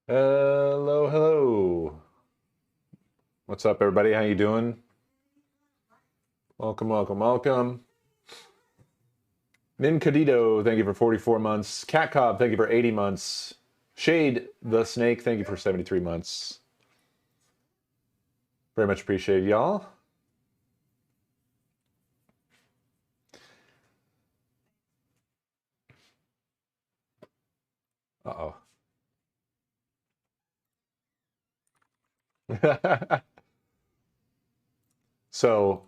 Hello, hello. What's up, everybody? How you doing? Welcome, welcome, welcome. Nincadito, thank you for 44 months. Cat Cobb, thank you for 80 months. Shade the Snake, thank you for 73 months. Very much appreciate y'all. Uh-oh. So,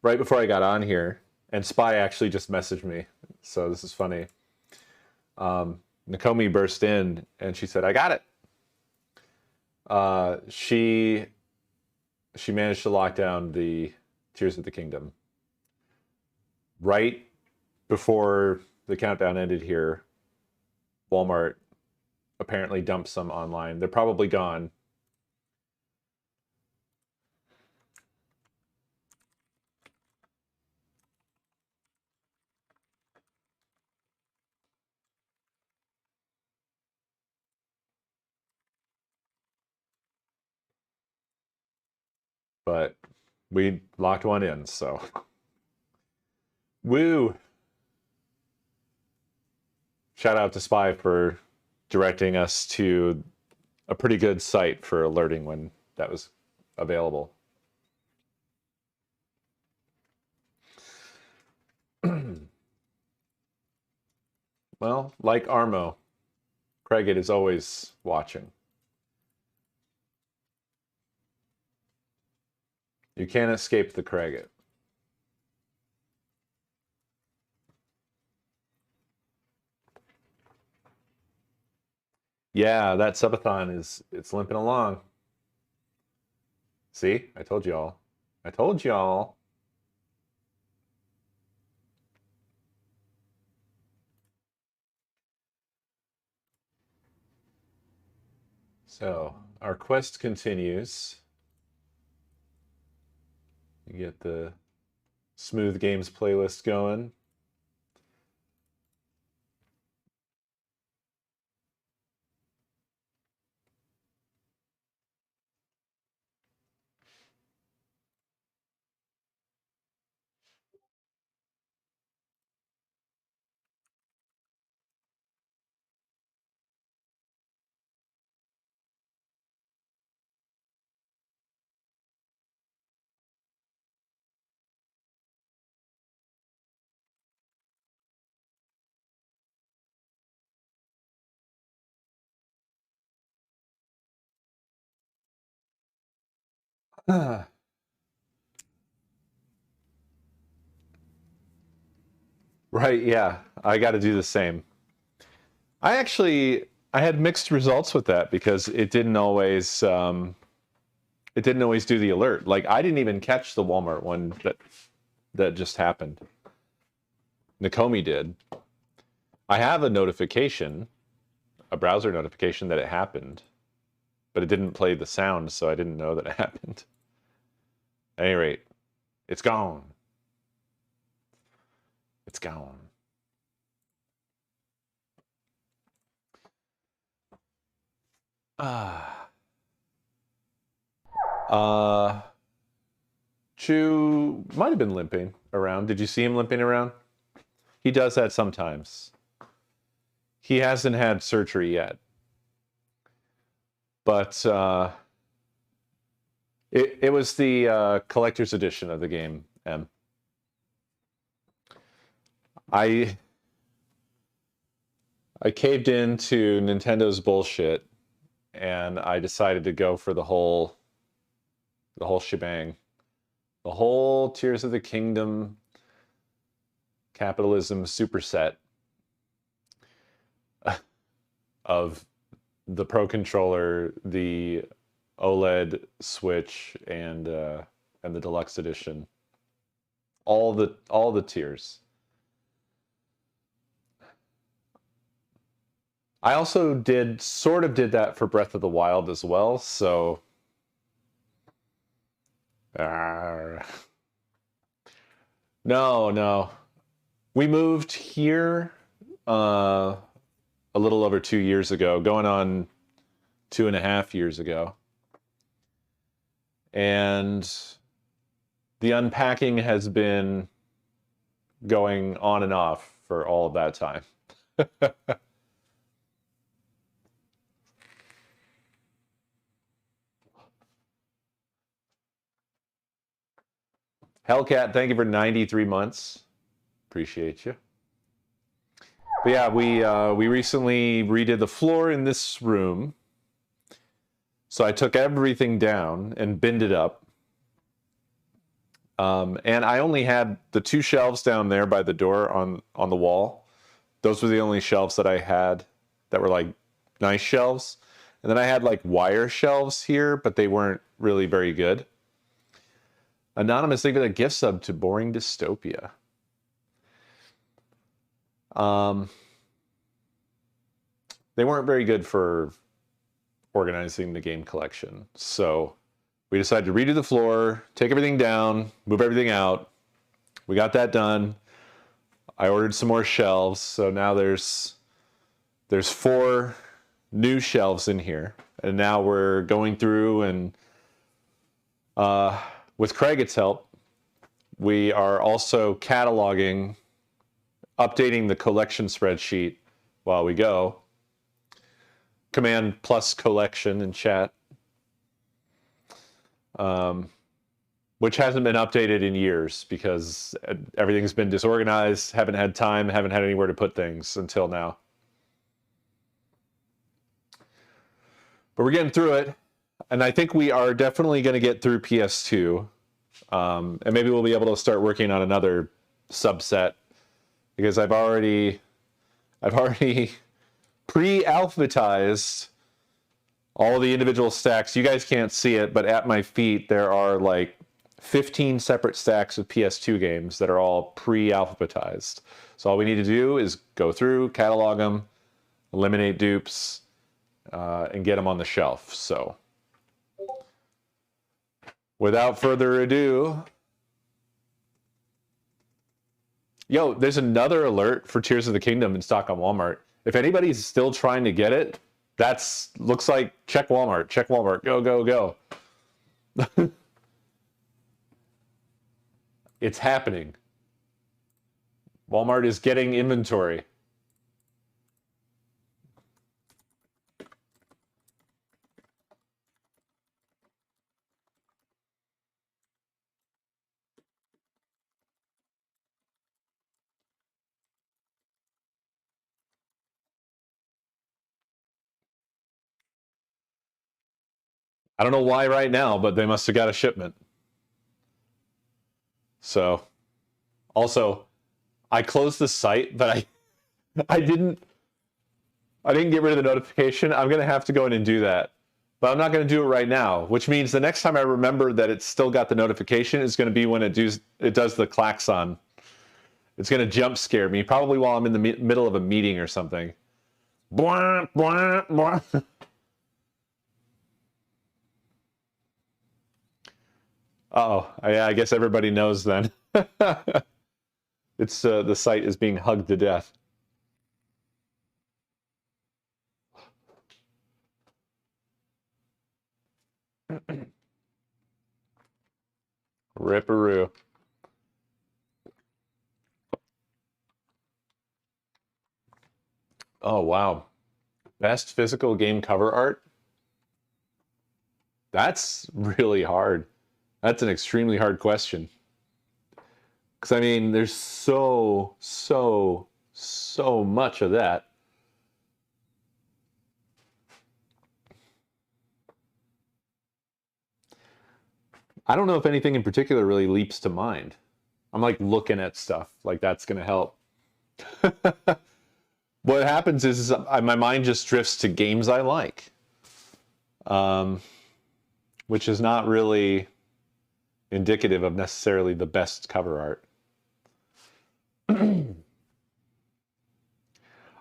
right before I got on here, and Spy actually just messaged me, so this is funny. Nakomi burst in and she said, "I got it." She managed to lock down the Tears of the Kingdom. Right before the countdown ended here, Walmart apparently dumped some online. They're probably gone. But we locked one in, so woo! Shout out to Spy for directing us to a pretty good site for alerting when that was available. Well, like Armo, Craigit is always watching. You can't escape the Craigit. Yeah, that subathon it's limping along. See? I told y'all. I told y'all. So, our quest continues. You get the Smooth Games playlist going. Right, yeah. I got to do the same. I had mixed results with that because it didn't always do the alert. Like I didn't even catch the Walmart one that just happened. Nakomi did. I have a notification, a browser notification that it happened, but it didn't play the sound, so I didn't know that it happened. At any rate, it's gone. It's gone. Ah. Chu might have been limping around. Did you see him limping around? He does that sometimes. He hasn't had surgery yet. But it was the collector's edition of the game, M. I caved into Nintendo's bullshit and I decided to go for the whole shebang. The whole Tears of the Kingdom capitalism superset of the Pro Controller, the OLED Switch, and the deluxe edition. All the tiers. I also sort of did that for Breath of the Wild as well, so no. We moved here a little over 2 years ago, going on 2.5 years ago. And the unpacking has been going on and off for all of that time. Hellcat, thank you for 93 months. Appreciate you. But yeah, we recently redid the floor in this room. So I took everything down and binned it up. And I only had the 2 shelves down there by the door on the wall. Those were the only shelves that I had that were like nice shelves. And then I had like wire shelves here, but they weren't really very good. Anonymous, thank you for the gift sub to Boring Dystopia. They weren't very good for organizing the game collection. So we decided to redo the floor, take everything down, move everything out. We got that done. I ordered some more shelves. So now there's 4 new shelves in here. And now we're going through and with Craig's help, we are also cataloging, updating the collection spreadsheet while we go. Command plus collection in chat. Which hasn't been updated in years because everything's been disorganized, haven't had time, haven't had anywhere to put things until now. But we're getting through it. And I think we are definitely going to get through PS2. And maybe we'll be able to start working on another subset because I've already pre-alphabetized all the individual stacks. You guys can't see it, but at my feet there are like 15 separate stacks of PS2 games that are all pre-alphabetized. So all we need to do is go through, catalog them, eliminate dupes, and get them on the shelf. So without further ado, yo, there's another alert for Tears of the Kingdom in stock on Walmart. If anybody's still trying to get it, looks like check Walmart, go, go, go. It's happening. Walmart is getting inventory. I don't know why right now, but they must have got a shipment. So, also, I closed the site, but I didn't get rid of the notification. I'm going to have to go in and do that. But I'm not going to do it right now, which means the next time I remember that it's still got the notification is going to be when it does the klaxon. It's going to jump scare me, probably while I'm in the middle of a meeting or something. Blah, blah, blah. Uh-oh, I guess everybody knows then. It's the site is being hugged to death. Ripperoo. Oh, wow. Best physical game cover art? That's really hard. That's an extremely hard question. Because, I mean, there's so much of that. I don't know if anything in particular really leaps to mind. I'm like looking at stuff like that's going to help. What happens is my mind just drifts to games I like, which is not really indicative of necessarily the best cover art.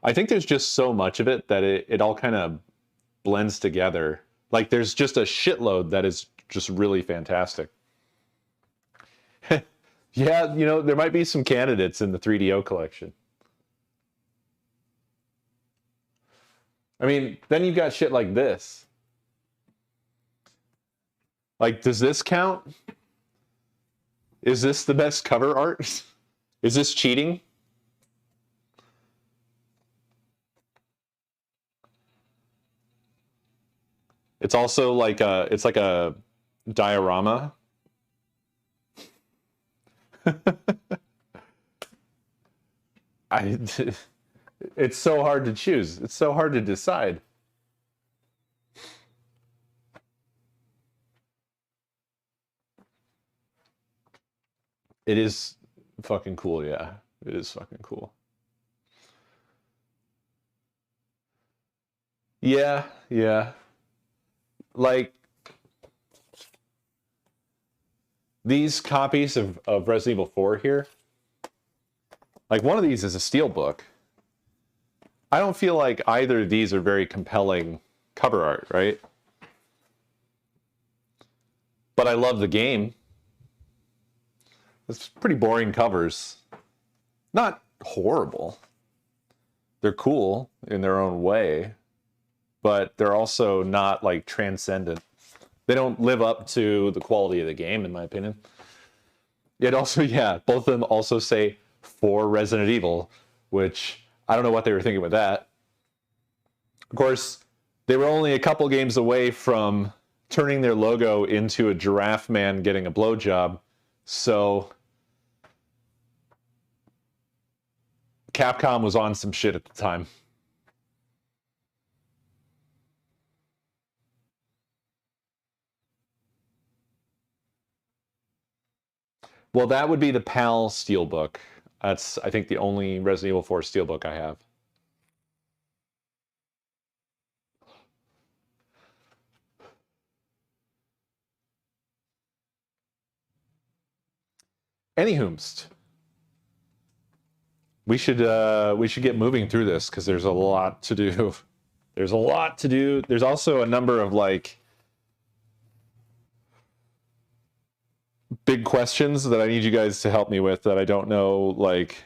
I think there's just so much of it that it all kind of blends together. Like there's just a shitload that is just really fantastic. Yeah, you know, there might be some candidates in the 3DO collection. I mean, then you've got shit like this. Like, does this count? Is this the best cover art? Is this cheating? It's also like it's like a diorama. It's so hard to choose. It's so hard to decide. It is fucking cool, yeah. It is fucking cool. Yeah, yeah. Like, these copies of Resident Evil 4 here, like one of these is a steelbook. I don't feel like either of these are very compelling cover art, right? But I love the game. It's pretty boring covers. Not horrible. They're cool in their own way, but they're also not like transcendent. They don't live up to the quality of the game, in my opinion. It also, yeah, both of them also say for Resident Evil, which I don't know what they were thinking with that. Of course, they were only a couple games away from turning their logo into a giraffe man getting a blowjob, so Capcom was on some shit at the time. Well, that would be the PAL Steelbook. That's, I think, the only Resident Evil 4 Steelbook I have. Anywhomst. We should get moving through this because there's a lot to do. There's a lot to do. There's also a number of like big questions that I need you guys to help me with that I don't know, like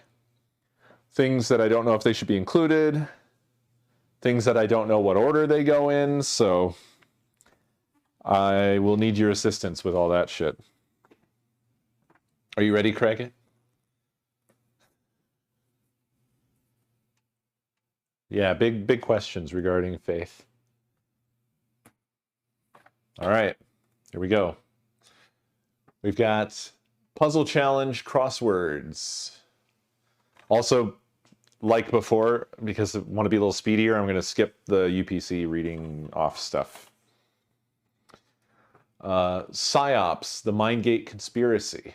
things that I don't know if they should be included, things that I don't know what order they go in, so I will need your assistance with all that shit. Are you ready, Craig? Yeah, big questions regarding faith. All right, here we go. We've got puzzle challenge crosswords. Also, like before, because I want to be a little speedier, I'm going to skip the UPC reading off stuff. PsyOps, the Mindgate Conspiracy.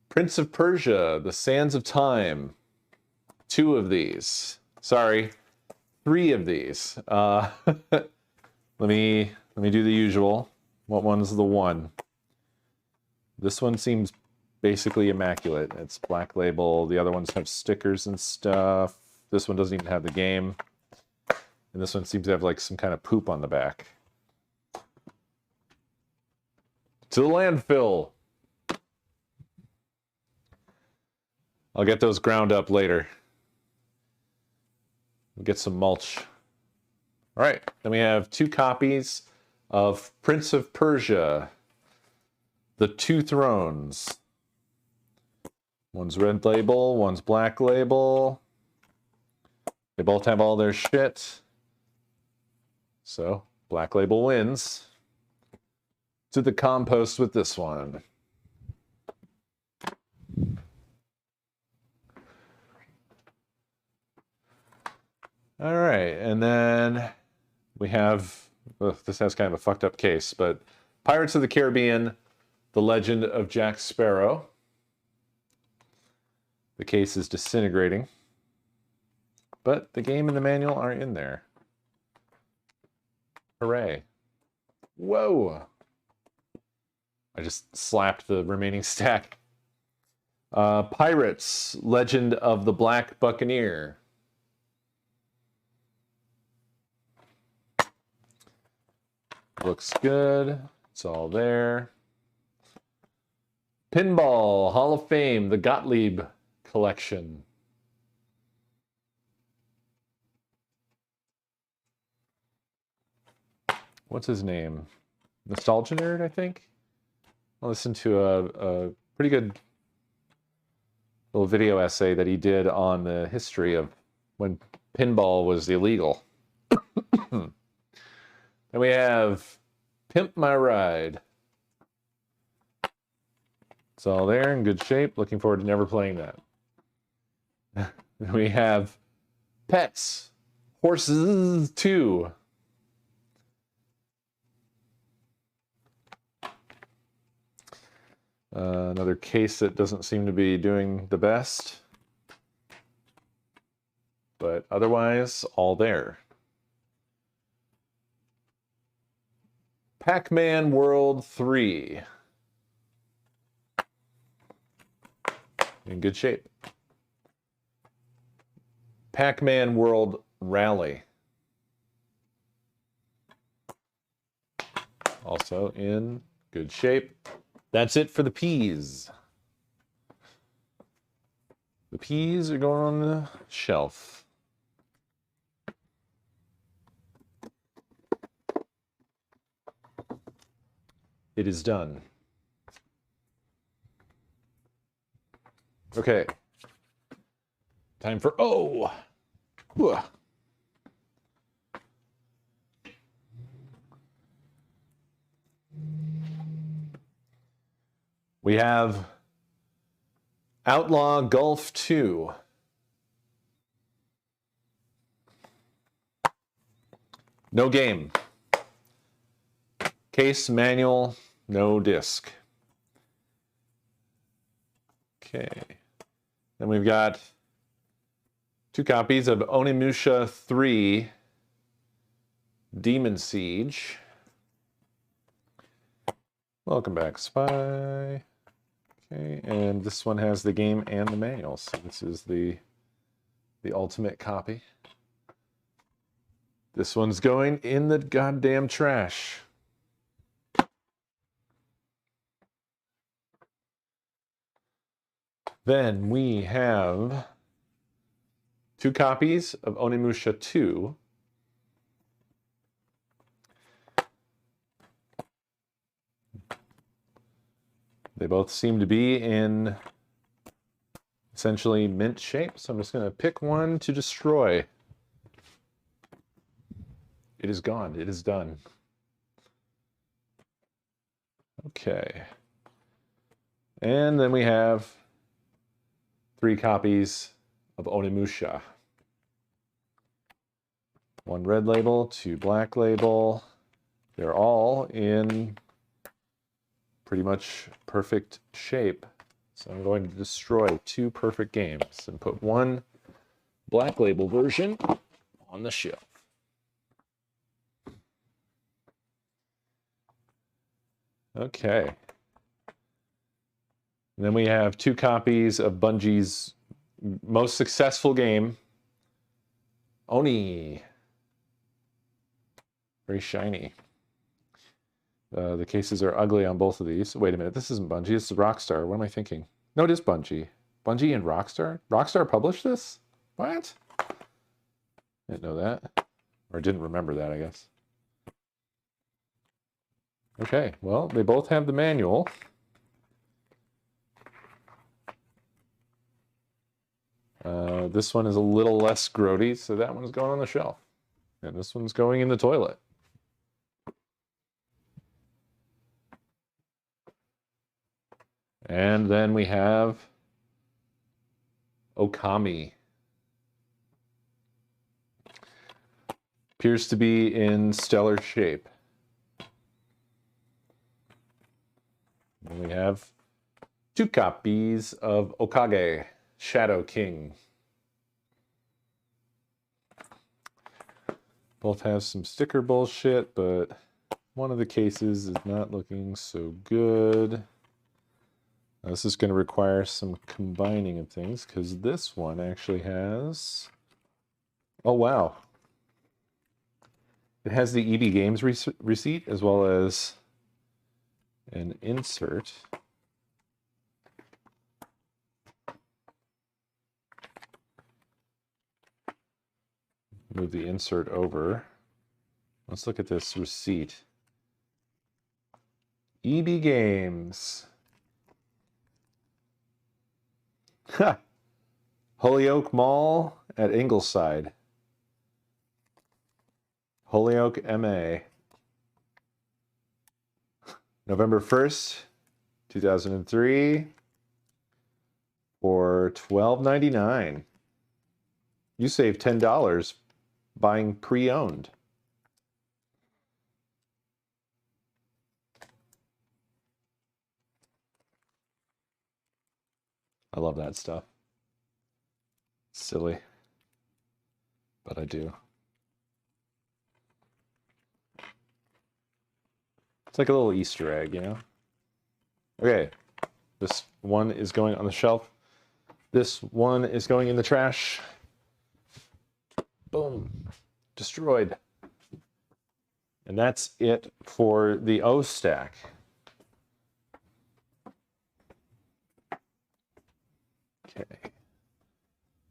Prince of Persia, the Sands of Time. 2 of these. Sorry, 3 of these. Let me do the usual. What one's the one? This one seems basically immaculate. It's Black Label. The other ones have stickers and stuff. This one doesn't even have the game. And this one seems to have like some kind of poop on the back. To the landfill. I'll get those ground up later. Get some mulch. All right, then we have 2 copies of Prince of Persia, The 2 Thrones. One's red label, one's black label. They both have all their shit. So, black label wins. To the compost with this one. All right, and then we have, this has kind of a fucked up case, but Pirates of the Caribbean, The Legend of Jack Sparrow. The case is disintegrating, but the game and the manual are in there. Hooray. Whoa. I just slapped the remaining stack. Pirates, Legend of the Black Buccaneer. Looks good. It's all there. Pinball, Hall of Fame, the Gottlieb Collection. what's his name? Nostalgia Nerd, I think. I listened to a pretty good little video essay that he did on the history of when pinball was illegal. Then we have Pimp My Ride. It's all there in good shape. Looking forward to never playing that. Then we have Pets, Horses 2. Another case that doesn't seem to be doing the best. But otherwise, all there. Pac-Man World 3. In good shape. Pac-Man World Rally. Also in good shape. That's it for the P's. The P's are going on the shelf. It is done. Okay. Time for O. Whew. We have Outlaw Golf 2. No game. Case, manual, no disc. Okay. Then we've got 2 copies of Onimusha 3 Demon Siege. Welcome back, Spy. Okay, and this one has the game and the manual, so this is the ultimate copy. This one's going in the goddamn trash. Then we have 2 copies of Onimusha 2. They both seem to be in essentially mint shape, so I'm just going to pick one to destroy. It is gone. It is done. Okay. And then we have 3 copies of Onimusha. 1 red label, 2 black label. They're all in pretty much perfect shape. So I'm going to destroy 2 perfect games and put 1 black label version on the shelf. Okay. And then we have 2 copies of Bungie's most successful game, Oni. Very shiny. The cases are ugly on both of these. Wait a minute, this isn't Bungie, this is Rockstar. What am I thinking? No, it is Bungie. Bungie and Rockstar? Rockstar published this? What? Didn't know that. Or didn't remember that, I guess. Okay, well, they both have the manual. This one is a little less grody, so that one's going on the shelf. And this one's going in the toilet. And then we have Okami. Appears to be in stellar shape. And we have 2 copies of Okage, Shadow King. Both have some sticker bullshit, but one of the cases is not looking so good. Now, this is going to require some combining of things, because this one actually has... Oh, wow. It has the EB Games receipt, as well as an insert. Move the insert over. Let's look at this receipt. EB Games. Ha! Holyoke Mall at Ingleside. Holyoke, MA. November 1st, 2003 for $12.99. You saved $10 buying pre-owned. I love that stuff. Silly, but I do. It's like a little Easter egg, you know? Okay, this one is going on the shelf. This one is going in the trash. Boom, destroyed. And that's it for the O stack. Okay.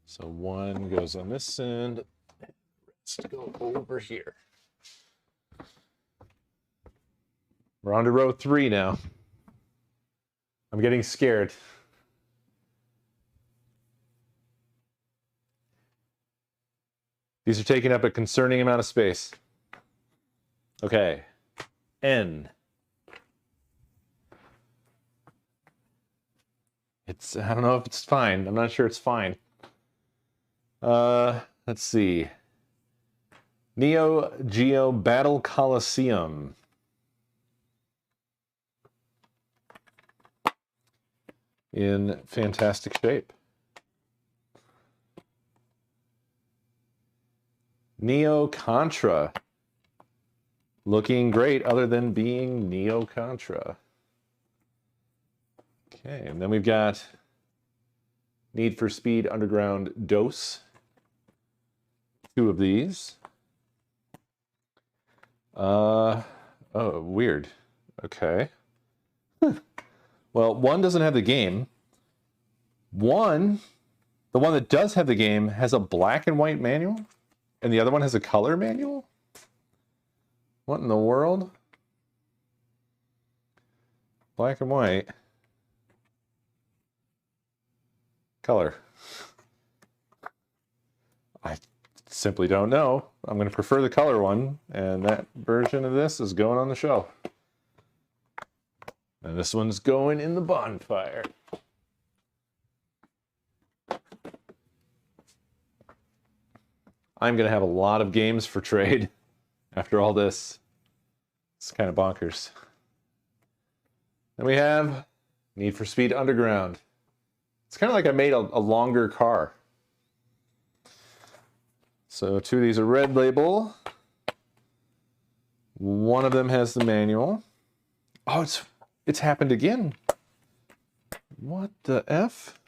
So one goes on this end, rest go over here. We're on to row 3 now. I'm getting scared. These are taking up a concerning amount of space. Okay. N. I don't know if it's fine. I'm not sure it's fine. Let's see. Neo Geo Battle Coliseum. In fantastic shape. Neo Contra. Looking great other than being Neo Contra. Okay, and then we've got Need for Speed Underground Dose. 2 of these. Oh, weird. Okay. Well, one doesn't have the game. The one that does have the game has a black and white manual, and the other one has a color manual? What in the world? Black and white. Color. I simply don't know. I'm going to prefer the color one, and that version of this is going on the shelf. And this one's going in the bonfire. I'm going to have a lot of games for trade after all this. It's kind of bonkers. Then we have Need for Speed Underground. It's kind of like I made a longer car. So 2 of these are red label. One of them has the manual. Oh, it's happened again. What the F?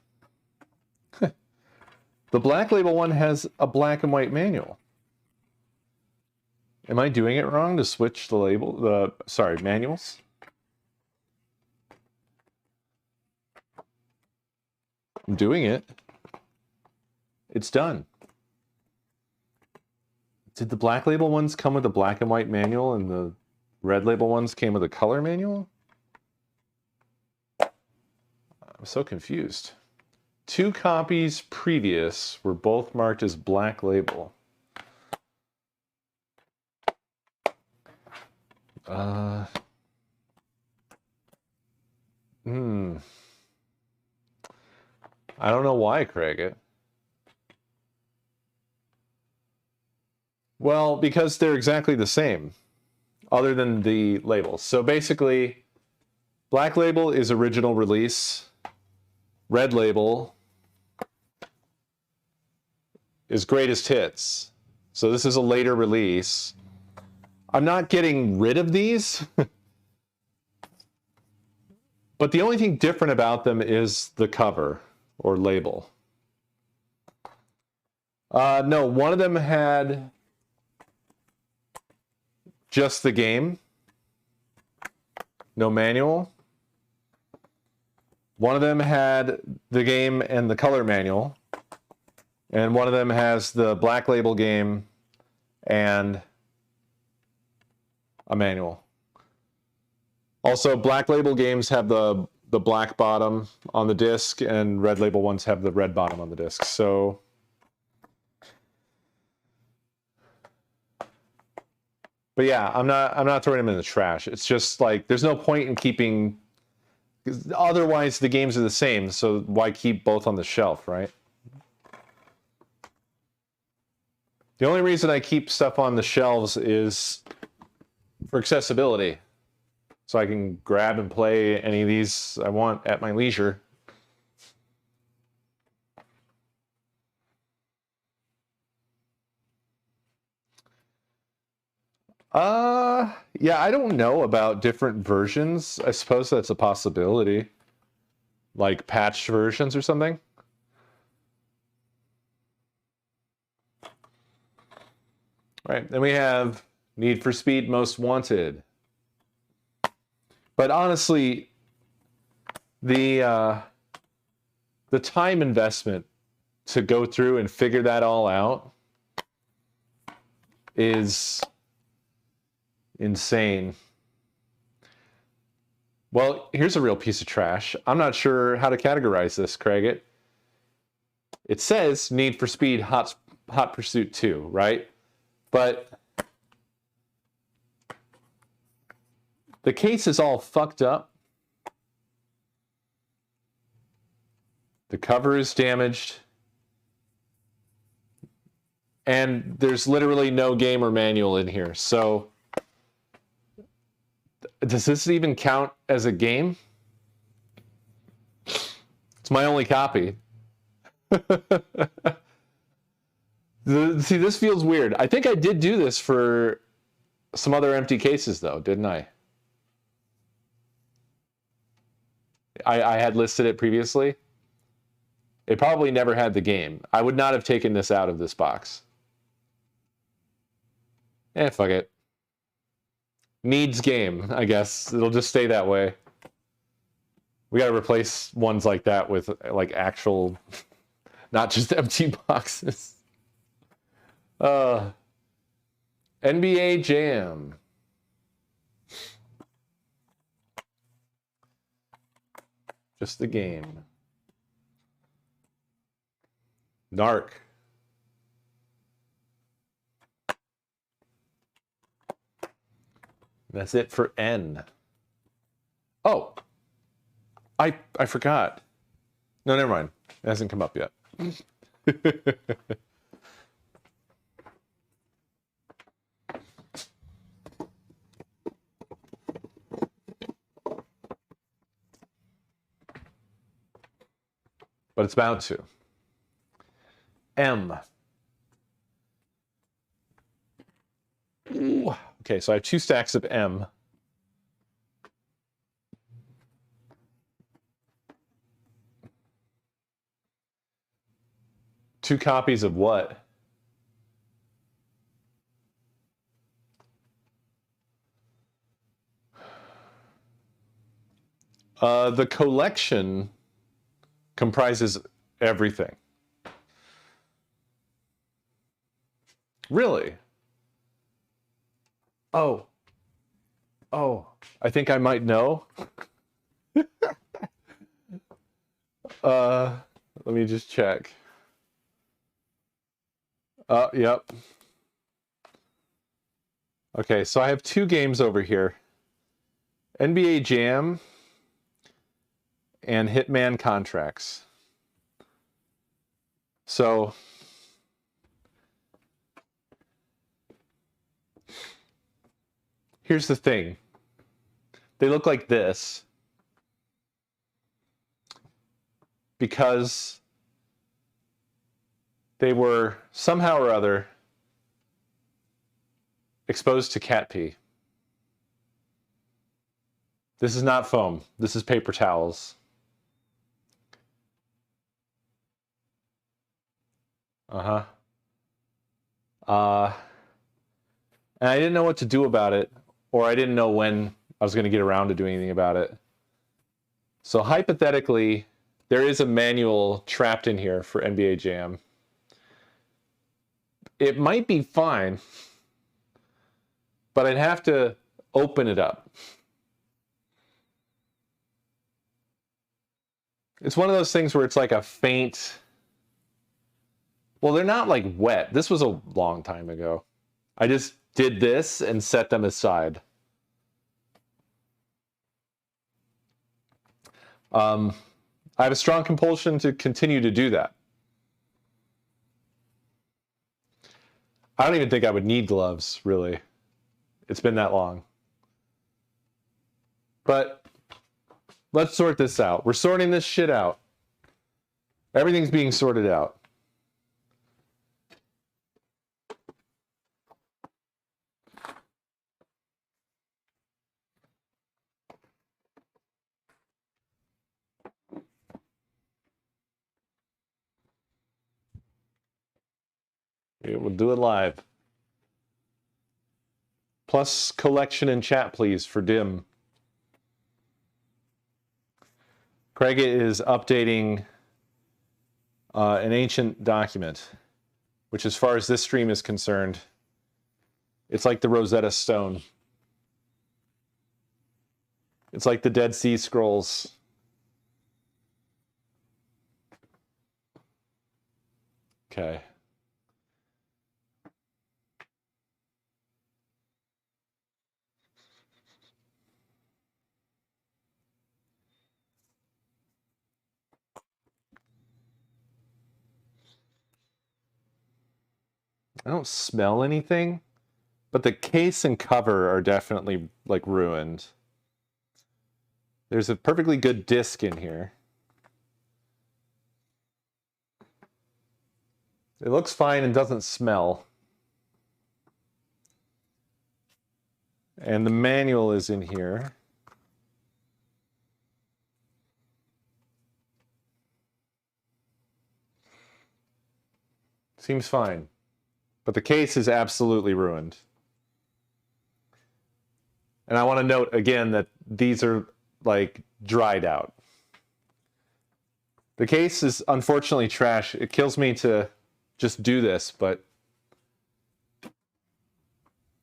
The black label one has a black and white manual. Am I doing it wrong to switch the manuals? I'm doing it. It's done. Did the black label ones come with a black and white manual and the red label ones came with a color manual? I'm so confused. 2 copies previous were both marked as black label. I don't know why, Craig. Well, because they're exactly the same, other than the labels. So basically, black label is original release. Red label is greatest hits. So this is a later release. I'm not getting rid of these. But the only thing different about them is the cover or label. No, one of them had just the game, no manual. One of them had the game and the color manual, and one of them has the black label game and a manual. Also, Black Label games have the black bottom on the disc, and Red Label ones have the red bottom on the disc. So, but yeah, I'm not throwing them in the trash. It's just like there's no point in keeping. Otherwise, the games are the same. So why keep both on the shelf, right? The only reason I keep stuff on the shelves is for accessibility. So I can grab and play any of these I want at my leisure. Yeah, I don't know about different versions. I suppose that's a possibility. Like patched versions or something. All right, then we have Need for Speed Most Wanted. But honestly, the time investment to go through and figure that all out is insane. Well, here's a real piece of trash. I'm not sure how to categorize this, Craig. It says Need for Speed Hot Pursuit 2, right? But the case is all fucked up. The cover is damaged. And there's literally no game or manual in here. So does this even count as a game? It's my only copy. See, this feels weird. I think I did do this for some other empty cases, though, didn't I? I had listed it previously. It probably never had the game. I would not have taken this out of this box. Fuck it. Needs game, I guess. It'll just stay that way. We gotta replace ones like that with like actual, not just empty boxes. NBA Jam. Just the game. Narc. That's it for N. Oh, I forgot. No, never mind. It hasn't come up yet. But it's bound to. M. Ooh. Okay, so I have 2 stacks of M. Two copies of what? The collection comprises everything. Really? Oh, I think I might know. Let me just check. Yep. Okay, so I have 2 games over here. NBA Jam and Hitman Contracts. So here's the thing. They look like this because they were somehow or other exposed to cat pee. This is not foam. This is paper towels. And I didn't know what to do about it, or I didn't know when I was going to get around to doing anything about it. So hypothetically, there is a manual trapped in here for NBA Jam. It might be fine, but I'd have to open it up. It's one of those things where it's like a faint... Well, they're not like wet. This was a long time ago. I just did this and set them aside. I have a strong compulsion to continue to do that. I don't even think I would need gloves, really. It's been that long. But let's sort this out. We're sorting this shit out. Everything's being sorted out. We'll do it live. Plus collection and chat, please, for Dim. Craig is updating an ancient document, which as far as this stream is concerned, it's like the Rosetta Stone. It's like the Dead Sea Scrolls. Okay. I don't smell anything, but the case and cover are definitely like ruined. There's a perfectly good disc in here. It looks fine and doesn't smell. And the manual is in here. Seems fine. But the case is absolutely ruined. And I want to note again that these are like dried out. The case is unfortunately trash. It kills me to just do this, but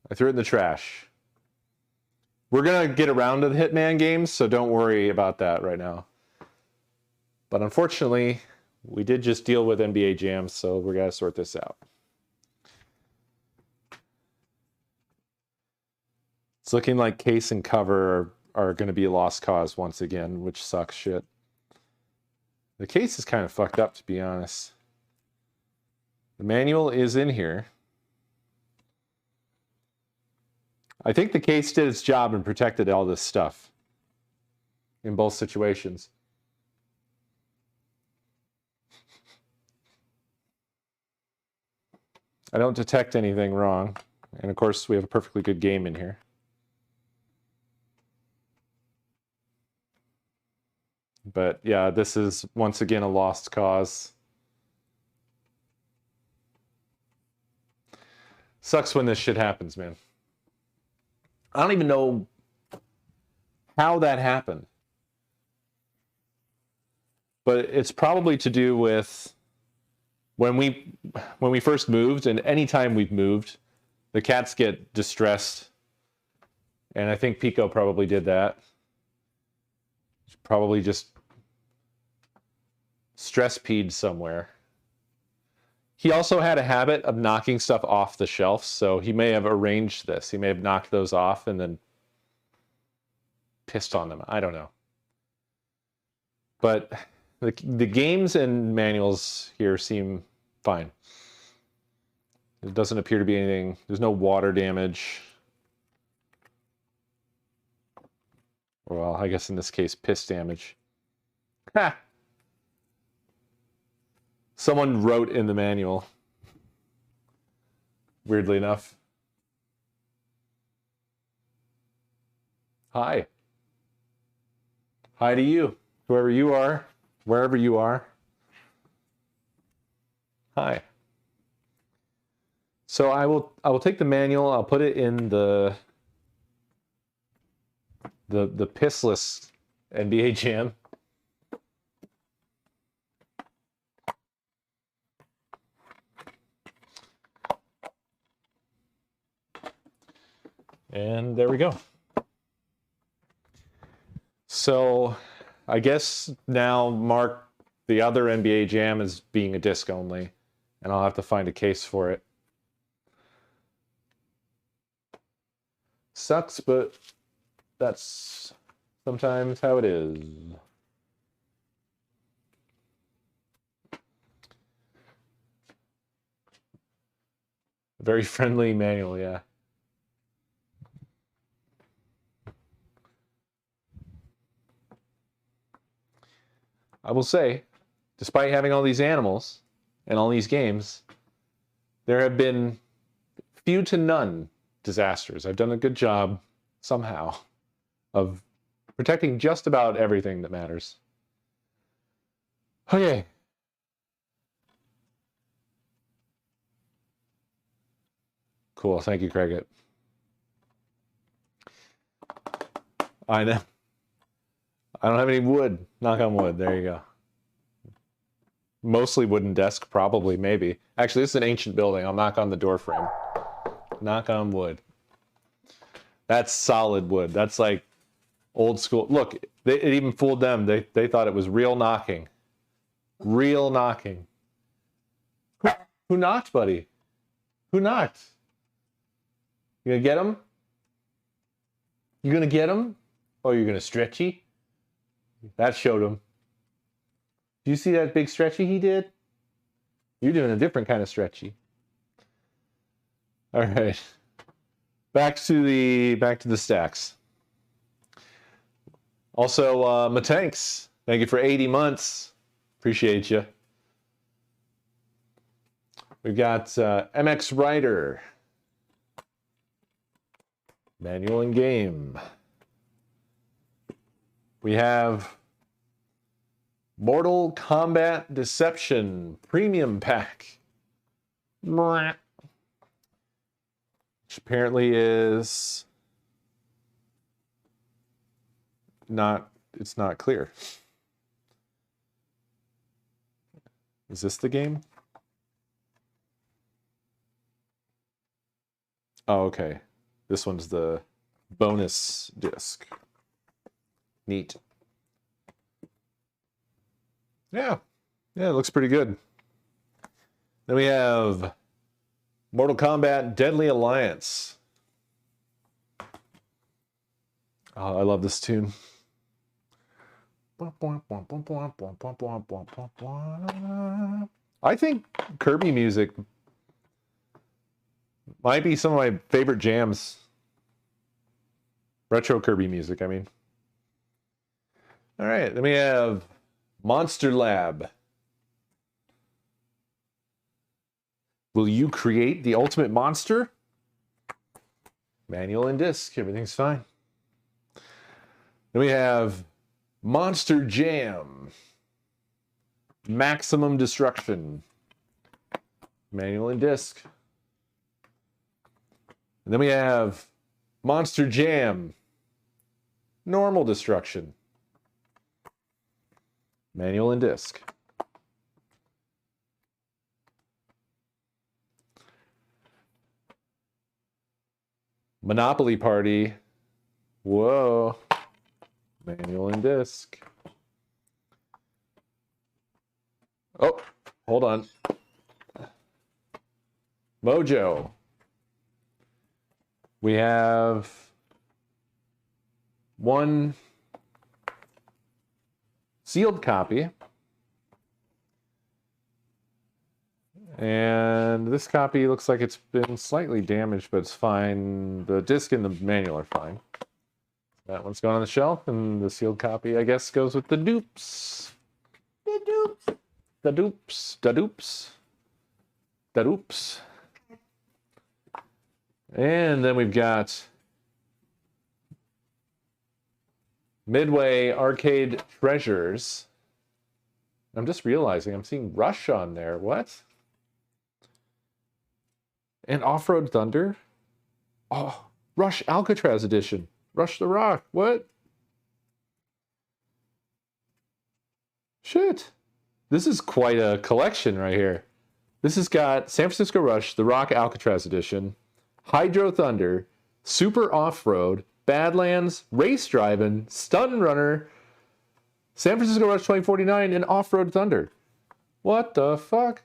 I threw it in the trash. We're going to get around to the Hitman games, so don't worry about that right now. But unfortunately, we did just deal with NBA Jam, so we're going to sort this out. It's looking like case and cover are going to be a lost cause once again, which sucks shit. The case is kind of fucked up, to be honest. The manual is in here. I think the case did its job and protected all this stuff in both situations. I don't detect anything wrong. And of course, we have a perfectly good game in here. But yeah, this is once again a lost cause. Sucks when this shit happens, man. I don't even know how that happened. But it's probably to do with when we first moved, and anytime we've moved, the cats get distressed. And I think Pico probably did that. Probably just stress peed somewhere. He also had a habit of knocking stuff off the shelf, so he may have arranged this. He may have knocked those off and then pissed on them. I don't know. But the games and manuals here seem fine. It doesn't appear to be anything. There's no water damage. Well, I guess in this case, piss damage. Ha! Someone wrote in the manual. Weirdly enough. Hi. Hi to you. Whoever you are, wherever you are. Hi. So I will take the manual, I'll put it in the pissless NBA Jam. And there we go. So I guess now mark the other NBA Jam as being a disc only, and I'll have to find a case for it. Sucks, but that's sometimes how it is. Very friendly manual, yeah. I will say, despite having all these animals and all these games, there have been few to none disasters. I've done a good job, somehow, of protecting just about everything that matters. Okay. Cool. Thank you, Craig. I know. I don't have any wood. Knock on wood. There you go. Mostly wooden desk, probably, maybe. Actually, this is an ancient building. I'll knock on the door frame. Knock on wood. That's solid wood. That's like old school. Look, it even fooled them. They thought it was real knocking. Real knocking. Who knocked, buddy? Who knocked? You gonna get him? You gonna get him? Oh, you're gonna stretchy? That showed him. Do you see that big stretchy he did? You're doing a different kind of stretchy. All right. Back to the stacks. Also, Matanks, thank you for 80 months. Appreciate you. We've got MX Rider. Manual and game. We have Mortal Kombat Deception Premium Pack. Which apparently is not, it's not clear. Is this the game? Oh, okay. This one's the bonus disc. Neat. Yeah, it looks pretty good. Then we have Mortal Kombat Deadly Alliance. Oh, I love this tune. I think Kirby music might be some of my favorite jams. Retro Kirby music, I mean. All right, then we have Monster Lab. Will you create the ultimate monster? Manual and disc, everything's fine. Then we have Monster Jam. Maximum Destruction. Manual and disc. And then we have Monster Jam. Normal Destruction. Manual and disc. Monopoly Party. Whoa. Manual and disc. Oh, hold on. Mojo. We have one sealed copy. And this copy looks like it's been slightly damaged, but it's fine. The disc and the manual are fine. That one's gone on the shelf, and the sealed copy, I guess, goes with the dupes. The dupes. The dupes. The dupes. The dupes. And then we've got Midway Arcade Treasures. I'm just realizing I'm seeing Rush on there. What? And Off-Road Thunder? Oh, Rush Alcatraz Edition. Rush the Rock. What? Shit. This is quite a collection right here. This has got San Francisco Rush, the Rock Alcatraz Edition, Hydro Thunder, Super Off-Road, Badlands, Race Driving, Stun Runner, San Francisco Rush 2049 and Off-Road Thunder. What the fuck?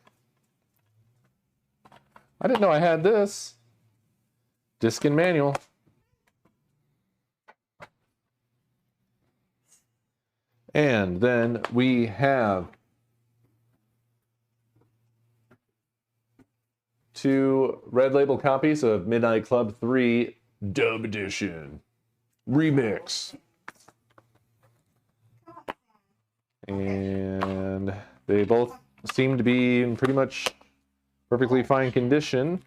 I didn't know I had this. Disc and manual. And then we have 2 red label copies of Midnight Club 3 Dub Edition Remix. And they both seem to be in pretty much perfectly fine condition.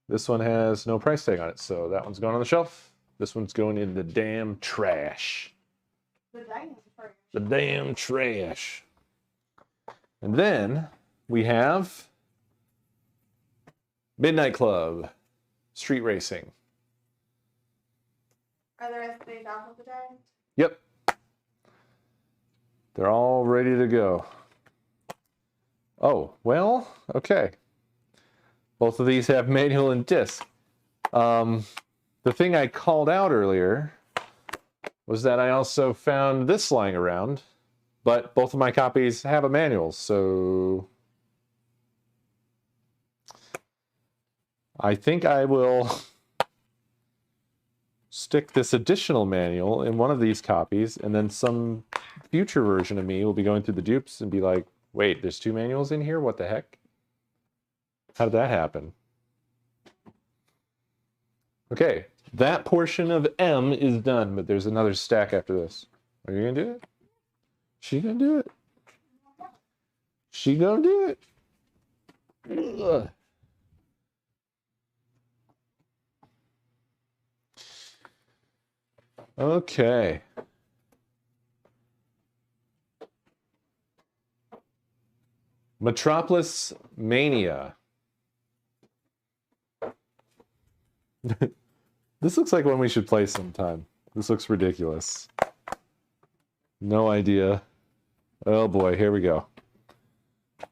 This one has no price tag on it, so that one's going on the shelf. This one's going in the damn trash. The damn trash. And then we have Midnight Club Street Racing. Are the rest of these off of the tag? Yep. They're all ready to go. Oh, well, okay. Both of these have manual and disc. The thing I called out earlier was that I also found this lying around, but both of my copies have a manual, so I think I will stick this additional manual in one of these copies, and then some future version of me will be going through the dupes and be like, wait, there's 2 manuals in here? What the heck? How did that happen? Okay, that portion of M is done, but there's another stack after this. Are you gonna do it? She gonna do it? She gonna do it? Ugh. Okay. Metropolis Mania. This looks like one we should play sometime. This looks ridiculous. No idea. Oh boy, here we go.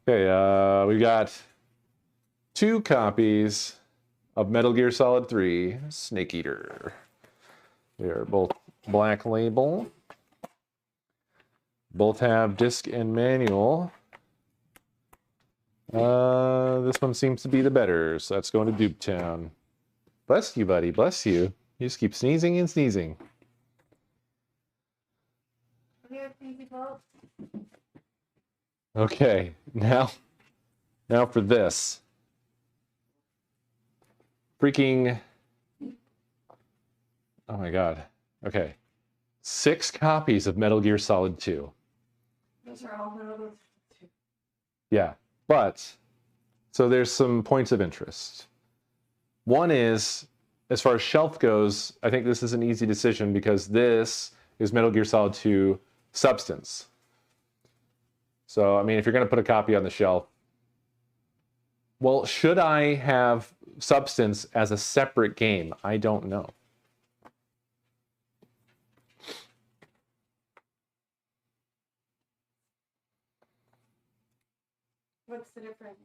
Okay, we got 2 copies of Metal Gear Solid 3 Snake Eater. They are both black label. Both have disc and manual. This one seems to be the better, so that's going to Duke Town. Bless you, buddy. Bless you. You just keep sneezing and sneezing. Okay, now for this. Freaking... Oh my god. Okay. 6 copies of Metal Gear Solid 2. Those are all Metal. Yeah, but... So there's some points of interest. One is, as far as shelf goes, I think this is an easy decision because this is Metal Gear Solid 2 Substance. So, I mean, if you're going to put a copy on the shelf, well, should I have Substance as a separate game? I don't know. What's the difference?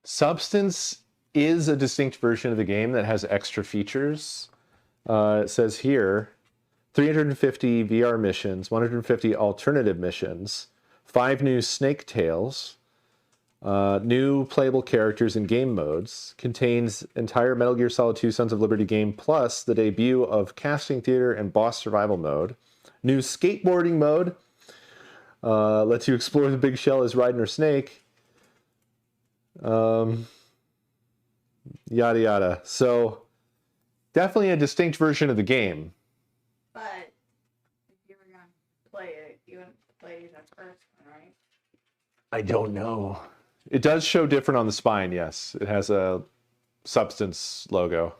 Substance is a distinct version of the game that has extra features. It says here, 350 VR missions, 150 alternative missions, 5 new Snake Tales, new playable characters and game modes, contains entire Metal Gear Solid 2 Sons of Liberty game, plus the debut of casting theater and boss survival mode, new skateboarding mode, lets you explore the big shell as Raiden or Snake, yada yada. So definitely a distinct version of the game. But if you were going to play it, you wouldn't play the first one, right? I don't know. It does show different on the spine, yes. It has a Substance logo.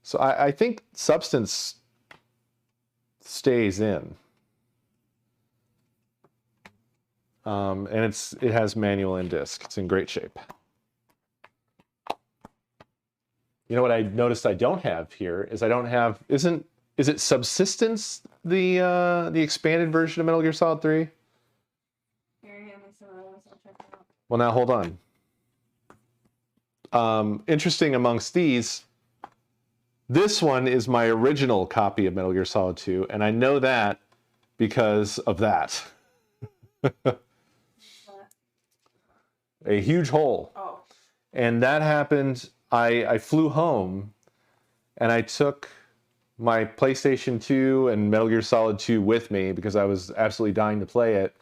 So I think Substance stays in. And it has manual and disc. It's in great shape. You know what I noticed I don't have here is I don't have, is it Subsistence, the expanded version of Metal Gear Solid 3? Here, hand me some of those. I'll check them out. Well, now hold on. Interesting amongst these, This one is my original copy of Metal Gear Solid 2, and I know that because of that. A huge hole. Oh. And that happened, I flew home, and I took my PlayStation 2 and Metal Gear Solid 2 with me because I was absolutely dying to play it.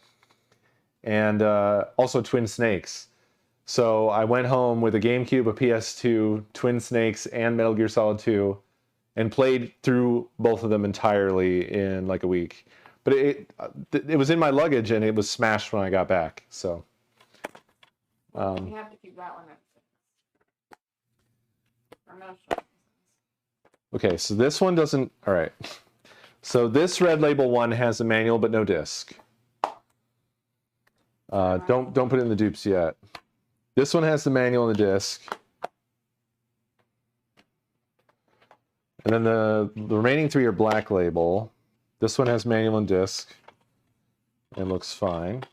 And also Twin Snakes. So I went home with a GameCube, a PS2, Twin Snakes, and Metal Gear Solid 2, and played through both of them entirely in like a week. But it was in my luggage, and it was smashed when I got back. So you have to keep that one at 6. Or no, okay, so this one doesn't. All right. So this Red Label one has a manual but no disc. Don't put it in the dupes yet. This one has the manual and the disc. And then the remaining 3 are Black Label. This one has manual and disc and looks fine.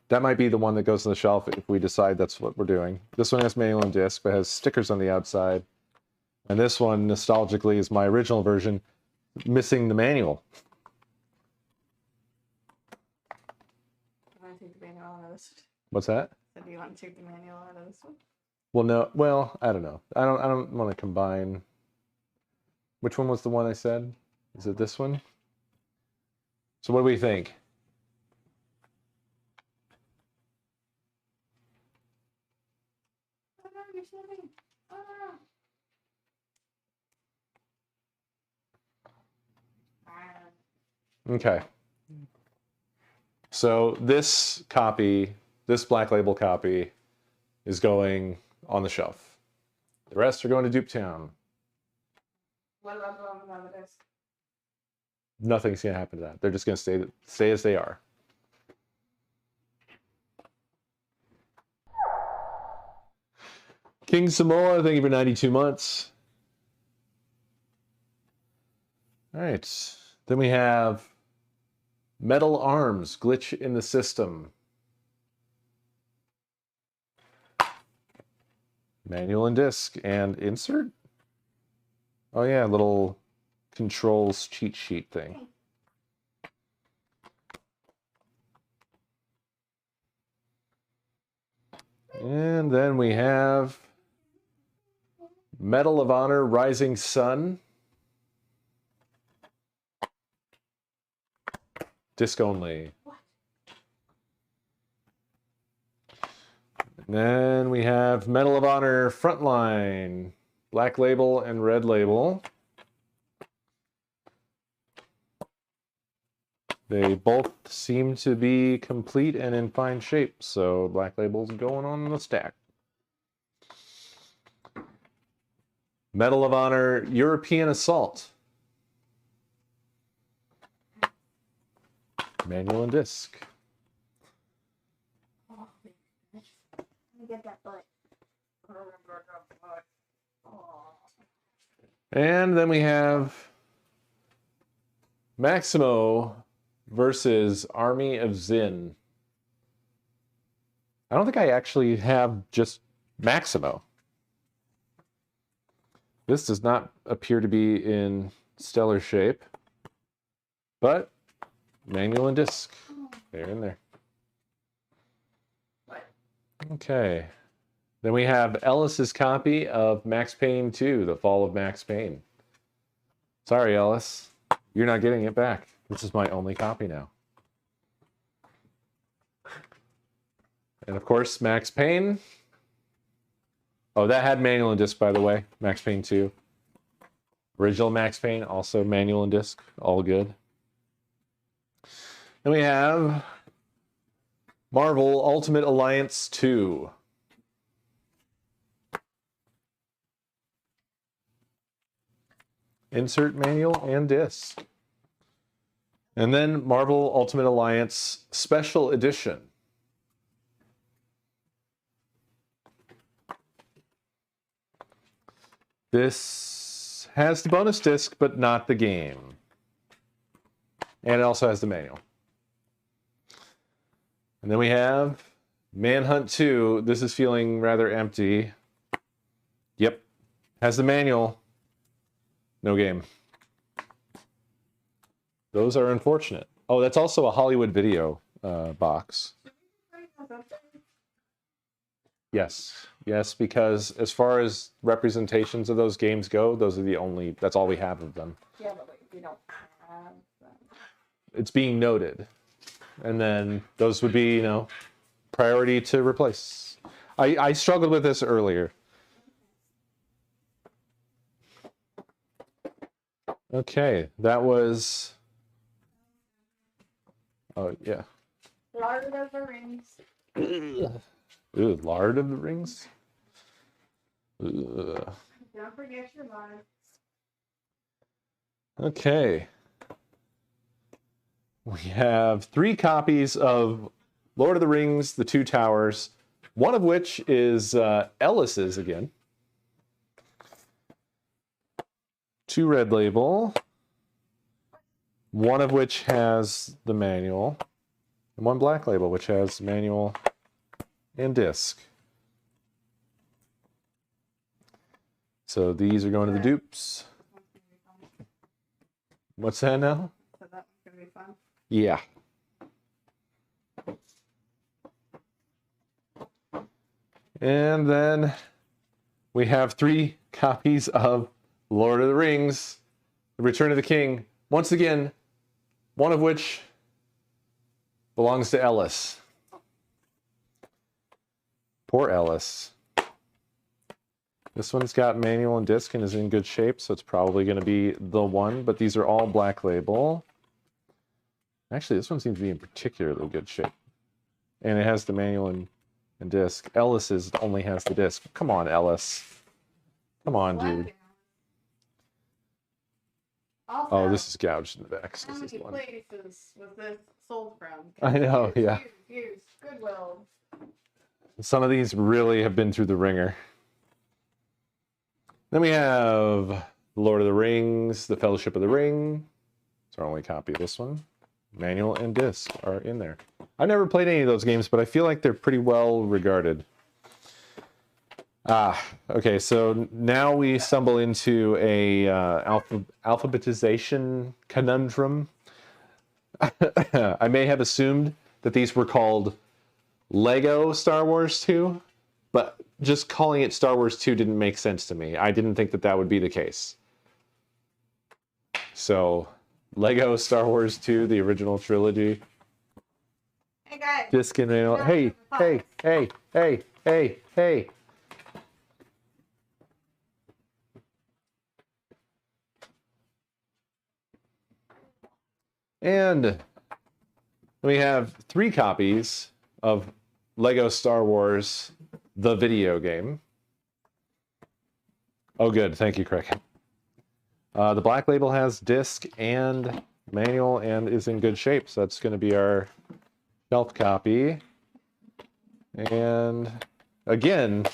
That might be the one that goes on the shelf if we decide that's what we're doing. This one has manual and disc, but has stickers on the outside. And this one, nostalgically, is my original version, missing the manual. Do you want to take the manual out of this? What's that? So do you want to take the manual out of this one? Well, no. Well, I don't know. I don't want to combine. Which one was the one I said? Is it this one? So what do we think? Oh no, you're slipping. Oh no. Okay. So this copy, this Black Label copy, is going on the shelf. The rest are going to Dupetown. What about the one without the disc? Nothing's going to happen to that. They're just going to stay as they are. King Samoa, thank you for 92 months. All right. Then we have Metal Arms, Glitch in the System. Manual and disc and insert. Oh yeah, little controls cheat sheet thing. And then we have Medal of Honor, Rising Sun. Disc only. And then we have Medal of Honor Frontline, Black Label and Red Label. They both seem to be complete and in fine shape, so Black Label's going on the stack. Medal of Honor European Assault. Manual and disc. Oh, let me get that butt. Oh. And then we have Maximo versus Army of Zin. I don't think I actually have just Maximo. This does not appear to be in stellar shape, but manual and disc. They're in there. Okay. Then we have Ellis's copy of Max Payne 2, The Fall of Max Payne. Sorry, Ellis. You're not getting it back. This is my only copy now. And of course, Max Payne. Oh, that had manual and disc, by the way. Max Payne 2. Original Max Payne, also manual and disc. All good. Then we have Marvel Ultimate Alliance 2. Insert manual and disc. And then Marvel Ultimate Alliance Special Edition. This has the bonus disc, but not the game. And it also has the manual. And then we have Manhunt 2. This is feeling rather empty. Yep. Has the manual. No game. Those are unfortunate. Oh, that's also a Hollywood Video box. Yes. Yes, because as far as representations of those games go, those are the only, that's all we have of them. Yeah, but wait, we don't have them. It's being noted. And then those would be, priority to replace. I struggled with this earlier. Okay, that was... Oh, yeah. Lord of the Rings. Ooh, Lord of the Rings? Ugh. Don't forget your lard. Okay. We have 3 copies of Lord of the Rings, The Two Towers, one of which is Ellis's again. 2 Red Label, one of which has the manual, and 1 Black Label, which has manual and disc. So these are going to the dupes. What's that now? So that one's gonna be fun. Yeah. And then we have 3 copies of Lord of the Rings, The Return of the King. Once again, one of which belongs to Ellis. Poor Ellis. This one's got manual and disc and is in good shape, so it's probably going to be the one, but these are all Black Label. Actually, this one seems to be in particularly good shape. And it has the manual and disc. Ellis's only has the disc. Come on, Ellis. Come on, dude. Also, Oh, this is gouged in the back. So how this is many the one. places was this sold from? I know, yeah. Use Goodwill. Some of these really have been through the ringer. Then we have Lord of the Rings, The Fellowship of the Ring. It's our only copy of this one. Manual and disc are in there. I've never played any of those games, but I feel like they're pretty well regarded. Okay, so now we stumble into a alphabetization conundrum. I may have assumed that these were called Lego Star Wars 2, but just calling it Star Wars 2 didn't make sense to me. I didn't think that that would be the case. So, Lego Star Wars 2, the original trilogy. Hey guys. Disc and manual. Hey, hey, hey, hey, hey, hey. And we have 3 copies of Lego Star Wars, the video game. Oh, good. Thank you, Cricket. The Black Label has disc and manual and is in good shape. So that's going to be our shelf copy. And again,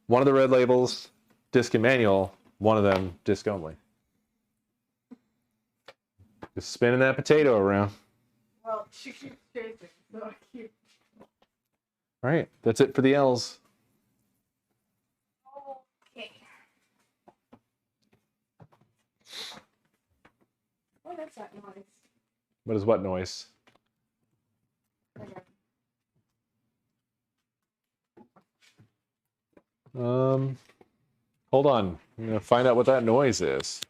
one of the red labels, disc and manual, one of them disc only. Just spinning that potato around. Well, she keeps chasing, so I keep. All right, that's it for the L's. Okay. What is that noise? What is what noise? Okay. Hold on. I'm going to find out what that noise is.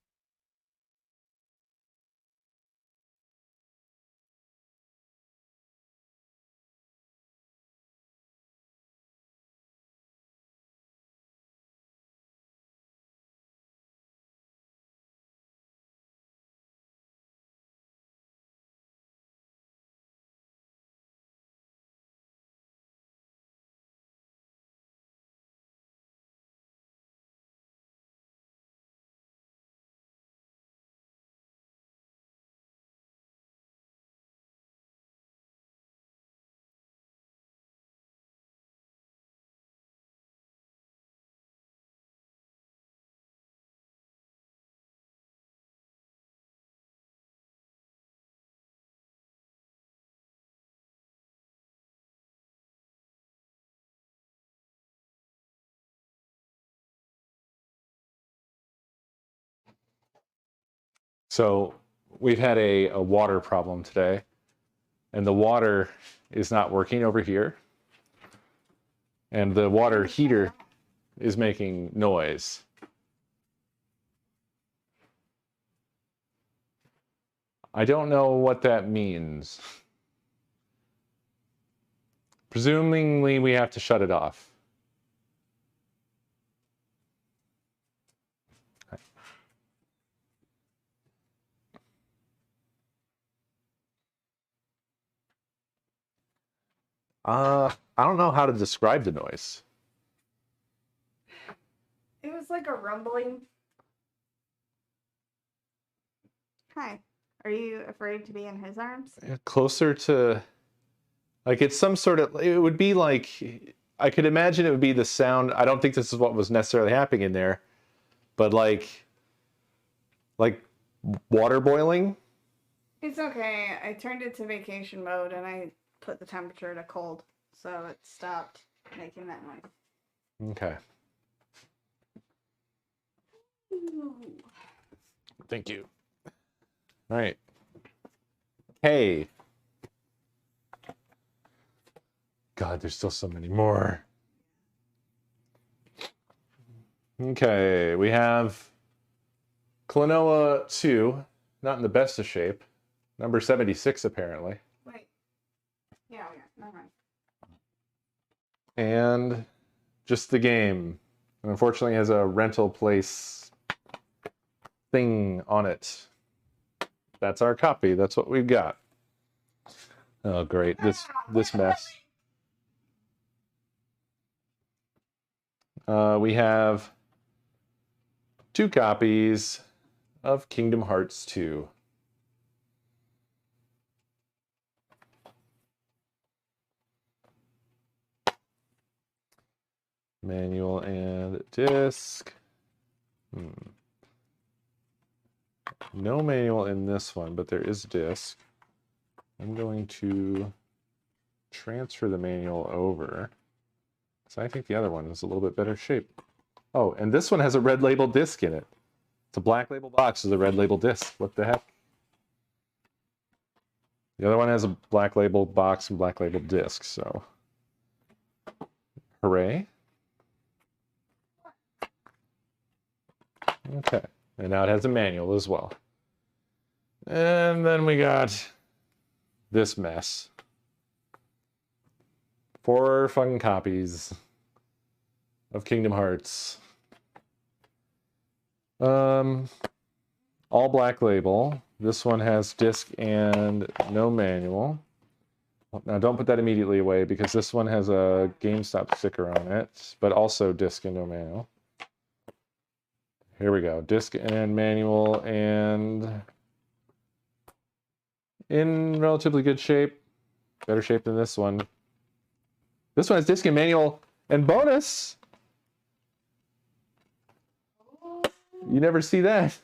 So we've had a water problem today, and the water is not working over here. And the water heater is making noise. I don't know what that means. Presumably, we have to shut it off. I don't know how to describe the noise. It was like a rumbling. Hi. Are you afraid to be in his arms? Closer to, like, it's some sort of, it would be like, I could imagine it would be the sound. I don't think this is what was necessarily happening in there, but like water boiling. It's okay. I turned it to vacation mode and I put the temperature to cold, so it stopped making that noise. Okay. Thank you. All right. Hey. God, there's still so many more. Okay, we have Klonoa 2, not in the best of shape. Number 76, apparently. Wait. Yeah, never mind. And just the game. And unfortunately, has a rental place thing on it. That's our copy. That's what we've got. Oh, great. This mess. We have 2 copies of Kingdom Hearts 2. Manual and disc. No manual in this one, but there is disc. I'm going to transfer the manual over. So I think the other one is a little bit better shape. Oh, and this one has a red label disc in it. It's a black label box with a red label disc. What the heck? The other one has a black label box and black label disc, so hooray. Okay, and now it has a manual as well. And then we got this mess. 4 fucking copies of Kingdom Hearts. All black label. This one has disc and no manual. Now don't put that immediately away because this one has a GameStop sticker on it, but also disc and no manual. Here we go. Disc and manual, and in relatively good shape. Better shape than this one. This one has disc and manual and bonus. You never see that.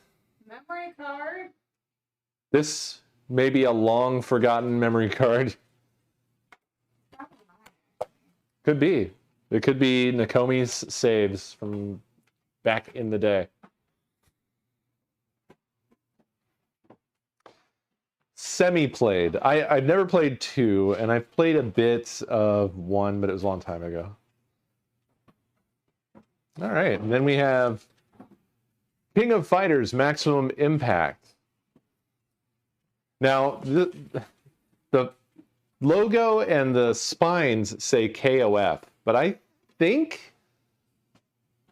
Memory card. This may be a long forgotten memory card. Could be. It could be Nakomi's saves from back in the day. Semi-played. I've never played 2, and I've played a bit of 1, but it was a long time ago. All right, and then we have King of Fighters Maximum Impact. Now, the logo and the spines say KOF, but I think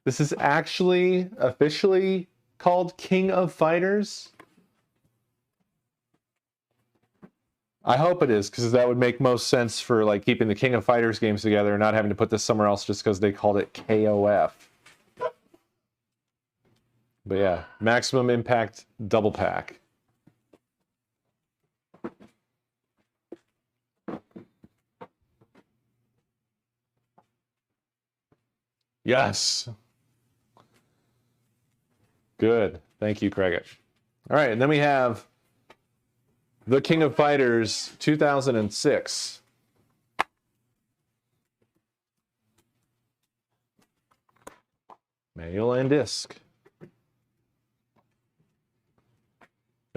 this is actually officially called King of Fighters. I hope it is, because that would make most sense for like keeping the King of Fighters games together and not having to put this somewhere else just because they called it KOF. But yeah, Maximum Impact double pack. Yes. Good. Thank you, Craig. All right, and then we have The King of Fighters 2006. Manual and disc.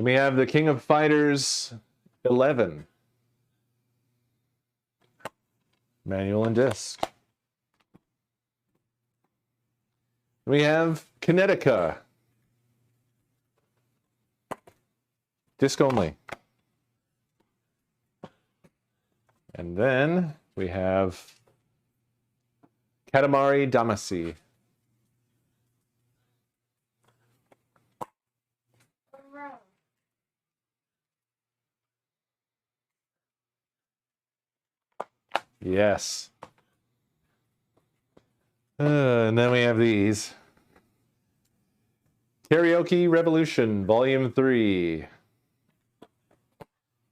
Then we have the King of Fighters 11. Manual and disc. We have Kinetica. Disc only. And then we have Katamari Damacy. Yes. And then we have these. Karaoke Revolution, Volume 3.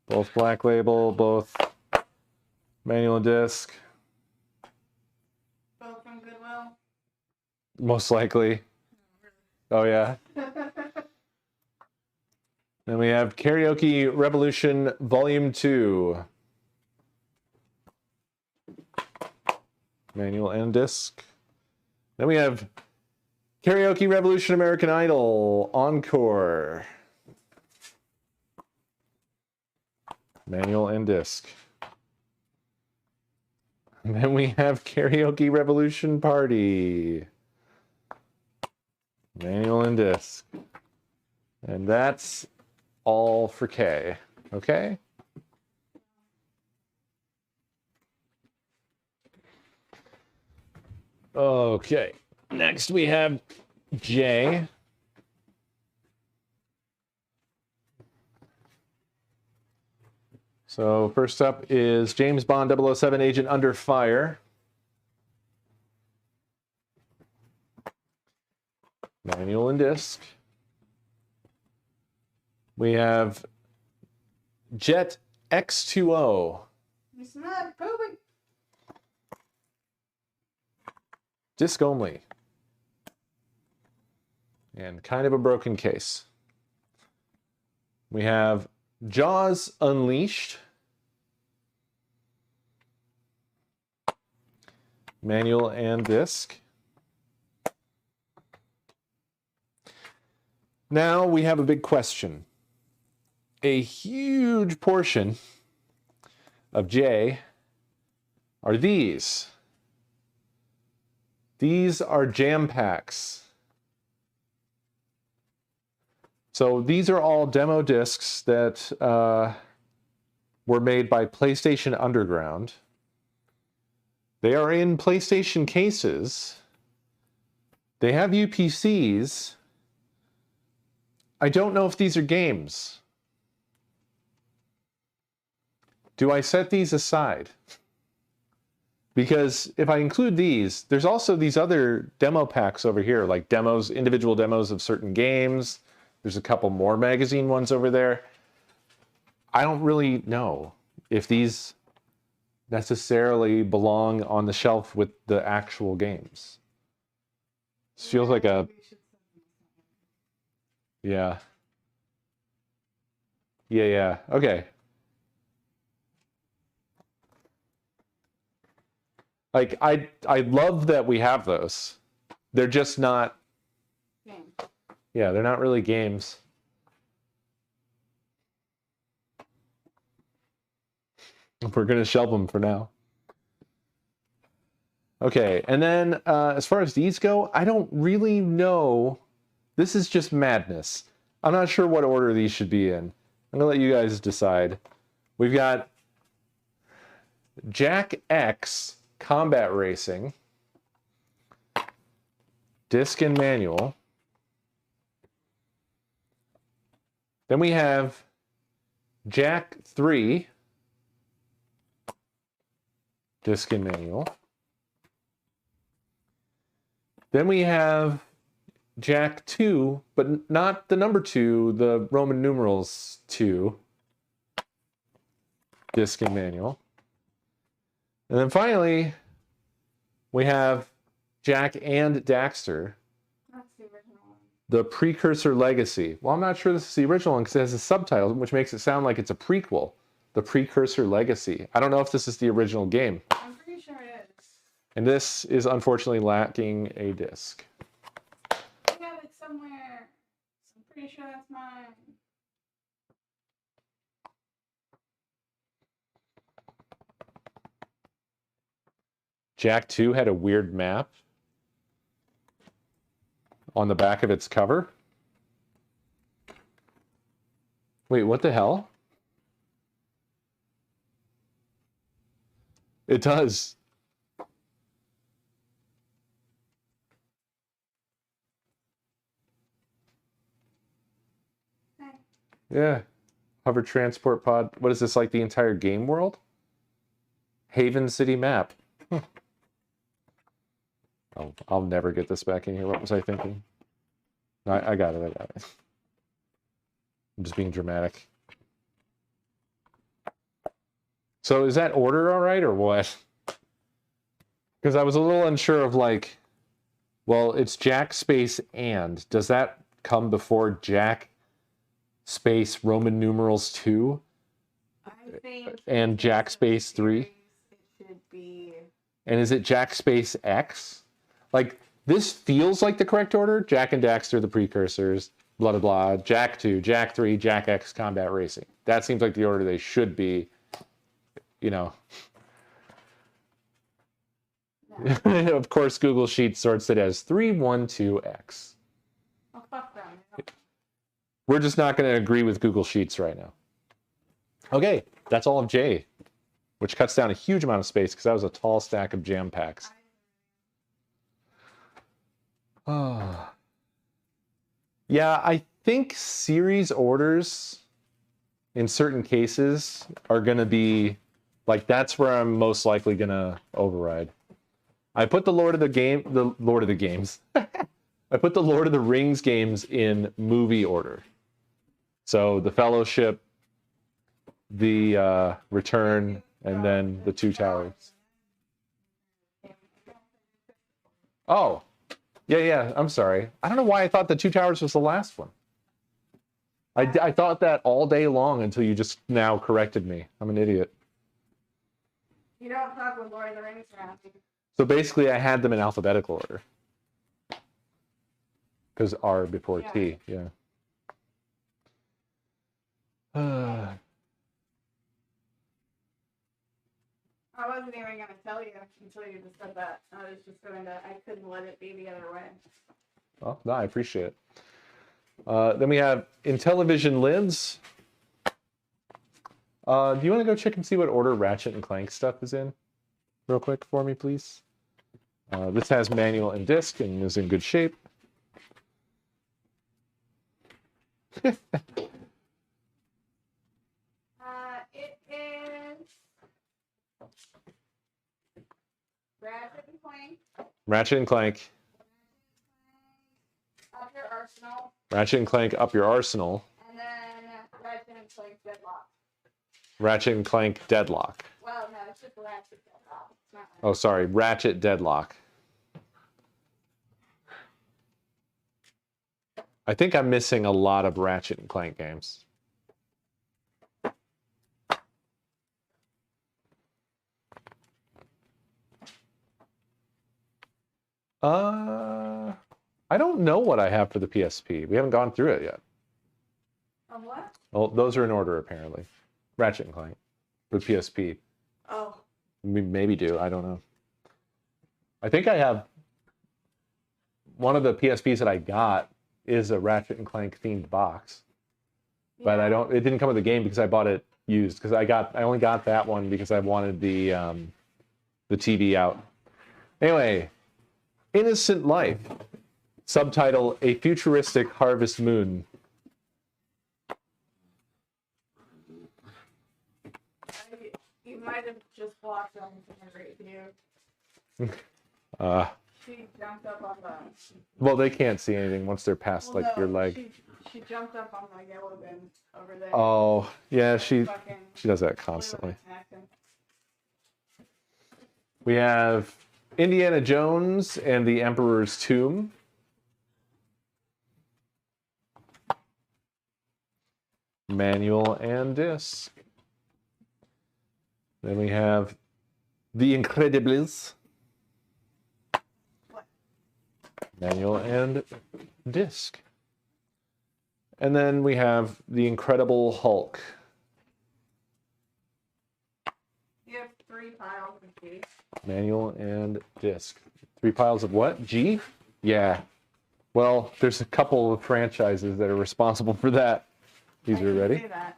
Both Black Label, both manual and disc. Both from Goodwill? Most likely. Oh, yeah. Then we have Karaoke Revolution, Volume 2. Manual and disc. Then we have Karaoke Revolution American Idol Encore. Manual and disc. And then we have Karaoke Revolution Party. Manual and disc. And that's all for K. Okay? Okay. Next we have J. So first up is James Bond 007 Agent Under Fire. Manual and disc. We have Jet X2O. It's not pooping. Disc only. And kind of a broken case. We have Jaws Unleashed. Manual and disc. Now we have a big question. A huge portion of J are these. These are jam packs. So these are all demo discs that were made by PlayStation Underground. They are in PlayStation cases. They have UPCs. I don't know if these are games. Do I set these aside? Because if I include these, there's also these other demo packs over here, like demos, individual demos of certain games. There's a couple more magazine ones over there. I don't really know if these necessarily belong on the shelf with the actual games. This feels like a... Yeah. Yeah. Okay. Like, I love that we have those. They're just not... Game. Yeah, they're not really games. We're going to shelve them for now. Okay, and then as far as these go, I don't really know. This is just madness. I'm not sure what order these should be in. I'm going to let you guys decide. We've got Jack X Combat Racing, disc and manual. Then we have Jack 3, disc and manual. Then we have Jack 2, but not the number 2, the Roman numerals 2, disc and manual. And then finally, we have Jack and Daxter, That's the original one. the Precursor Legacy. Well, I'm not sure this is the original one because it has a subtitle, which makes it sound like it's a prequel. The Precursor Legacy. I don't know if this is the original game. I'm pretty sure it is. And this is unfortunately lacking a disc. I got it somewhere. So I'm pretty sure that's mine. Jak 2 had a weird map on the back of its cover. Wait, what the hell? It does. Yeah. Hover transport pod. What is this, like the entire game world? Haven City map. Huh. Oh, I'll never get this back in here. What was I thinking? No, I got it. I got it. I'm just being dramatic. So is that order all right or what? Because I was a little unsure of like, well, it's Jak space and. Does that come before Jak space Roman numerals 2? I think and Jak space 3? It should be. And is it Jak space X? Like, this feels like the correct order. Jak and Daxter, the precursors, blah, blah, blah. Jak 2, Jak 3, Jak X, combat racing. That seems like the order they should be, you know. No. Of course, Google Sheets sorts it as 312X. Oh, fuck them. We're just not going to agree with Google Sheets right now. Okay, that's all of J, which cuts down a huge amount of space because that was a tall stack of jam packs. Oh. Yeah, I think series orders in certain cases are going to be, like, that's where I'm most likely going to override. I put the Lord of the Games. I put the Lord of the Rings games in movie order. So the Fellowship, the Return, and then the Two Towers. Oh, yeah, I'm sorry. I don't know why I thought the Two Towers was the last one. I thought that all day long until you just now corrected me. I'm an idiot. You don't talk with Lord of the Rings around me. So basically I had them in alphabetical order. Because R before T, yeah. I wasn't even going to tell you until you just said that. I was just going to, I couldn't let it be the other way. Well, no, I appreciate it. Then we have Intellivision lids. Do you want to go check and see what order Ratchet and Clank stuff is in? Real quick for me, please. This has manual and disc and is in good shape. It is Ratchet and Clank. Ratchet and Clank. Up your arsenal. Ratchet and Clank Up Your Arsenal. And then Ratchet and Clank Deadlock. Ratchet and Clank Deadlock. Well, no, it's just Ratchet Deadlock. It's not Oh, sorry, Ratchet Deadlock. I think I'm missing a lot of Ratchet and Clank games. I don't know what I have for the PSP. We haven't gone through it yet. What? Well, those are in order, apparently. Ratchet and Clank. With PSP. Oh. We maybe do. I don't know. I think I have... One of the PSPs that I got is a Ratchet and Clank themed box. Yeah. But I don't... It didn't come with the game because I bought it used. Because I only got that one because I wanted the TV out. Anyway... Innocent Life. Subtitle, A Futuristic Harvest Moon. You might have just blocked on the review. She jumped up on the... Well, they can't see anything once they're past, like, your leg. She jumped up on the yellow bin over there. Oh, yeah, she does that constantly. We have Indiana Jones and the Emperor's Tomb. Manual and disc. Then we have The Incredibles. What? Manual and disc. And then we have The Incredible Hulk. You have 3 3 piles of G. Manual and disc. 3 piles of what? G? Yeah. Well, there's a couple of franchises that are responsible for that. These are ready. See that.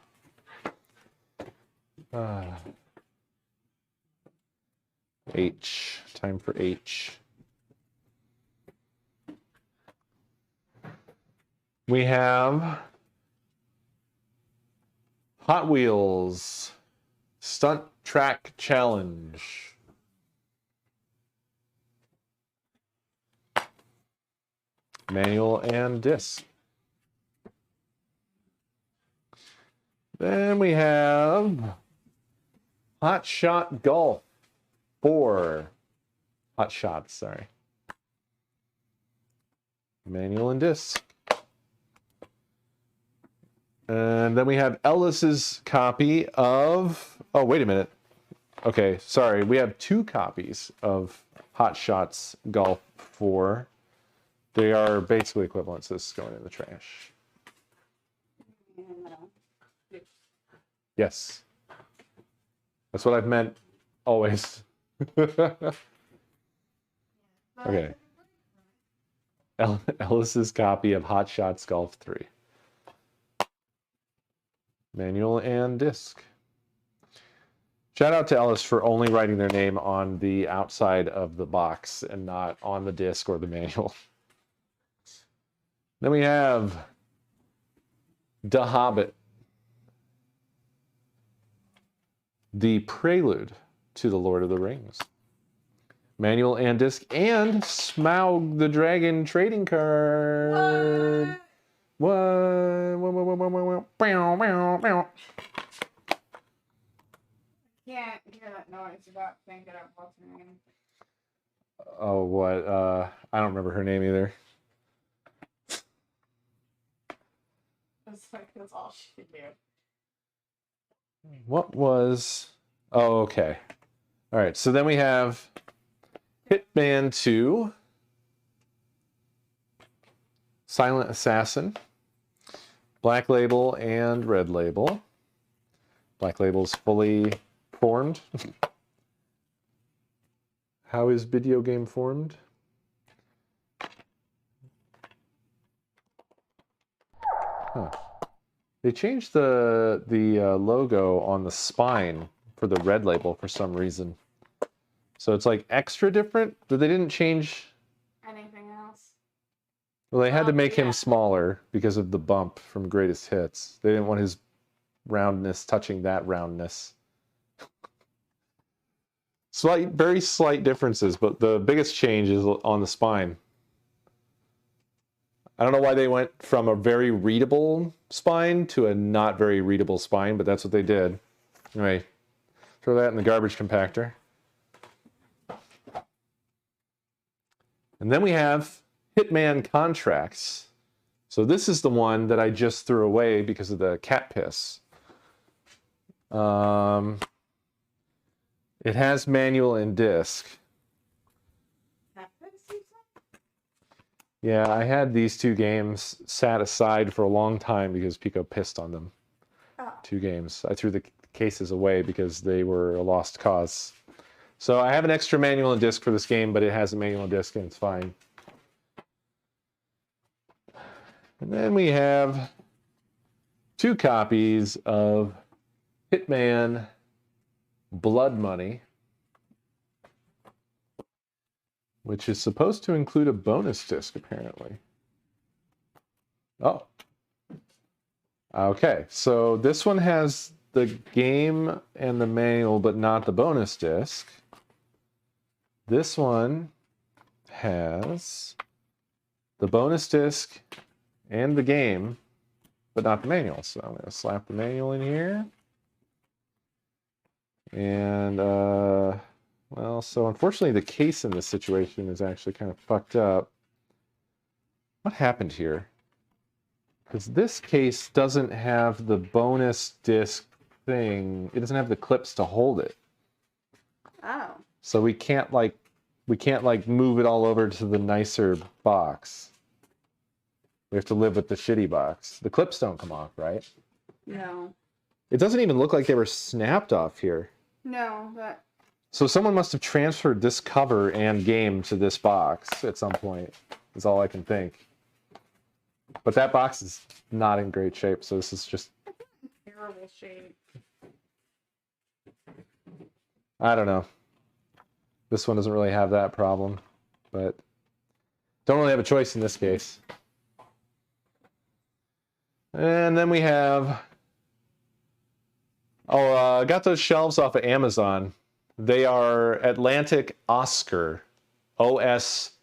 H. Time for H. We have Hot Wheels Stunt Track Challenge. Manual and disc. Then we have Hot Shot Golf 4. Hot Shots, sorry. Manual and disc. And then we have Ellis's copy of... Oh, wait a minute. Okay, sorry. We have 2 copies of Hot Shots Golf 4. They are basically equivalent, so this is going in the trash. Yes. That's what I've meant always. Okay. Ellis's copy of Hot Shots Golf 3. Manual and disc. Shout out to Ellis for only writing their name on the outside of the box and not on the disc or the manual. Then we have The Hobbit. The Prelude to the Lord of the Rings. Manual and disc, and Smaug the Dragon trading card. What? Can't hear that noise without thinking of what's her name. Oh, what? I don't remember her name either. It's like that's all she could do. What was... Oh, okay. All right, so then we have Hitman 2, Silent Assassin, Black Label and Red Label. Black Label's fully formed. How is video game formed? Huh. They changed the logo on the spine for the Red Label for some reason. So it's like extra different, but they didn't change Anything else? Well, they had to make yeah. him smaller because of the bump from Greatest Hits. They didn't want his roundness touching that roundness. Very slight differences, but the biggest change is on the spine. I don't know why they went from a very readable spine to a not very readable spine, but that's what they did. Anyway, throw that in the garbage compactor. And then we have Hitman Contracts. So this is the one that I just threw away because of the cat piss. It has manual and disc. Yeah, I had these 2 games sat aside for a long time because Pico pissed on them. Oh. 2 games. I threw the cases away because they were a lost cause. So I have an extra manual and disc for this game, but it has a manual and disc and it's fine. And then we have 2 copies of Hitman Blood Money, which is supposed to include a bonus disc, apparently. Oh. Okay, so this one has the game and the manual, but not the bonus disc. This one has the bonus disc and the game, but not the manual. So I'm going to slap the manual in here. And, well, so unfortunately the case in this situation is actually kind of fucked up. What happened here? Because this case doesn't have the bonus disc thing. It doesn't have the clips to hold it. Oh. So we can't move it all over to the nicer box. We have to live with the shitty box. The clips don't come off, right? No. It doesn't even look like they were snapped off here. No, but So someone must have transferred this cover and game to this box at some point, is all I can think. But that box is not in great shape, so this is just... Terrible shape. I don't know. This one doesn't really have that problem, but don't really have a choice in this case. And then we have... Oh, I got those shelves off of Amazon. They are Atlantic Oscar, OSKAR,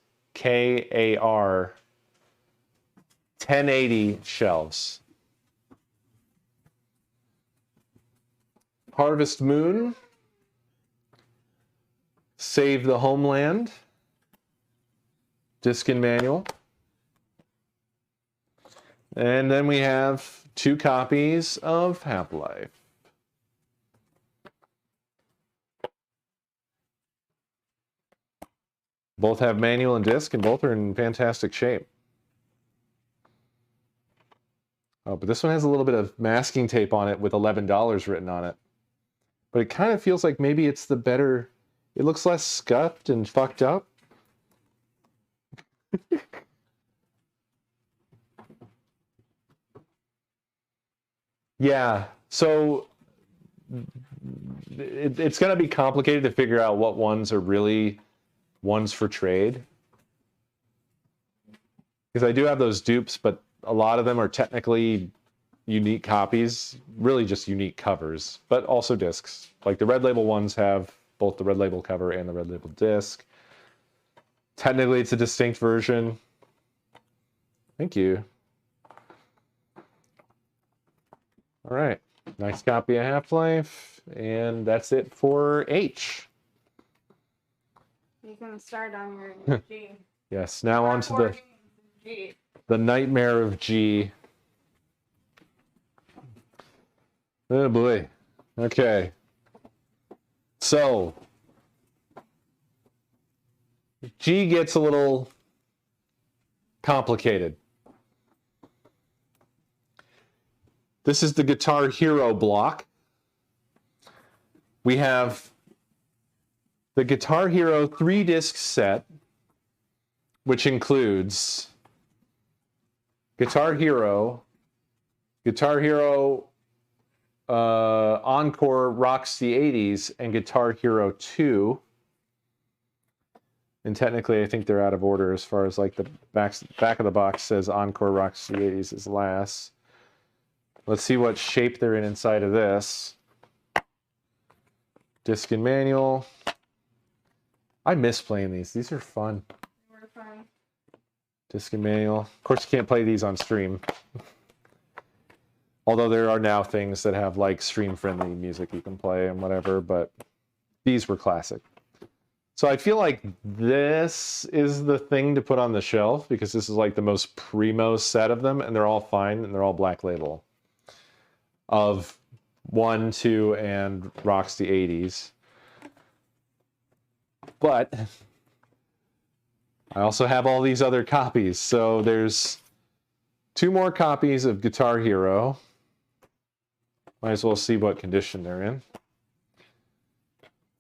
1080 shelves. Harvest Moon, Save the Homeland, disc and manual. And then we have 2 copies of Half-Life. Both have manual and disc, and both are in fantastic shape. Oh, but this one has a little bit of masking tape on it with $11 written on it. But it kind of feels like maybe it's the better... It looks less scuffed and fucked up. Yeah, so it's going to be complicated to figure out what ones are really ones for trade. Because I do have those dupes, but a lot of them are technically unique copies, really just unique covers, but also discs. Like the Red Label ones have both the Red Label cover and the Red Label disc. Technically, it's a distinct version. Thank you. All right, nice copy of Half-Life, and that's it for H. You can start on your G. Yes, now on to the nightmare of G. Oh boy. Okay. So G gets a little complicated. This is the Guitar Hero block. We have the Guitar Hero 3-disc set, which includes Guitar Hero Encore Rocks the 80s, and Guitar Hero 2. And technically, I think they're out of order as far as like the back of the box says Encore Rocks the 80s is last. Let's see what shape they're in inside of this. Disc and manual. I miss playing these. These are fun. They were fun. Disc and manual. Of course, you can't play these on stream. Although there are now things that have like stream-friendly music you can play and whatever, but these were classic. So I feel like this is the thing to put on the shelf because this is like the most primo set of them, and they're all fine and they're all Black Label. Of 1, 2, and Rocks the 80s. But I also have all these other copies. So there's 2 more copies of Guitar Hero. Might as well see what condition they're in.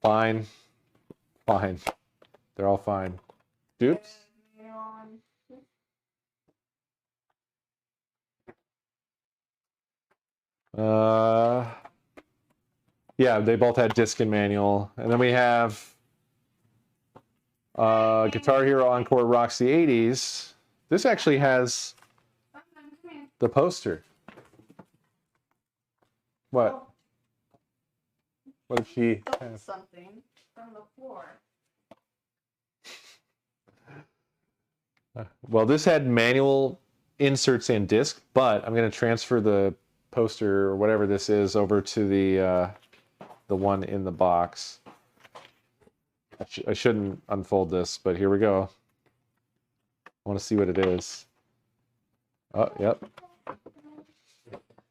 Fine. Fine. They're all fine. Dupes? Yeah, they both had disc and manual. And then we have Guitar Hero Encore Rocks the 80s. This actually has the poster. What? What did she have? Something from the floor. Well, this had manual inserts and disc, but I'm going to transfer the poster or whatever this is over to the one in the box. I shouldn't unfold this, but here we go. I want to see what it is. Oh, yep.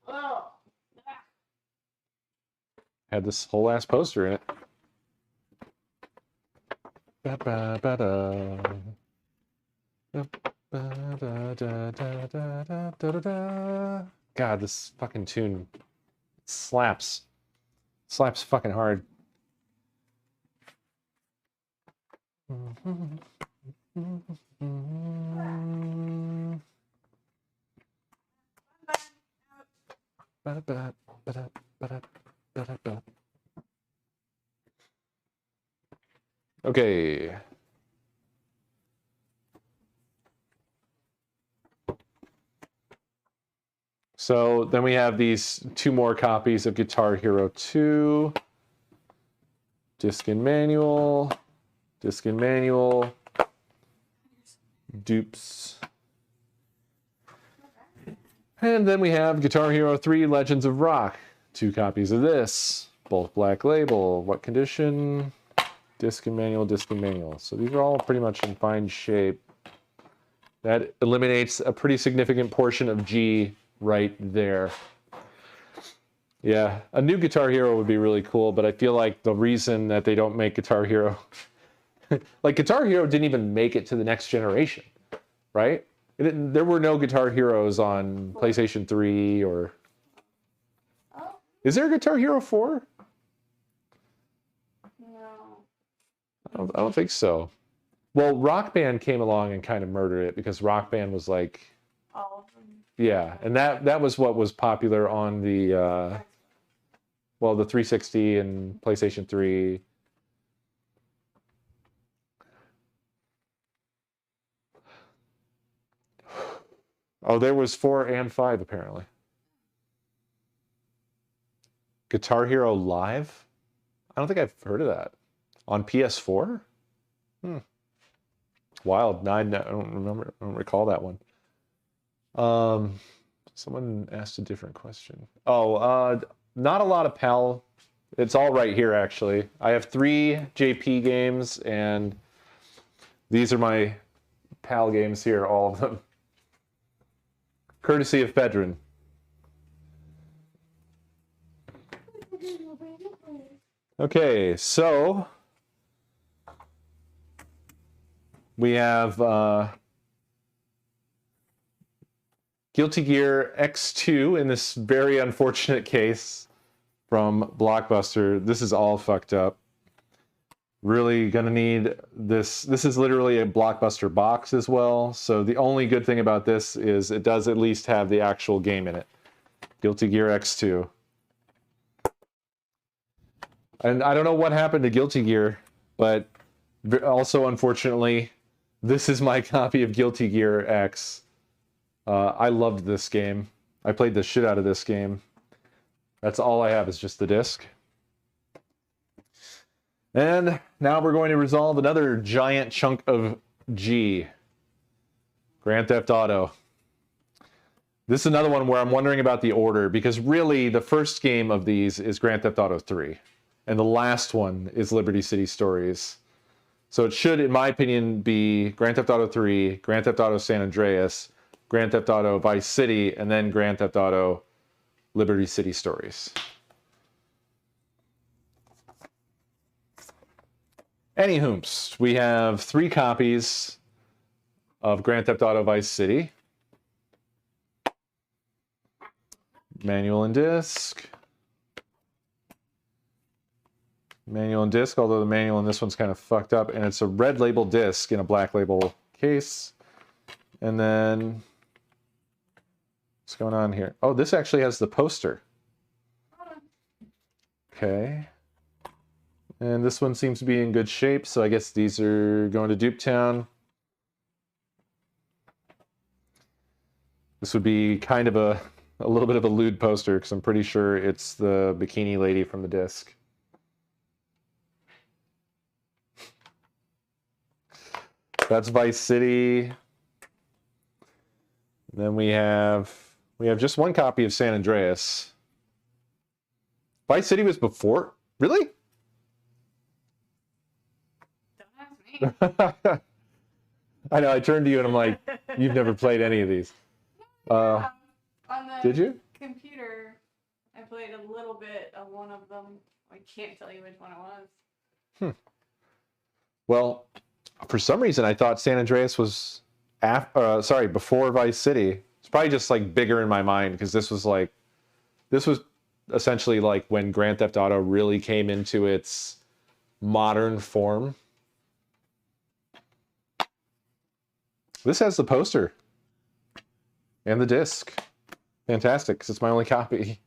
Oh. Had this whole ass poster in it. Ba-ba-ba-da. God, this fucking tune slaps. Slaps fucking hard. Okay. So then we have these 2 more copies of Guitar Hero 2. Disc and manual. Disc and manual. Dupes. And then we have Guitar Hero 3 Legends of Rock. 2 copies of this. Both black label. What condition? Disc and manual, disc and manual. So these are all pretty much in fine shape. That eliminates a pretty significant portion of G right there. Yeah, a new Guitar Hero would be really cool, but I feel like the reason that they don't make Guitar Hero... like, Guitar Hero didn't even make it to the next generation, right? There were no Guitar Heroes on PlayStation 3 or... Oh. Is there a Guitar Hero 4? No. I don't think so. Well, Rock Band came along and kind of murdered it because Rock Band was like... All of them. Yeah, and that was what was popular on the... well, the 360 and PlayStation 3... Oh, there was 4 and 5, apparently. Guitar Hero Live? I don't think I've heard of that. On PS4? Wild. I don't remember. I don't recall that one. Someone asked a different question. Oh, not a lot of PAL. It's all right here, actually. I have 3 JP games, and these are my PAL games here, all of them. Courtesy of Fedrin. Okay, so we have Guilty Gear X2 in this very unfortunate case from Blockbuster. This is all fucked up. Really gonna need this. This is literally a Blockbuster box as well. So the only good thing about this is it does at least have the actual game in it. Guilty Gear X2. And I don't know what happened to Guilty Gear, but also unfortunately, this is my copy of Guilty Gear X. I loved this game. I played the shit out of this game. That's all I have is just the disc. And now we're going to resolve another giant chunk of G. Grand Theft Auto. This is another one where I'm wondering about the order, because really the first game of these is Grand Theft Auto 3. And the last one is Liberty City Stories. So it should, in my opinion, be Grand Theft Auto 3, Grand Theft Auto San Andreas, Grand Theft Auto Vice City, and then Grand Theft Auto Liberty City Stories. Anywhoops, we have 3 copies of Grand Theft Auto Vice City. Manual and disc. Manual and disc, although the manual in this one's kind of fucked up, and it's a red label disc in a black label case. And then, what's going on here? Oh, this actually has the poster. Okay. And this one seems to be in good shape, so I guess these are going to Dupetown. This would be kind of a little bit of a lewd poster, because I'm pretty sure it's the bikini lady from the disc. That's Vice City. Then we have just 1 copy of San Andreas. Vice City was before? Really? Don't ask me. I know, I turned to you and I'm like, you've never played any of these. On the Did you? computer, I played a little bit of one of them. I can't tell you which one it was. Well, for some reason, I thought San Andreas was before Vice City. It's probably just like bigger in my mind, because this was essentially like when Grand Theft Auto really came into its modern form. This has the poster and the disc. Fantastic, because it's my only copy.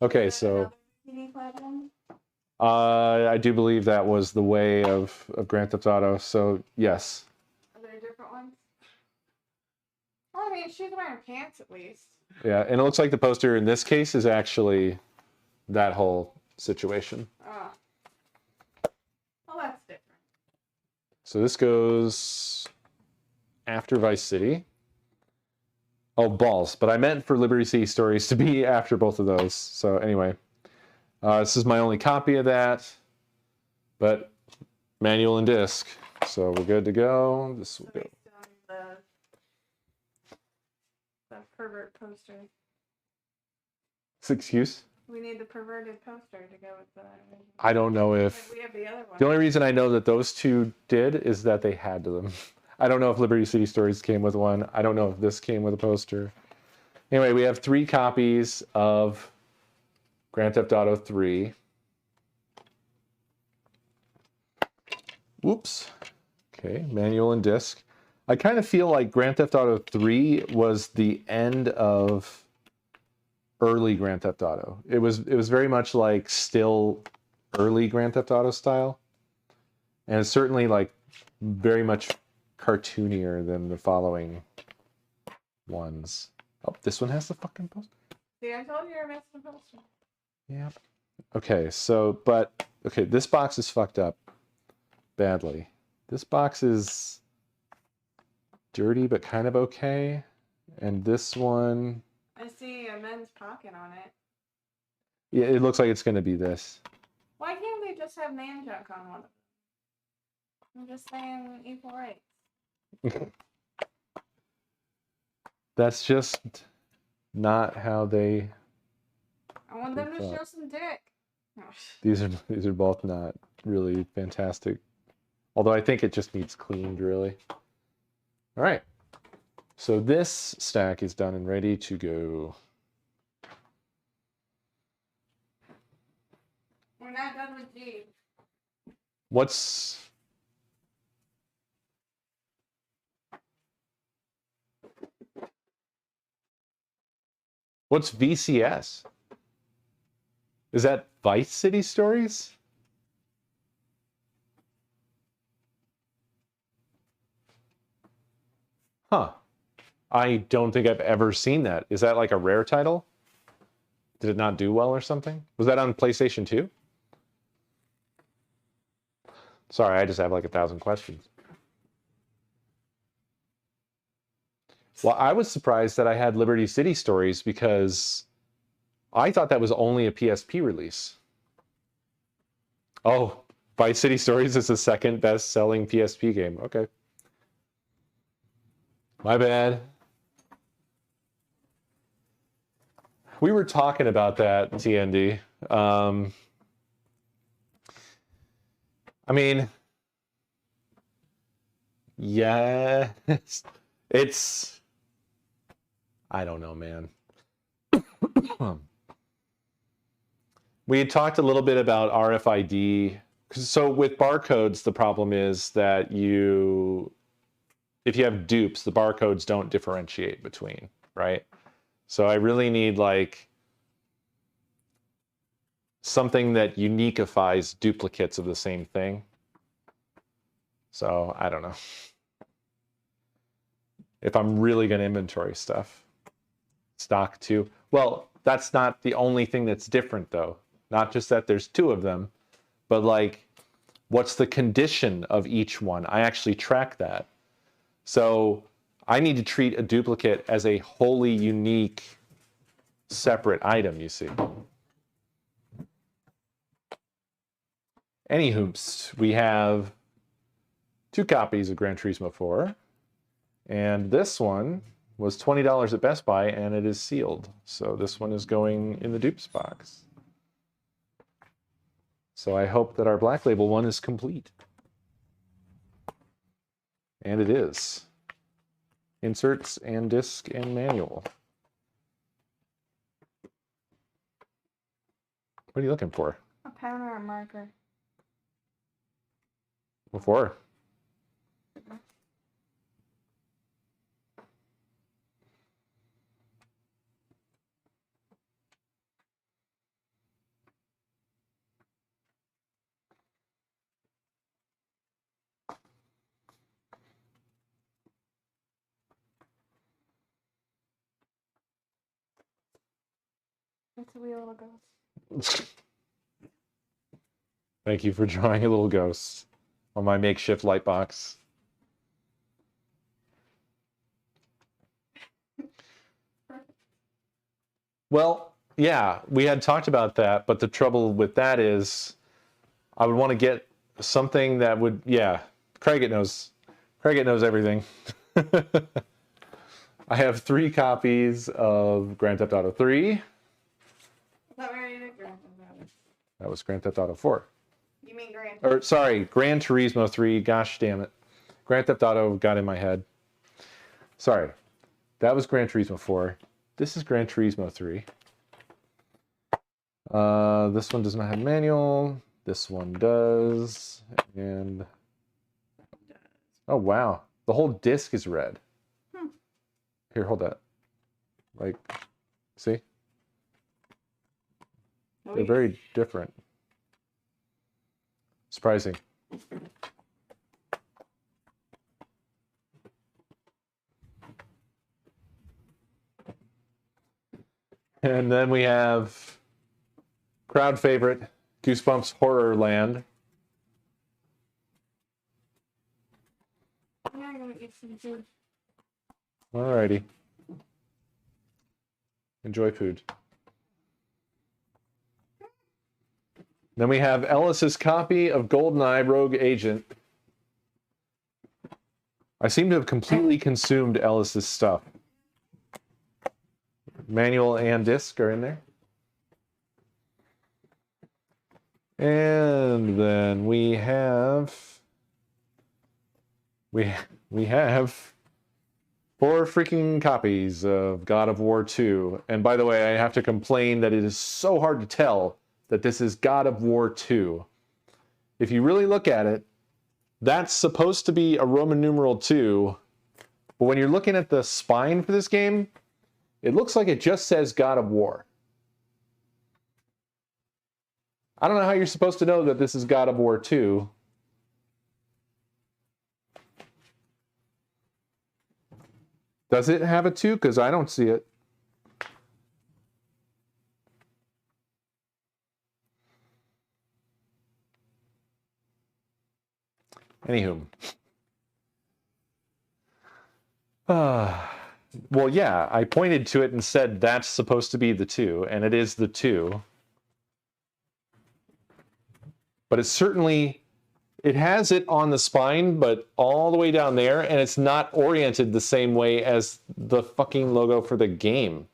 Okay, so I do believe that was the way of Grand Theft Auto. So yes. Are there different ones? Well, I mean, she's wearing pants at least. Yeah, and it looks like the poster in this case is actually that whole situation. Oh. Well, that's different. So this goes after Vice City. Oh, balls. But I meant for Liberty City Stories to be after both of those. So anyway, this is my only copy of that. But manual and disc. So we're good to go. This will go. The pervert poster. Excuse? We need the perverted poster to go with the... I don't know if... We have the other one. The only reason I know that those two did is that they had to them. I don't know if Liberty City Stories came with one. I don't know if this came with a poster. Anyway, we have 3 copies of Grand Theft Auto 3. Whoops. Okay, manual and disc. I kind of feel like Grand Theft Auto 3 was the end of early Grand Theft Auto. It was very much like still early Grand Theft Auto style. And it's certainly like very much cartoonier than the following ones. Oh, this one has the fucking poster. See, I told you you're missing the poster. Yeah. Okay, so, but, okay, this box is fucked up badly. This box is dirty, but kind of okay. And this one... I see a men's pocket on it. Yeah, it looks like it's going to be this. Why can't they just have man junk on one of them? I'm just saying equal rights. That's just not how they... I want them to show some dick. These are both not really fantastic. Although I think it just needs cleaned, really. All right. So this stack is done and ready to go. We're not done with G. What's VCS? Is that Vice City Stories? Huh. I don't think I've ever seen that. Is that like a rare title? Did it not do well or something? Was that on PlayStation 2? Sorry, I just have like 1,000 questions. Well, I was surprised that I had Liberty City Stories because I thought that was only a PSP release. Oh, Vice City Stories is the second best-selling PSP game. Okay. My bad. We were talking about that, TND. I mean, yeah, it's I don't know, man. We had talked a little bit about RFID. So with barcodes, the problem is that if you have dupes, the barcodes don't differentiate between, right? So I really need like something that uniqueifies duplicates of the same thing. So I don't know. If I'm really going to inventory stuff. Stock 2. Well, that's not the only thing that's different though. Not just that there's 2 of them, but like what's the condition of each one? I actually track that. So I need to treat a duplicate as a wholly unique, separate item, you see. Anywhoops, we have 2 copies of Gran Turismo 4. And this one was $20 at Best Buy, and it is sealed. So this one is going in the dupes box. So I hope that our Black Label one is complete. And it is. Inserts and disc and manual. What are you looking for? A pen or a marker. What for? It's a wee little ghost. Thank you for drawing a little ghost on my makeshift light box. Well, yeah, we had talked about that, but the trouble with that is I would want to get something that would, yeah, Craig knows everything. I have 3 copies of Grand Theft Auto 3. I thought we already did Grand Theft Auto. That was Grand Theft Auto 4. You mean Grand Or, sorry, Gran Turismo 3. Gosh damn it. Grand Theft Auto got in my head. Sorry. That was Gran Turismo 4. This is Gran Turismo 3. This one does not have manual. This one does. And... oh, wow. The whole disc is red. Here, hold that. Like, see? They're very different. Surprising. And then we have crowd favorite, Goosebumps Horror Land. Yeah, I'm gonna eat some food. Alrighty. Enjoy food. Then we have Ellis's copy of GoldenEye Rogue Agent. I seem to have completely consumed Ellis's stuff. Manual and disc are in there. And then we have 4 freaking copies of God of War 2. And by the way, I have to complain that it is so hard to tell that this is God of War 2. If you really look at it, that's supposed to be a Roman numeral 2. But when you're looking at the spine for this game, it looks like it just says God of War. I don't know how you're supposed to know that this is God of War 2. Does it have a 2? Because I don't see it. Anywho. Well, yeah, I pointed to it and said that's supposed to be the 2, and it is the 2. But it's certainly, it has it on the spine, but all the way down there, and it's not oriented the same way as the fucking logo for the game.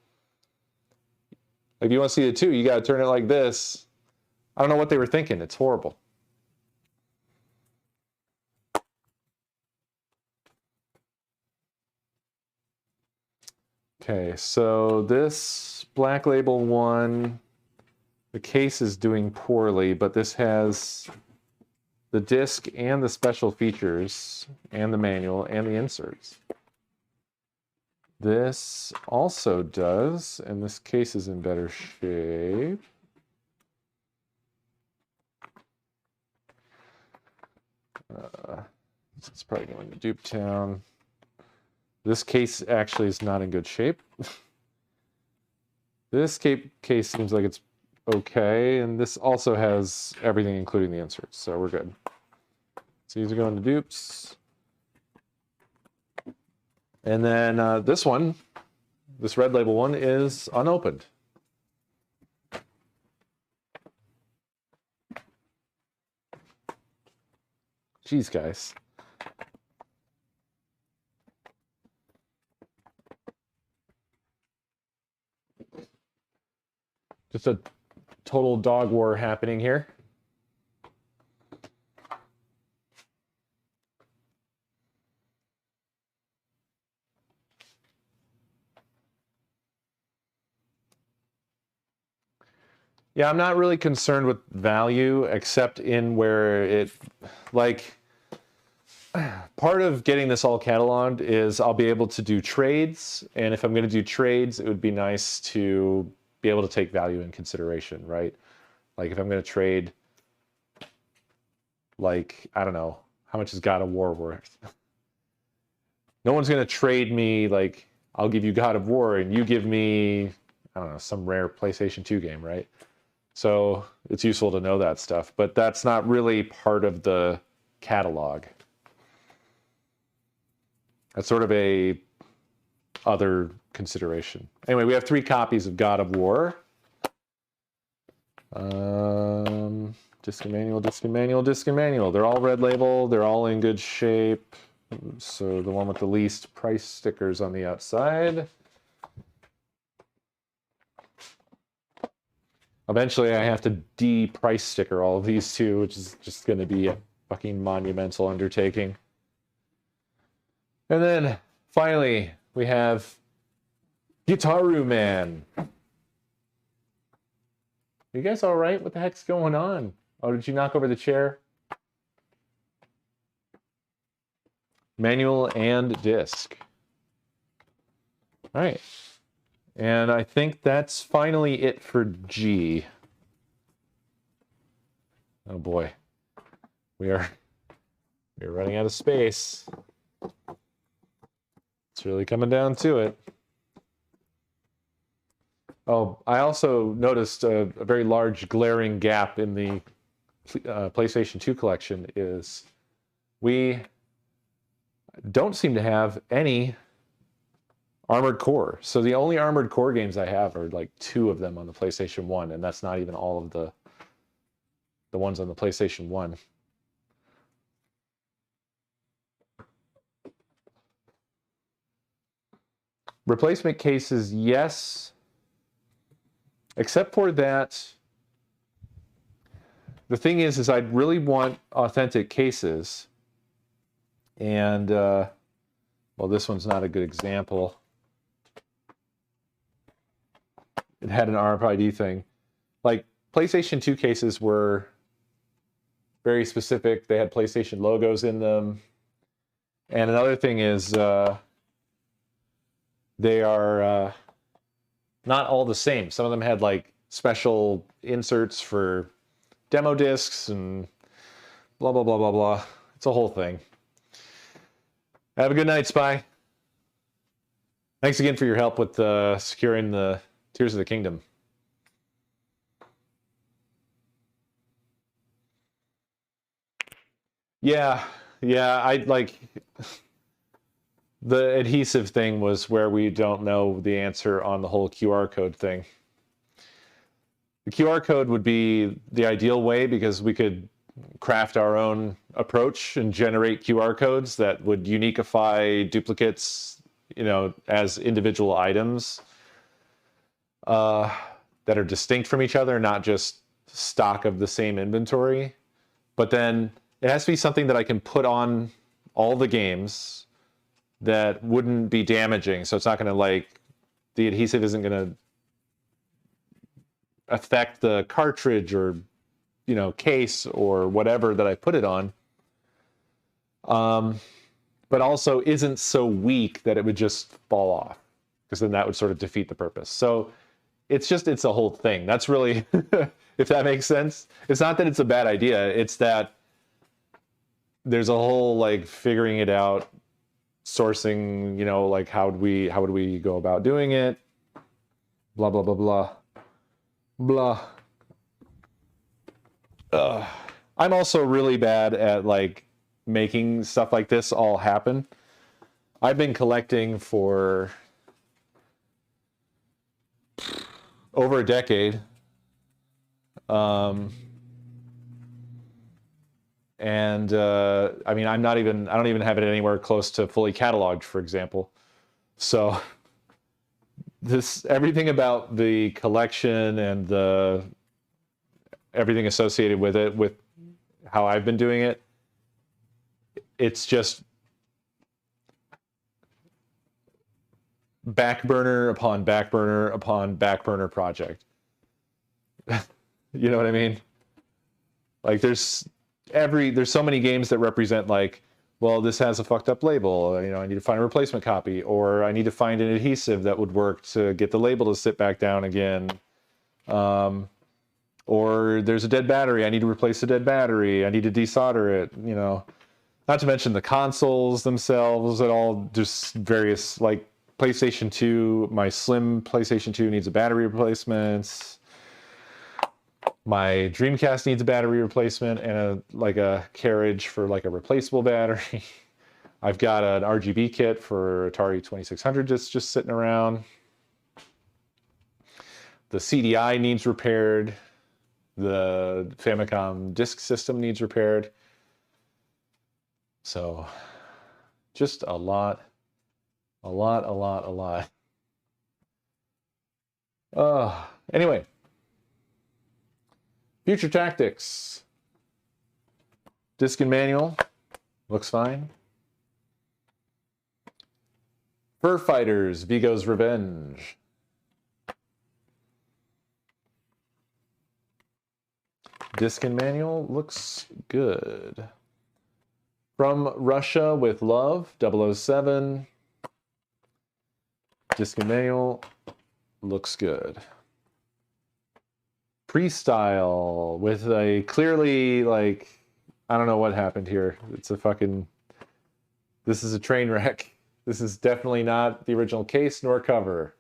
Like, if you want to see the 2, you got to turn it like this. I don't know what they were thinking. It's horrible. Okay, so this Black Label one, the case is doing poorly, but this has the disc and the special features and the manual and the inserts. This also does, and this case is in better shape. It's probably going to Dupe Town. This case actually is not in good shape. This case seems like it's okay, and this also has everything, including the inserts, so we're good. So these are going to dupes. And then this one, this red label one, is unopened. Jeez, guys. Just a total dog war happening here. Yeah, I'm not really concerned with value, except in where it, like, part of getting this all cataloged is I'll be able to do trades, and if I'm going to do trades, it would be nice to be able to take value in consideration, right? Like if I'm going to trade, like, I don't know, how much is God of War worth? No one's going to trade me, like, I'll give you God of War and you give me, I don't know, some rare PlayStation 2 game, right? So it's useful to know that stuff, but that's not really part of the catalog. That's sort of a other consideration. Anyway, we have 3 copies of God of War. Disc and manual, disc and manual, disc and manual. They're all red label. They're all in good shape. So the one with the least price stickers on the outside. Eventually, I have to de-price sticker all of these too, which is just going to be a fucking monumental undertaking. And then, finally, we have Guitaru Man. You guys all right? What the heck's going on? Oh, did you knock over the chair? Manual and disc. All right. And I think that's finally it for G. Oh boy. We're running out of space. It's really coming down to it. Oh, I also noticed a very large glaring gap in the PlayStation 2 collection is we don't seem to have any Armored Core. So the only Armored Core games I have are like 2 of them on the PlayStation 1, and that's not even all of the ones on the PlayStation 1. Replacement cases, yes. Except for that, the thing is I'd really want authentic cases. And, well, this one's not a good example. It had an RFID thing. Like, PlayStation 2 cases were very specific. They had PlayStation logos in them. And another thing is they are not all the same. Some of them had like special inserts for demo discs and blah, blah, blah, blah, blah. It's a whole thing. Have a good night, Spy. Thanks again for your help with securing the Tears of the Kingdom. Yeah, I like the adhesive thing was where we don't know the answer on the whole QR code thing. The QR code would be the ideal way because we could craft our own approach and generate QR codes that would uniquify duplicates, you know, as individual items that are distinct from each other, not just stock of the same inventory. But then it has to be something that I can put on all the games that wouldn't be damaging. So it's not going to like, the adhesive isn't going to affect the cartridge or, you know, case or whatever that I put it on. But also isn't so weak that it would just fall off, because then that would sort of defeat the purpose. So it's a whole thing. That's really, if that makes sense. It's not that it's a bad idea. It's that there's a whole like figuring it out, sourcing, you know, like how would we go about doing it? Blah, blah, blah, blah, blah. I'm also really bad at like making stuff like this all happen. I've been collecting for over a decade. I mean, I don't even have it anywhere close to fully cataloged, for example. So everything about the collection and everything associated with it, with how I've been doing it, it's just back burner upon back burner upon back burner project. You know what I mean? Like there's so many games that represent like, well, this has a fucked up label, you know, I need to find a replacement copy, or I need to find an adhesive that would work to get the label to sit back down again. Or there's a dead battery, I need to replace the dead battery, I need to desolder it, you know. Not to mention the consoles themselves and all just various like PlayStation 2, my slim PlayStation 2 needs a battery replacement. My Dreamcast needs a battery replacement and a carriage for like a replaceable battery. I've got an RGB kit for Atari 2600 that's just sitting around. The CDI needs repaired. The Famicom disk system needs repaired. So just a lot. Anyway, Future Tactics. Disc and manual. Looks fine. Fur Fighters, Vigo's Revenge. Disc and manual looks good. From Russia with Love, 007. Disc and manual looks good. Freestyle with a clearly, like, I don't know what happened here. It's a fucking, this is a train wreck. This is definitely not the original case nor cover.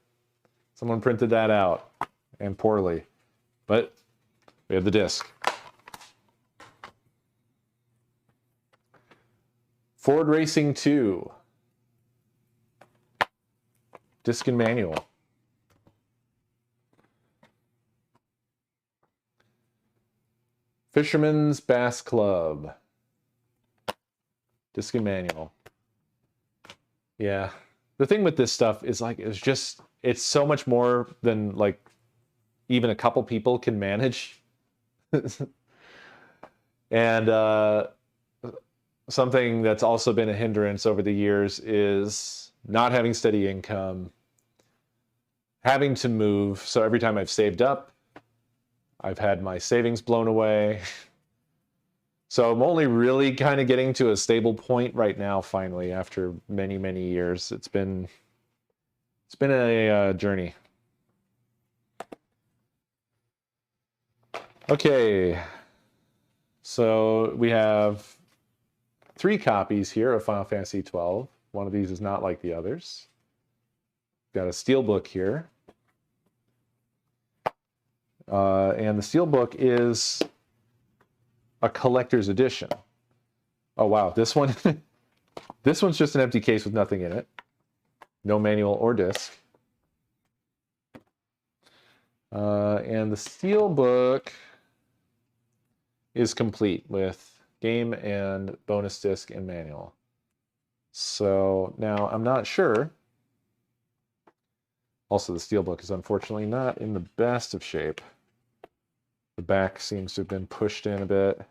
Someone printed that out, and poorly. But we have the disc. Ford Racing 2. Disc and manual. Fisherman's Bass Club. Disc and manual. Yeah. The thing with this stuff is like, it's so much more than like even a couple people can manage. And something that's also been a hindrance over the years is not having steady income, having to move. So every time I've saved up, I've had my savings blown away. So I'm only really kind of getting to a stable point right now, finally, after many, many years. It's been a journey. Okay, so we have 3 copies here of Final Fantasy XII. One of these is not like the others. Got a steelbook here. And the steelbook is a collector's edition. Oh wow, this one this one's just an empty case with nothing in it. No manual or disc. And the steelbook is complete with game and bonus disc and manual. So now I'm not sure. Also, the steelbook is unfortunately not in the best of shape. The back seems to have been pushed in a bit.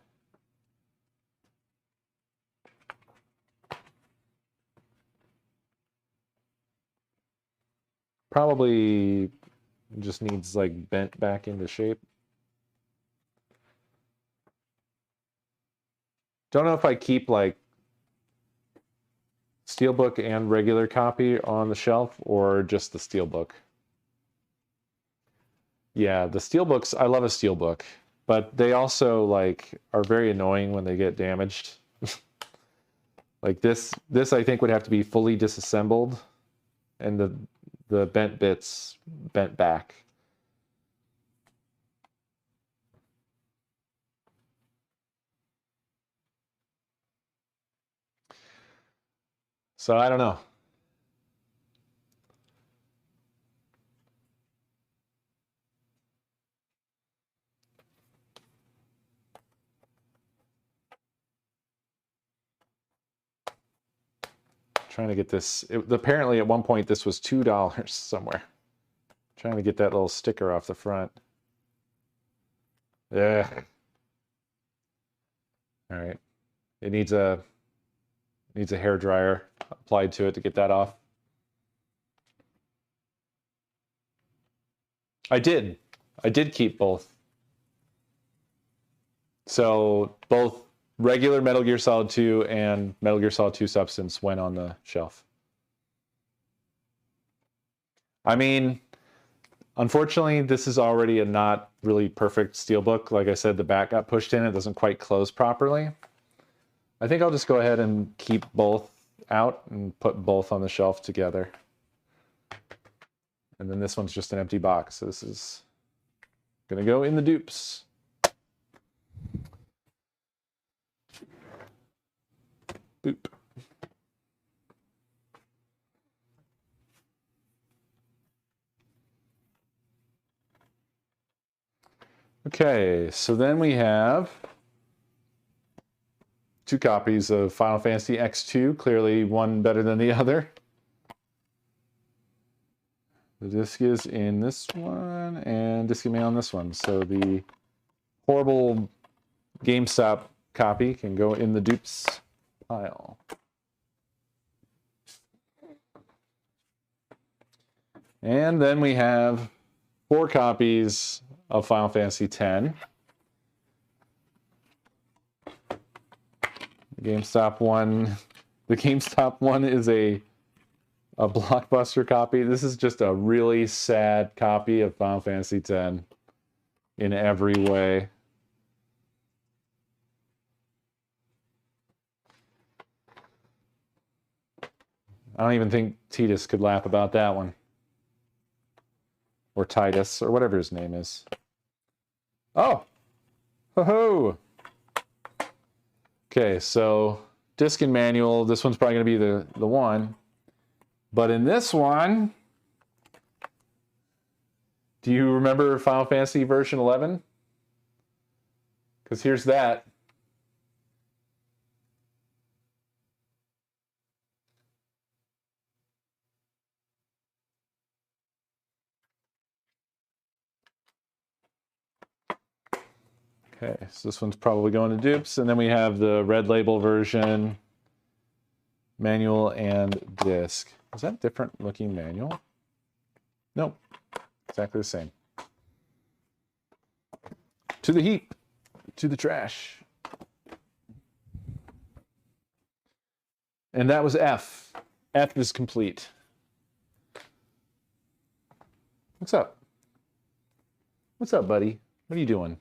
Probably just needs like bent back into shape. Don't know if I keep like steelbook and regular copy on the shelf or just the steelbook. Yeah, the steelbooks, I love a steelbook, but they also like are very annoying when they get damaged. Like this I think would have to be fully disassembled and the bent bits bent back. So I don't know. Trying to get this, apparently at one point this was $2 somewhere. Trying to get that little sticker off the front. Yeah. All right. It needs a hair dryer applied to it to get that off. I did keep both. So both regular Metal Gear Solid 2 and Metal Gear Solid 2 Substance went on the shelf. I mean, unfortunately, this is already a not really perfect steelbook. Like I said, the back got pushed in. It doesn't quite close properly. I think I'll just go ahead and keep both out and put both on the shelf together. And then this one's just an empty box. So this is going to go in the dupes. Boop. Okay, so then we have 2 copies of Final Fantasy X2, clearly one better than the other. The disc is in this one, and disc in on this one. So the horrible GameStop copy can go in the dupes pile. And then we have 4 copies of Final Fantasy X. The GameStop one is a Blockbuster copy. This is just a really sad copy of Final Fantasy X in every way. I don't even think Titus could laugh about that one. Or Titus, or whatever his name is. Oh! Ho-ho! Okay, so disc and manual. This one's probably going to be the one. But in this one, do you remember Final Fantasy version 11? Because here's that. Okay, so this one's probably going to dupes. And then we have the red label version, manual and disc. Is that different looking manual? Nope, exactly the same. To the heap, to the trash. And that was F. F is complete. What's up? What's up, buddy? What are you doing?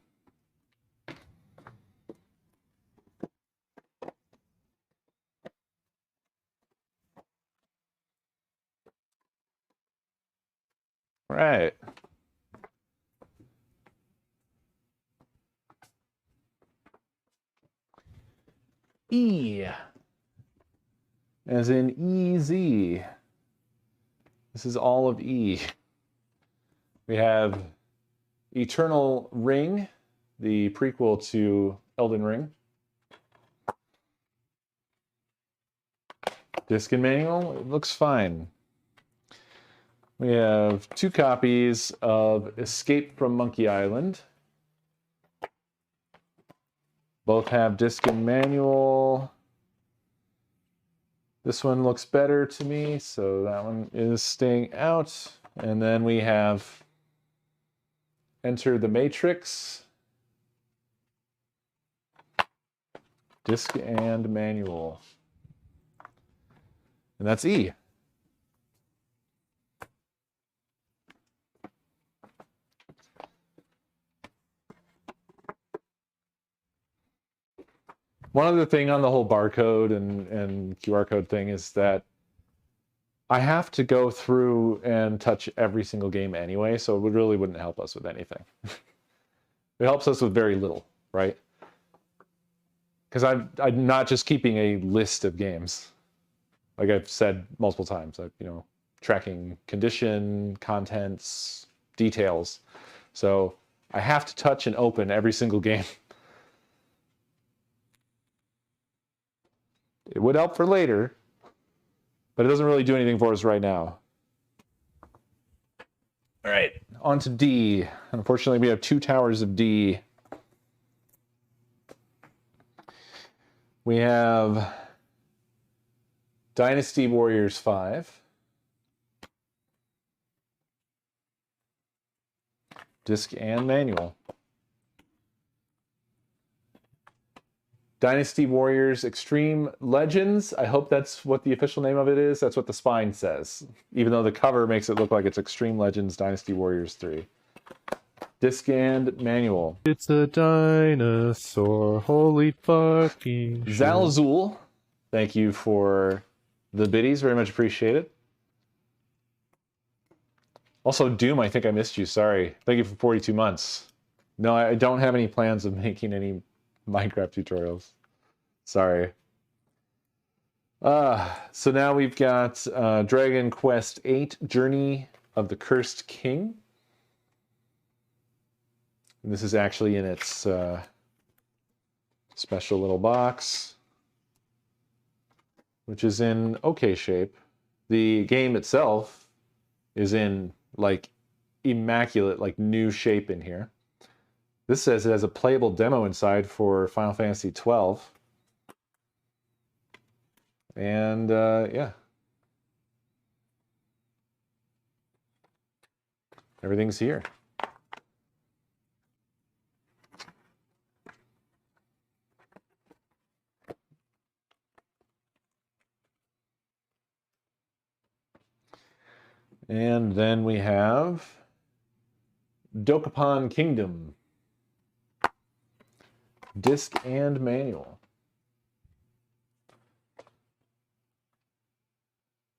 All right. E. As in easy. This is all of E. We have Eternal Ring, the prequel to Elden Ring. Disc and manual, it looks fine. We have 2 copies of Escape from Monkey Island. Both have disc and manual. This one looks better to me, so that one is staying out. And then we have Enter the Matrix. Disc and manual. And that's E. One other thing on the whole barcode and QR code thing is that I have to go through and touch every single game anyway, so it really wouldn't help us with anything. It helps us with very little, right? Because I'm not just keeping a list of games. Like I've said multiple times, tracking condition, contents, details. So I have to touch and open every single game. It would help for later, but it doesn't really do anything for us right now. All right, on to D. Unfortunately, we have 2 towers of D. We have Dynasty Warriors 5. Disc and manual. Dynasty Warriors Extreme Legends. I hope that's what the official name of it is. That's what the spine says. Even though the cover makes it look like it's Extreme Legends Dynasty Warriors 3. Disc and manual. It's a dinosaur. Holy fucking shit. Zalazul. Thank you for the biddies. Very much appreciate it. Also, Doom, I think I missed you. Sorry. Thank you for 42 months. No, I don't have any plans of making any Minecraft tutorials. Sorry. So now we've got Dragon Quest VIII, Journey of the Cursed King. And this is actually in its special little box, which is in okay shape. The game itself is in like immaculate, like new shape in here. This says it has a playable demo inside for Final Fantasy XII. And yeah. Everything's here. And then we have Dokapon Kingdom. Disc and manual.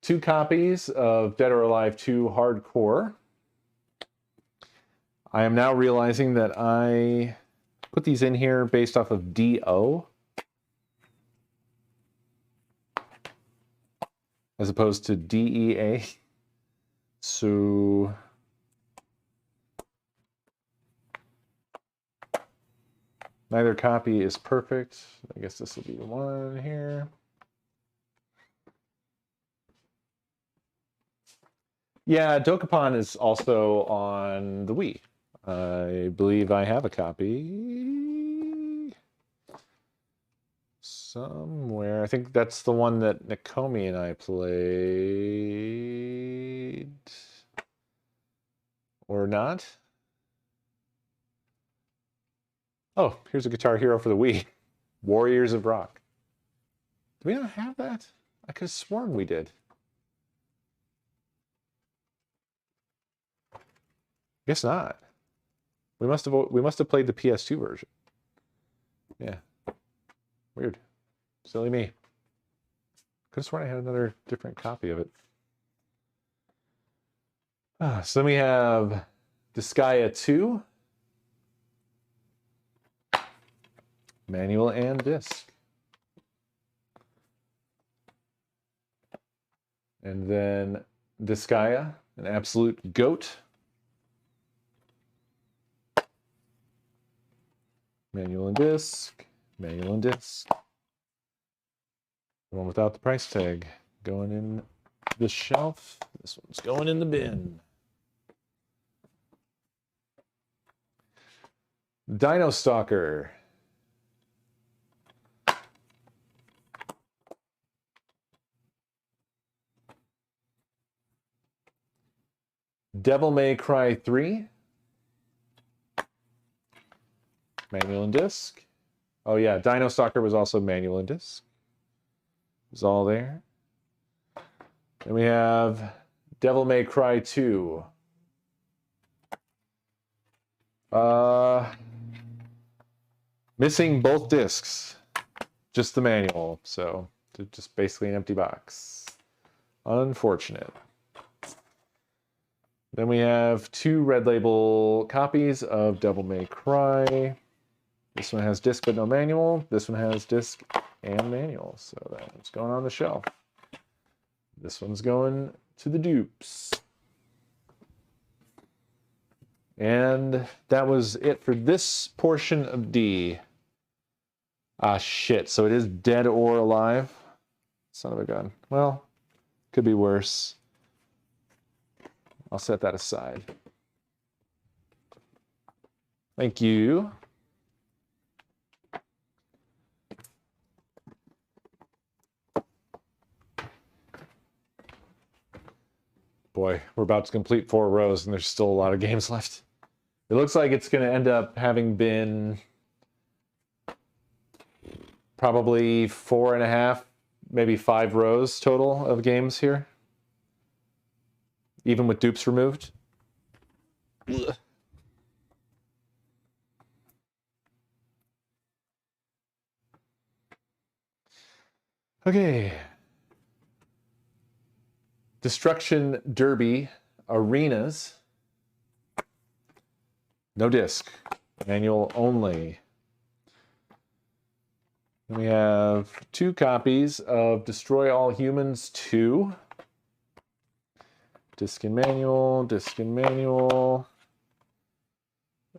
2 copies of Dead or Alive 2 Hardcore. I am now realizing that I put these in here based off of DO as opposed to DEA. So neither copy is perfect. I guess this will be the one here. Yeah, Dokapon is also on the Wii. I believe I have a copy somewhere. I think that's the one that Nakomi and I played. Or not. Oh, here's a Guitar Hero for the Wii. Warriors of Rock. Do we not have that? I could have sworn we did. Guess not. We must have played the PS2 version. Yeah. Weird. Silly me. Could have sworn I had another different copy of it. So then we have Disgaea 2. Manual and disc. And then Disgaea, an absolute goat. Manual and disc. Manual and disc. The one without the price tag going in the shelf. This one's going in the bin. Dino Stalker. Devil May Cry 3. Manual and disc. Oh yeah, Dino Stalker was also manual and disc. It's all there. Then we have Devil May Cry 2. Missing both discs. Just the manual, so just basically an empty box. Unfortunate. Then we have 2 Red Label copies of Devil May Cry. This one has disc but no manual. This one has disc and manual, so that's going on the shelf. This one's going to the dupes. And that was it for this portion of D. Ah, shit. So it is Dead or Alive. Son of a gun. Well, could be worse. I'll set that aside. Thank you. Boy, we're about to complete 4 rows and there's still a lot of games left. It looks like it's going to end up having been probably 4.5, maybe 5 rows total of games here. Even with dupes removed. Ugh. Okay. Destruction Derby. Arenas. No disc. Manual only. We have 2 copies of Destroy All Humans 2. Disc and manual, disc and manual.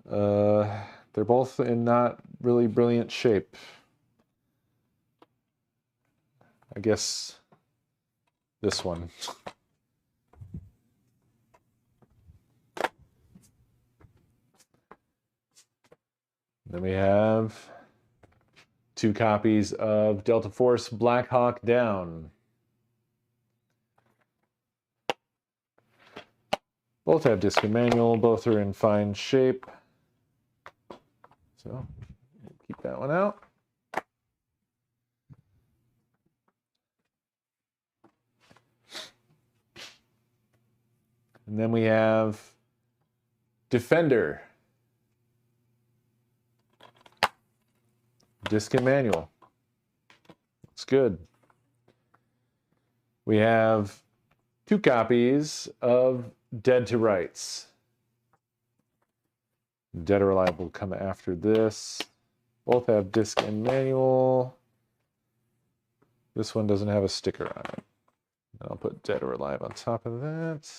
They're both in not really brilliant shape. I guess this one. Then we have 2 copies of Delta Force Black Hawk Down. Both have disc and manual, both are in fine shape. So, keep that one out. And then we have Defender. Disc and manual. Looks good. We have 2 copies of Dead to Rights. Dead or Alive will come after this. Both have disc and manual. This one doesn't have a sticker on it. I'll put Dead or Alive on top of that.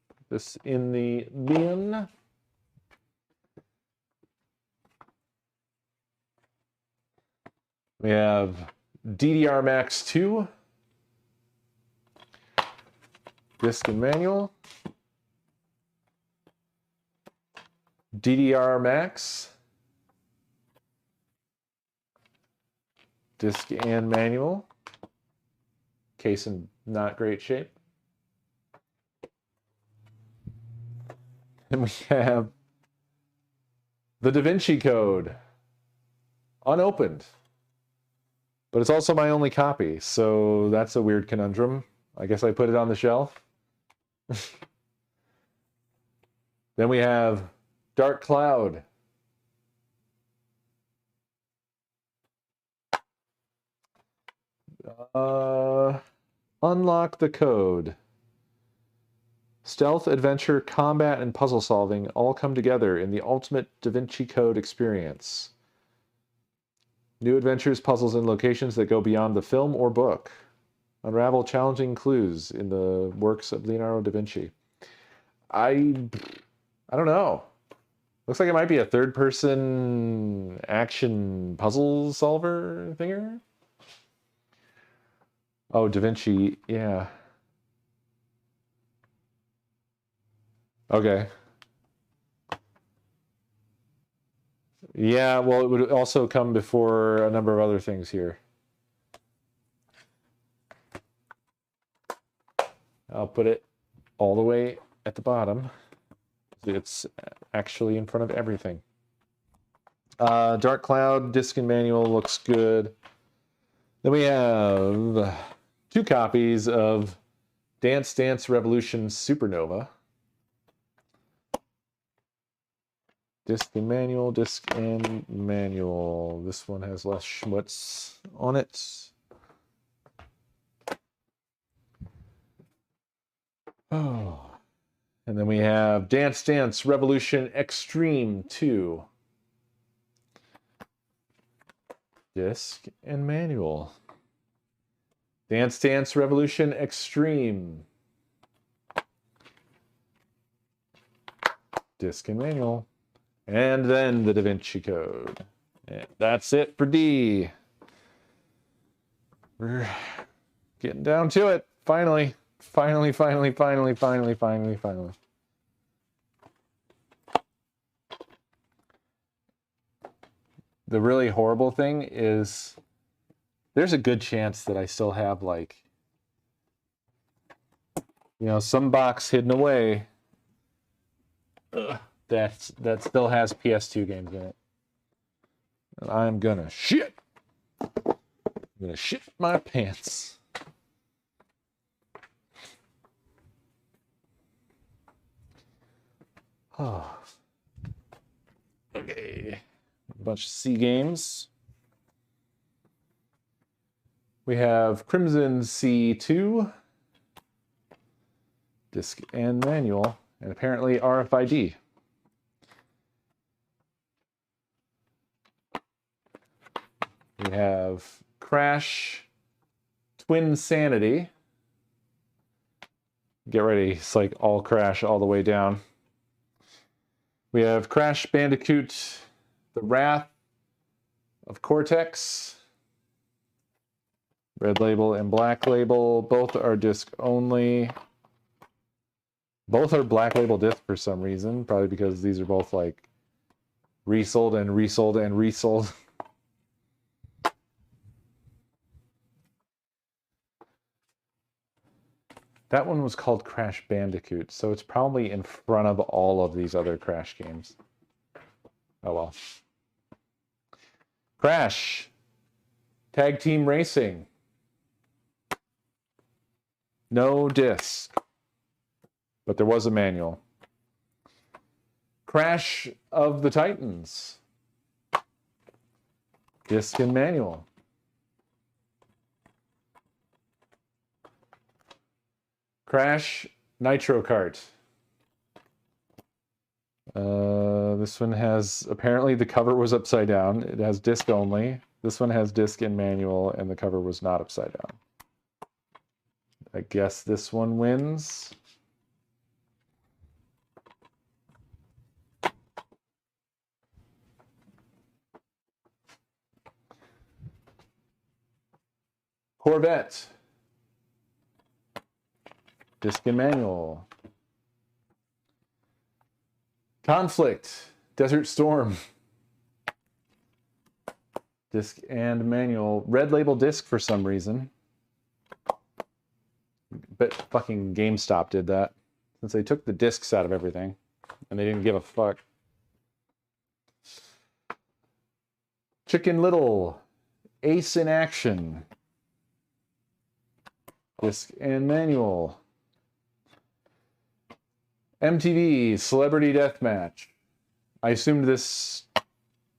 Put this in the bin. We have DDR Max 2. Disc and manual. DDR Max. Disc and manual. Case in not great shape. And we have the Da Vinci Code. Unopened. But it's also my only copy, so that's a weird conundrum. I guess I put it on the shelf. Then we have Dark Cloud. Unlock the Code. Stealth, adventure, combat, and puzzle solving all come together in the ultimate Da Vinci Code experience. New adventures, puzzles, and locations that go beyond the film or book. Unravel challenging clues in the works of Leonardo da Vinci. I don't know. Looks like it might be a third-person action puzzle solver thinger. Oh, Da Vinci, yeah. Okay. Yeah, well, it would also come before a number of other things here. I'll put it all the way at the bottom. It's actually in front of everything. Dark Cloud, disc and manual looks good. Then we have 2 copies of Dance Dance Revolution Supernova. Disc and manual, disc and manual. This one has less schmutz on it. Oh. And then we have Dance Dance Revolution Extreme 2. Disc and manual. Dance Dance Revolution Extreme. Disc and manual. And then the Da Vinci Code. And that's it for D. We're getting down to it. Finally. Finally. The really horrible thing is there's a good chance that I still have, like, you know, some box hidden away that still has PS2 games in it. And I'm gonna shit. I'm gonna shit my pants. Oh. Okay. A bunch of C games. We have Crimson C2. Disc and manual, and apparently RFID. We have Crash Twin Sanity. Get ready, it's like all Crash all the way down. We have Crash Bandicoot, The Wrath of Cortex. Red label and black label. Both are disc only. Both are black label disc for some reason. Probably because these are both like resold and resold and resold. That one was called Crash Bandicoot, so it's probably in front of all of these other Crash games. Oh well. Crash Tag Team Racing. No disc, but there was a manual. Crash of the Titans. Disc and manual. Crash Nitro Kart. This one has, apparently the cover was upside down. It has disc only. This one has disc and manual, and the cover was not upside down. I guess this one wins. Corvette. Disc and manual. Conflict. Desert Storm. Disc and manual. Red label disc for some reason. But fucking GameStop did that. Since they took the discs out of everything. And they didn't give a fuck. Chicken Little. Ace in Action. Disc and manual. MTV Celebrity Deathmatch. I assumed this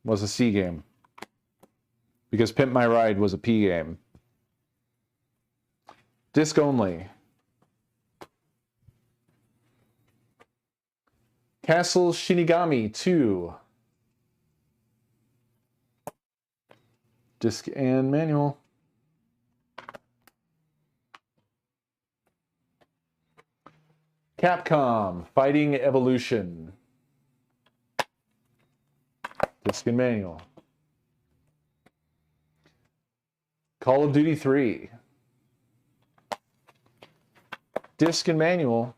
was a C game. Because Pimp My Ride was a P game. Disc only. Castle Shinigami 2. Disc and manual. Capcom Fighting Evolution. Disc and manual. Call of Duty 3. Disc and manual.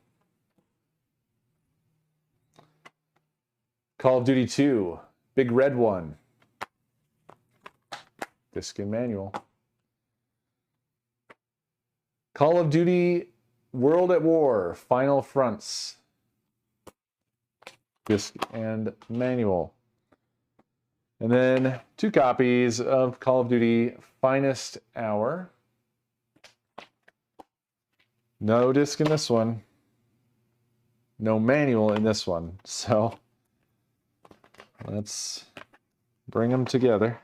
Call of Duty 2. Big red one. Disc and manual. Call of Duty World at War, Final Fronts. Disc and manual. And then 2 copies of Call of Duty Finest Hour. No disc in this one. No manual in this one. So let's bring them together.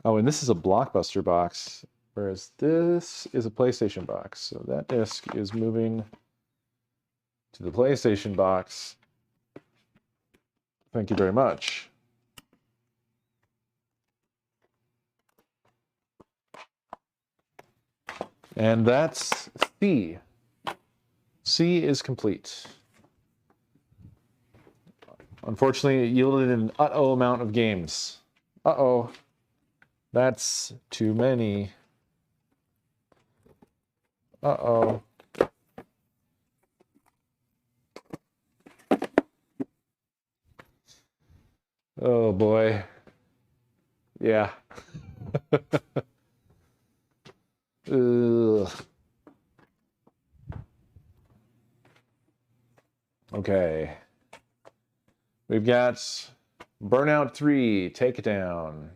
Oh, and this is a Blockbuster box. Whereas this is a PlayStation box. So that disc is moving to the PlayStation box. Thank you very much. And that's C. C is complete. Unfortunately, it yielded an uh-oh amount of games. Uh-oh. That's too many. Uh-oh. Oh boy. Yeah. Ugh. Okay. We've got Burnout 3, Take It Down.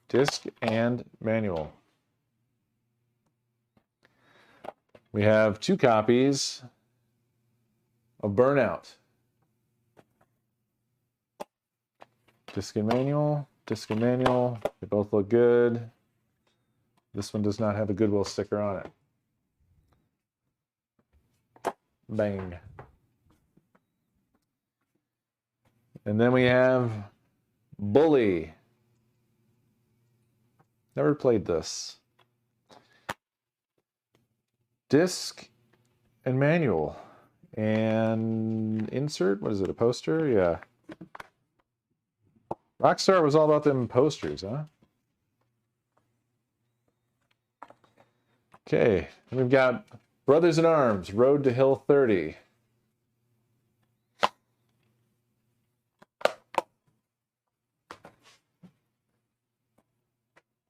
Disc and manual. We have 2 copies of Burnout. Disc and manual, disc and manual. They both look good. This one does not have a Goodwill sticker on it. Bang. And then we have Bully. Never played this. Disc and manual. And insert, what is it, a poster? Yeah. Rockstar was all about them posters, huh? Okay, we've got Brothers in Arms, Road to Hill 30.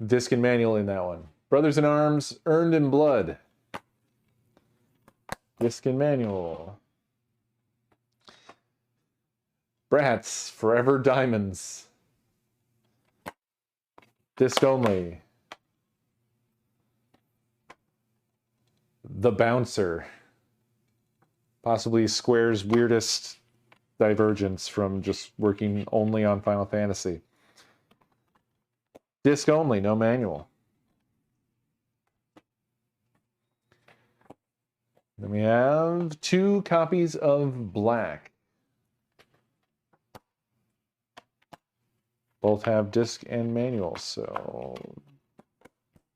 Disc and manual in that one. Brothers in Arms, Earned in Blood. Disc and manual. Bratz, Forever Diamonds. Disc only. The Bouncer. Possibly Square's weirdest divergence from just working only on Final Fantasy. Disc only, no manual. Then we have 2 copies of Black. Both have disc and manual, so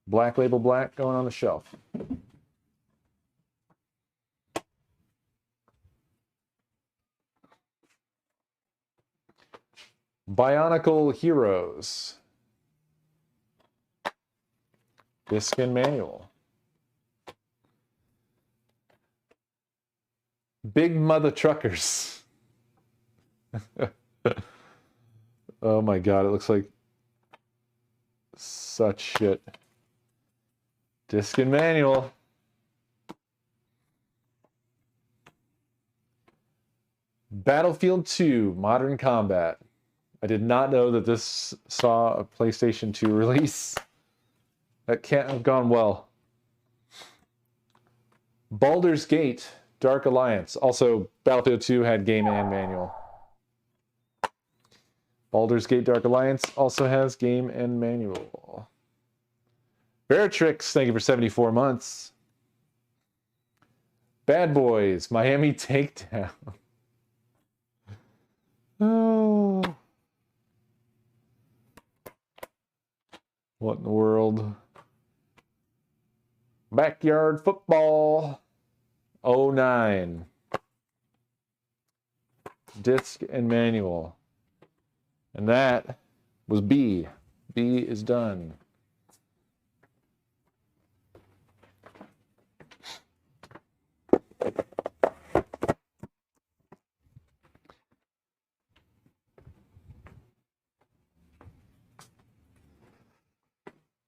Black Label Black going on the shelf. Bionicle Heroes. Disc and manual. Big Mother Truckers. Oh my god, it looks like such shit. Disc and manual. Battlefield 2 Modern Combat. I did not know that this saw a PlayStation 2 release. That can't have gone well. Baldur's Gate Dark Alliance. Also, Battlefield 2 had game and manual. Baldur's Gate Dark Alliance also has game and manual. Beatrix, thank you for 74 months. Bad Boys, Miami Takedown. Oh. What in the world? Backyard Football 09. Disc and manual. And that was B. B is done.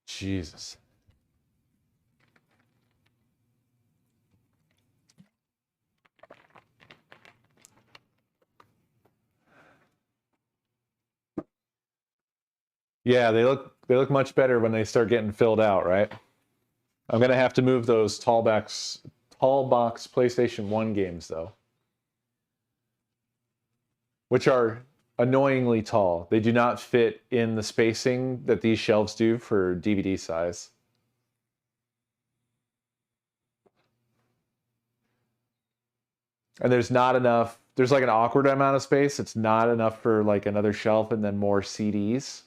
Jesus. Yeah, they look much better when they start getting filled out, right? I'm gonna have to move those tall box PlayStation 1 games though. Which are annoyingly tall. They do not fit in the spacing that these shelves do for DVD size. And there's not enough, there's like an awkward amount of space. It's not enough for like another shelf and then more CDs.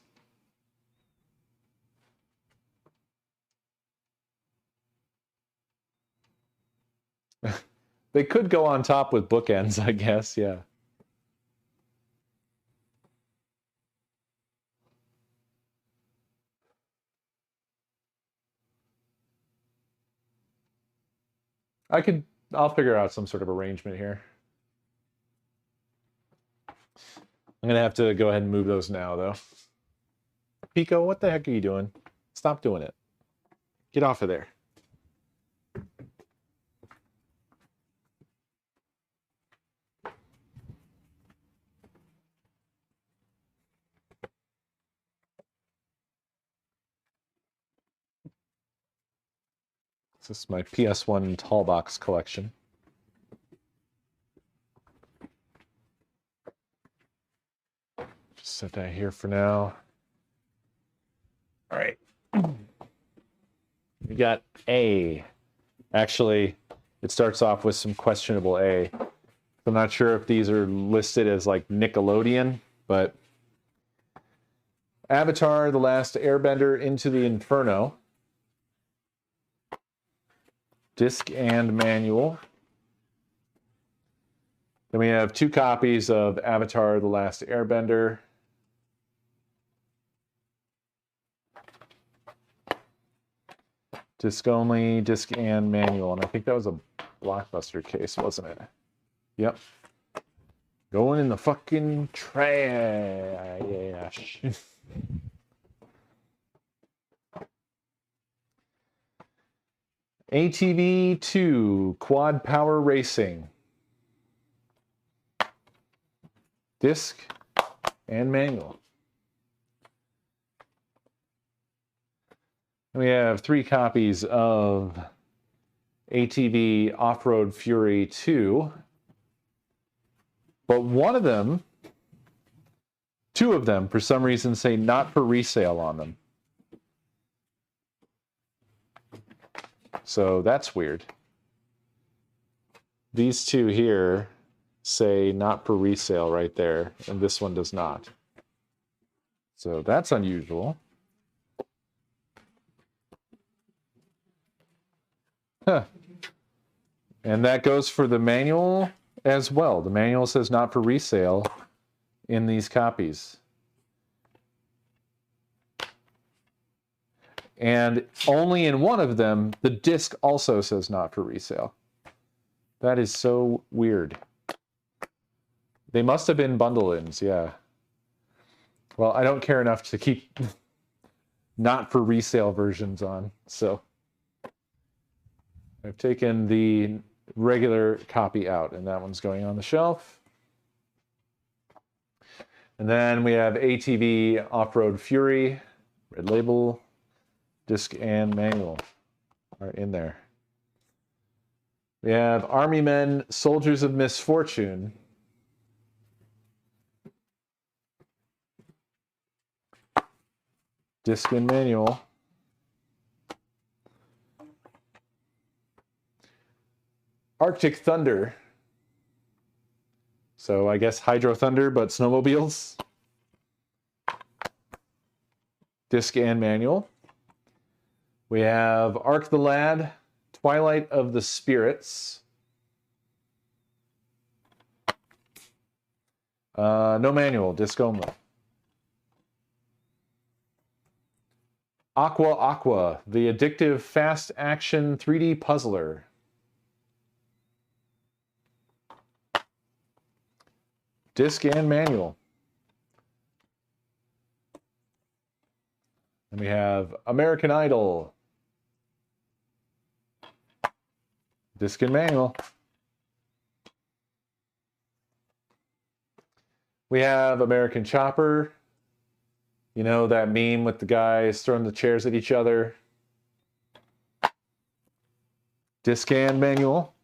They could go on top with bookends, I guess, yeah. I'll figure out some sort of arrangement here. I'm gonna have to go ahead and move those now, though. Pico, what the heck are you doing? Stop doing it. Get off of there. This is my PS1 tall box collection. Just set that here for now. All right. We got A. Actually, it starts off with some questionable A. I'm not sure if these are listed as like Nickelodeon, but Avatar: The Last Airbender Into the Inferno. Disc and manual. Then we have 2 copies of Avatar: The Last Airbender. Disc only, disc and manual. And I think that was a Blockbuster case, wasn't it? Yep. Going in the fucking trash. ATV 2 Quad Power Racing. Disc and manual. We have 3 copies of ATV Off-Road Fury 2. But one of them, 2 of them, for some reason say not for resale on them. So that's weird. These 2 here say not for resale right there, and this one does not. So that's unusual. Huh. And that goes for the manual as well. The manual says not for resale in these copies. And only in one of them, the disc also says not for resale. That is so weird. They must have been bundle-ins, yeah. Well, I don't care enough to keep not for resale versions on, so I've taken the regular copy out, and that one's going on the shelf. And then we have ATV Off-Road Fury, red label, disc and manual are in there. We have Army Men, Soldiers of Misfortune. Disc and manual. Arctic Thunder. So I guess Hydro Thunder, but snowmobiles. Disc and manual. We have Ark the Lad, Twilight of the Spirits. No manual, disc only. Aqua Aqua, the addictive fast action 3D puzzler. Disc and manual. And we have American Idol. Disc and manual. We have American Chopper. You know that meme with the guys throwing the chairs at each other. Disc and manual.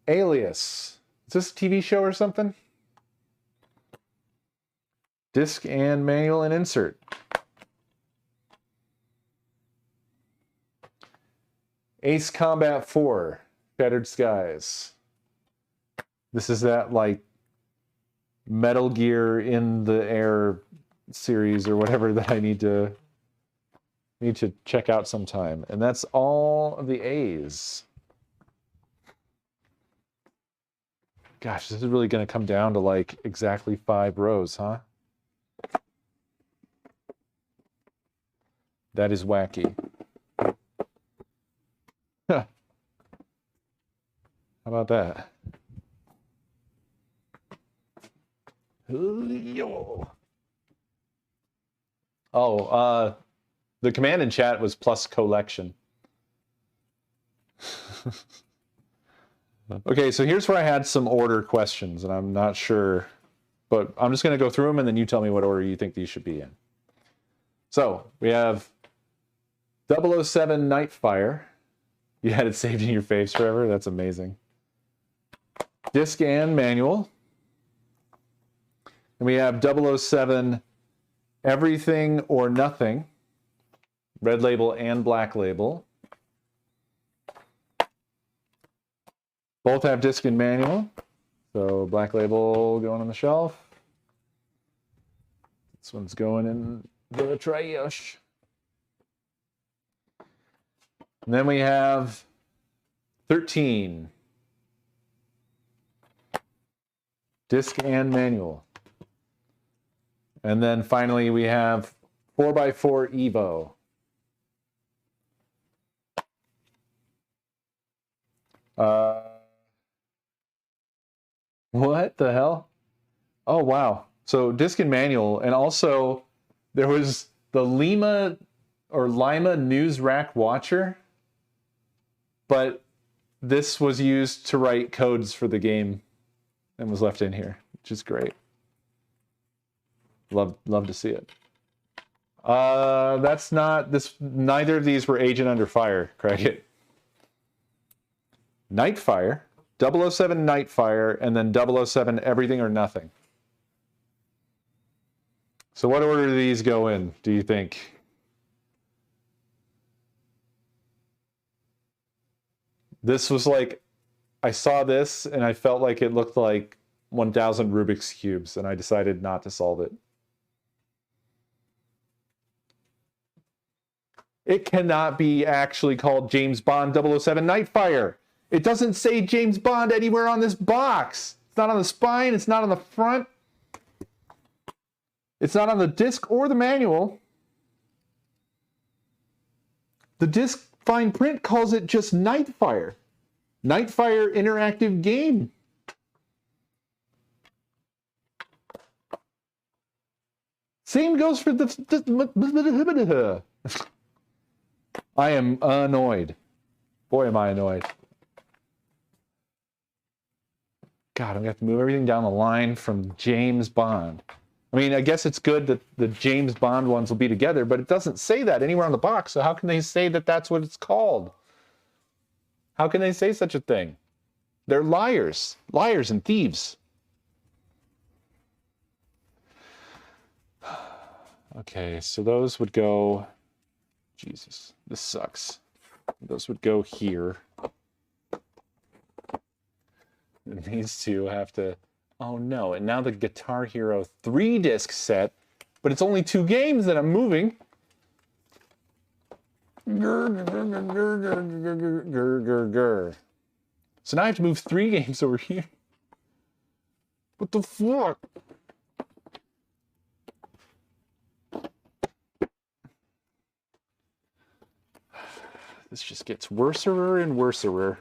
Alias. Is this a TV show or something? Disc and manual and insert. Ace Combat 4, Shattered Skies. This is that like Metal Gear in the Air series or whatever that I need to check out sometime. And that's all of the A's. Gosh, this is really going to come down to like exactly 5 rows, huh? That is wacky. Huh. How about that? Oh, the command in chat was plus collection. Okay, so here's where I had some order questions, and I'm not sure, but I'm just going to go through them, and then you tell me what order you think these should be in. So we have 007 Nightfire. You had it saved in your faves forever? That's amazing. Disc and manual. And we have 007 Everything or Nothing, red label and black label. Both have disc and manual. So black label going on the shelf. This one's going in the trash. And then we have 13. Disc and manual. And then finally we have 4x4 Evo. What the hell? Oh, wow. So disc and manual, and also there was the Lima News Rack Watcher, but this was used to write codes for the game and was left in here, which is great. Love to see it. That's not this. Neither of these were Agent Under Fire, Craig. Nightfire, 007 Nightfire, and then 007 Everything or Nothing. So what order do these go in, do you think? This was like, I saw this and I felt like it looked like 1,000 Rubik's Cubes, and I decided not to solve it. It cannot be actually called James Bond 007 Nightfire. It doesn't say James Bond anywhere on this box. It's not on the spine. It's not on the front. It's not on the disc or the manual. The disc fine print calls it just Nightfire. Nightfire interactive game. Same goes for the I am annoyed. Boy, am I annoyed. God, I'm going to have to move everything down the line from James Bond. I mean, I guess it's good that the James Bond ones will be together, but it doesn't say that anywhere on the box, so how can they say that that's what it's called? How can they say such a thing? They're liars. Liars and thieves. Okay, so those would go... Jesus, this sucks. Those would go here. And these two have to... Oh no, and now the Guitar Hero 3-disc set, but it's only 2 games that I'm moving. So now I have to move 3 games over here. What the fuck? This just gets worser and worser.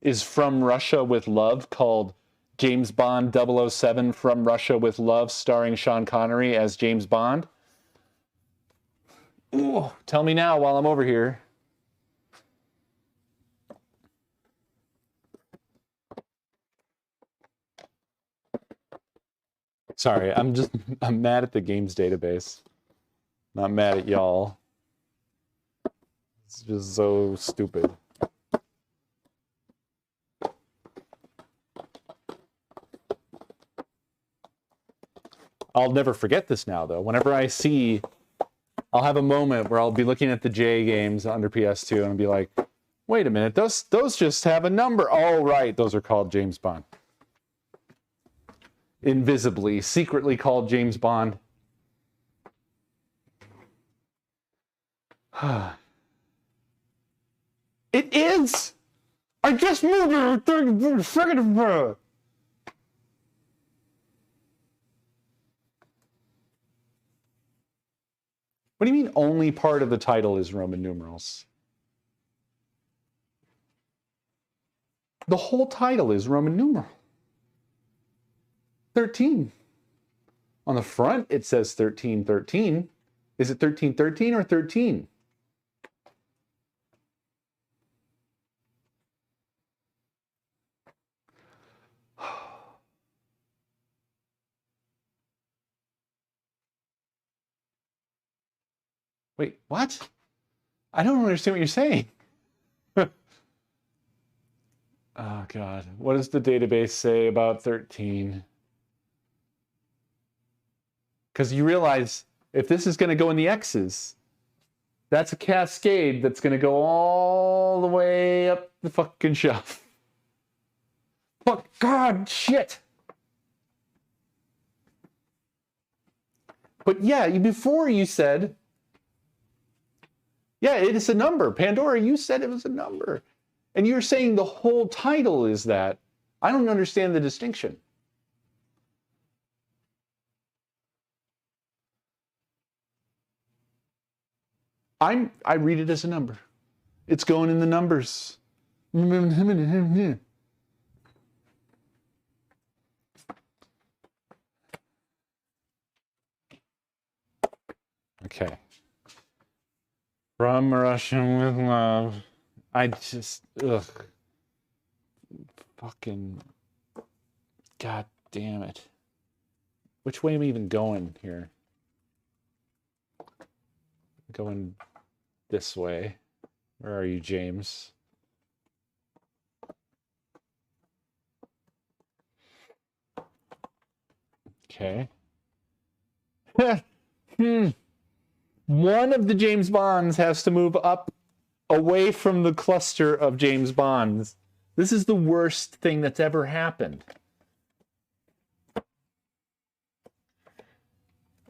Is From Russia with Love called James Bond 007 From Russia with Love, starring Sean Connery as James Bond? Ooh, tell me now while I'm over here. Sorry, I'm mad at the games database. Not mad at y'all. It's just so stupid. I'll never forget this now, though. Whenever I see, I'll have a moment where I'll be looking at the J games under PS2 and I'll be like, wait a minute, those just have a number. Oh, right, those are called James Bond. Invisibly, secretly called James Bond. It is! I just moved it 30 seconds ago. What do you mean only part of the title is Roman numerals? The whole title is Roman numeral. 13. On the front, it says 1313. Is it 1313 or 13? Wait, what? I don't understand what you're saying. Oh, God. What does the database say about 13? Because you realize if this is going to go in the X's, that's a cascade that's going to go all the way up the fucking shelf. Fuck, God, shit. But yeah, before you said, yeah, it is a number. Pandora, you said it was a number. And you're saying the whole title is that. I don't understand the distinction. I read it as a number. It's going in the numbers. Okay. From Russian with love. I just, ugh. Fucking, God damn it. Which way am I even going here? Going this way. Where are you, James? Okay. One of the James Bonds has to move up away from the cluster of James Bonds. This is the worst thing that's ever happened.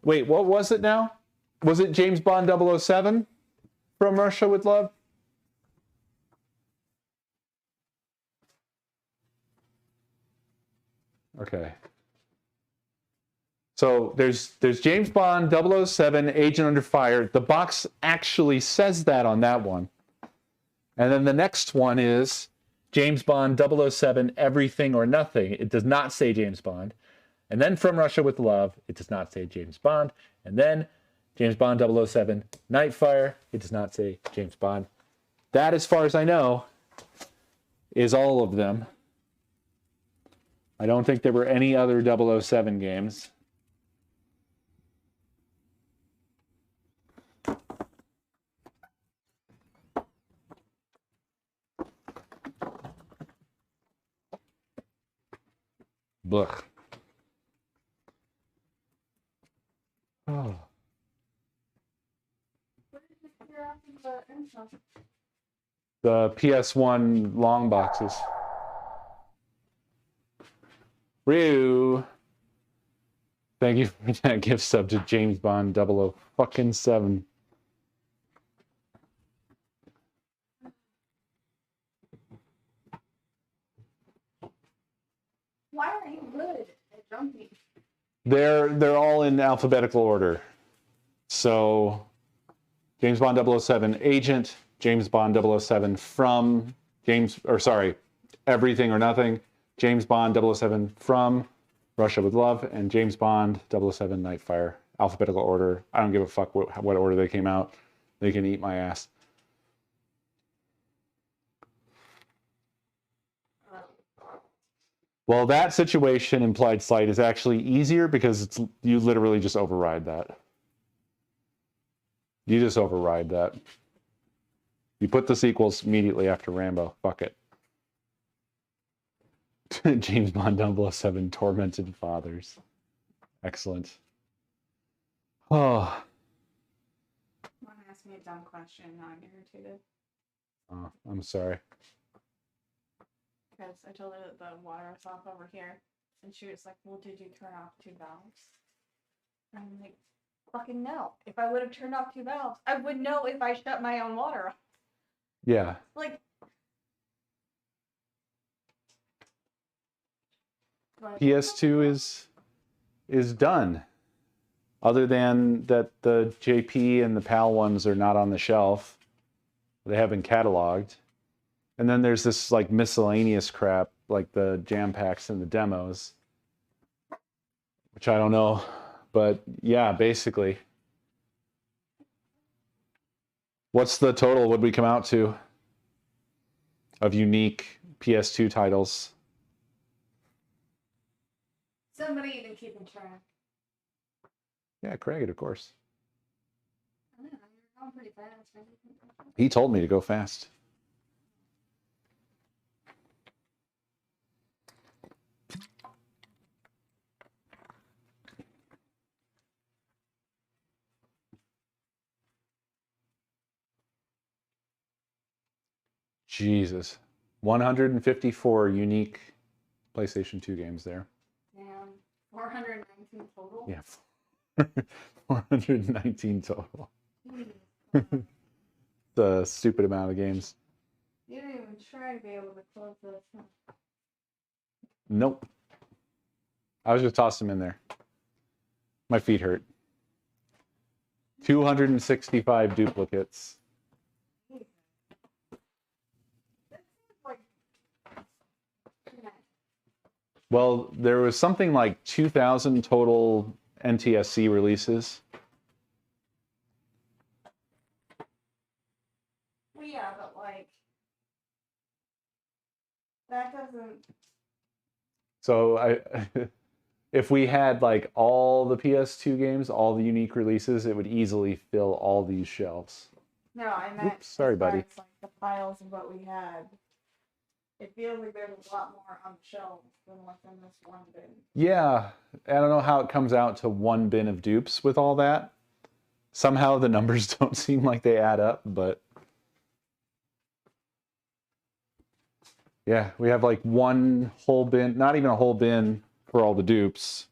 Wait, what was it now? Was it James Bond 007 from Russia with Love? Okay. So there's James Bond 007 Agent Under Fire. The box actually says that on that one. And then the next one is James Bond 007 Everything or Nothing. It does not say James Bond. And then From Russia with Love, it does not say James Bond. And then James Bond 007 Nightfire, it does not say James Bond. That, as far as I know, is all of them. I don't think there were any other 007 games. Blech. Oh. The PS1 long boxes. Ryu. Thank you for that gift sub to James Bond 007. Why are you good at jumping? They're all in alphabetical order. So James Bond 007 Agent, James Bond 007 From, Everything or Nothing, James Bond 007 From Russia with Love, and James Bond 007 Nightfire. Alphabetical order. I don't give a fuck what order they came out. They can eat my ass. Well, that situation, implied slight, is actually easier because you literally just override that. You just override that. You put the sequels immediately after Rambo. Fuck it. James Bond 007 Tormented Fathers. Excellent. Oh. Want to ask me a dumb question, not irritated? Oh, I'm sorry. Because I told her that the water was off over here. And she was like, well, did you turn off 2 valves? And I'm like, fucking no. If I would have turned off 2 valves, I would know if I shut my own water off. Yeah. Like, PS2 is done. Other than that the JP and the PAL ones are not on the shelf. They haven't cataloged. And then there's this like miscellaneous crap, like the jam packs and the demos, which I don't know. But yeah, basically. What's the total would we come out to of unique PS2 titles? somebody even keeping track. Yeah, Craig, of course. I don't know, you're going pretty fast. He told me to go fast. Jesus. 154 unique PlayStation 2 games there. Damn. 419 total? Yeah. 419 total. Jeez. It's a stupid amount of games. You didn't even try to be able to close this. Nope. I was just tossing them in there. My feet hurt. 265 duplicates. Like, Well, there was something like 2,000 total NTSC releases. well, yeah, but like, that doesn't. So if we had like all the PS2 games, all the unique releases, it would easily fill all these shelves. No, I meant. Oops, sorry, as far buddy. as, like the piles of what we had. It feels like there's a lot more on the shelves than what's in this one bin. Yeah, I don't know how it comes out to one bin of dupes with all that. Somehow the numbers don't seem like they add up, but yeah, we have like one whole bin, not even a whole bin for all the dupes.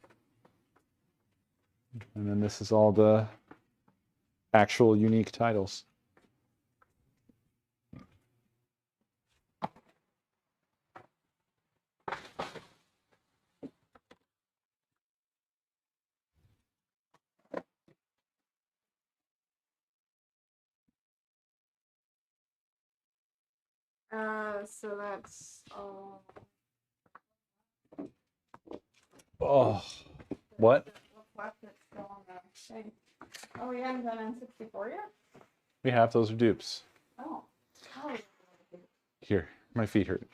And then this is all the actual unique titles. So that's Oh, what? what's left that's still on the thing. Oh, we haven't done N64 yet? We have those are dupes. Oh. Oh. Here, my feet hurt.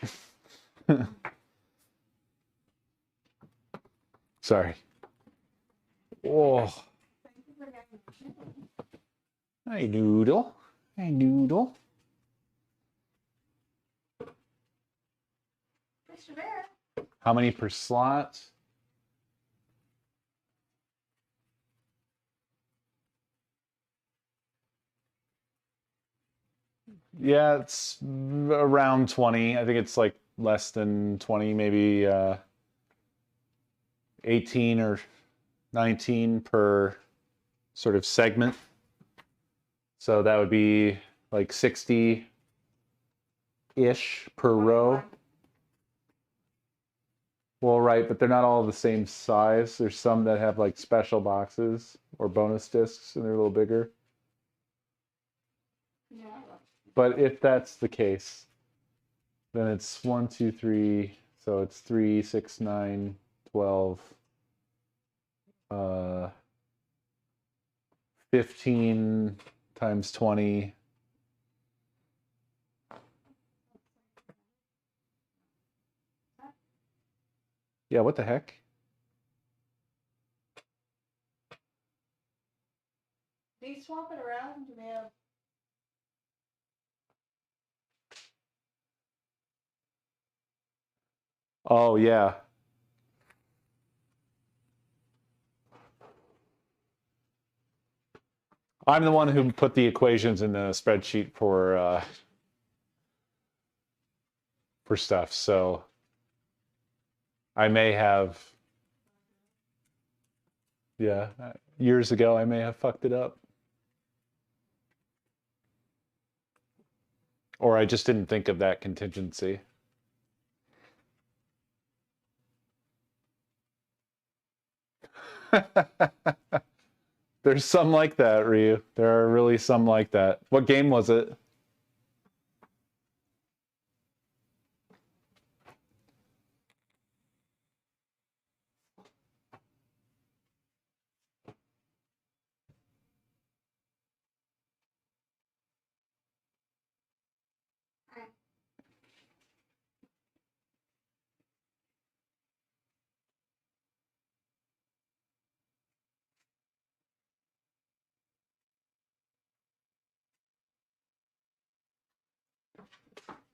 Sorry. Oh. Thank you for getting the chicken. Hey, Noodle. Hey, Noodle. Mr. Bear. How many per slot? Yeah, it's around 20. I think it's like less than 20, maybe 18 or 19 per sort of segment. So that would be like 60-ish per row. Well, right, but they're not all the same size. There's some that have like special boxes or bonus discs and they're a little bigger. Yeah. But if that's the case, then it's 1, 2, 3. So it's 3, 6, 9, 12, 15 times 20. Yeah, what the heck? Do you swap it around? Do they have? Oh, yeah. I'm the one who put the equations in the spreadsheet for stuff, so I may have, yeah, years ago I may have fucked it up. Or I just didn't think of that contingency. There's some like that, Ryu. There are really some like that. What game was it?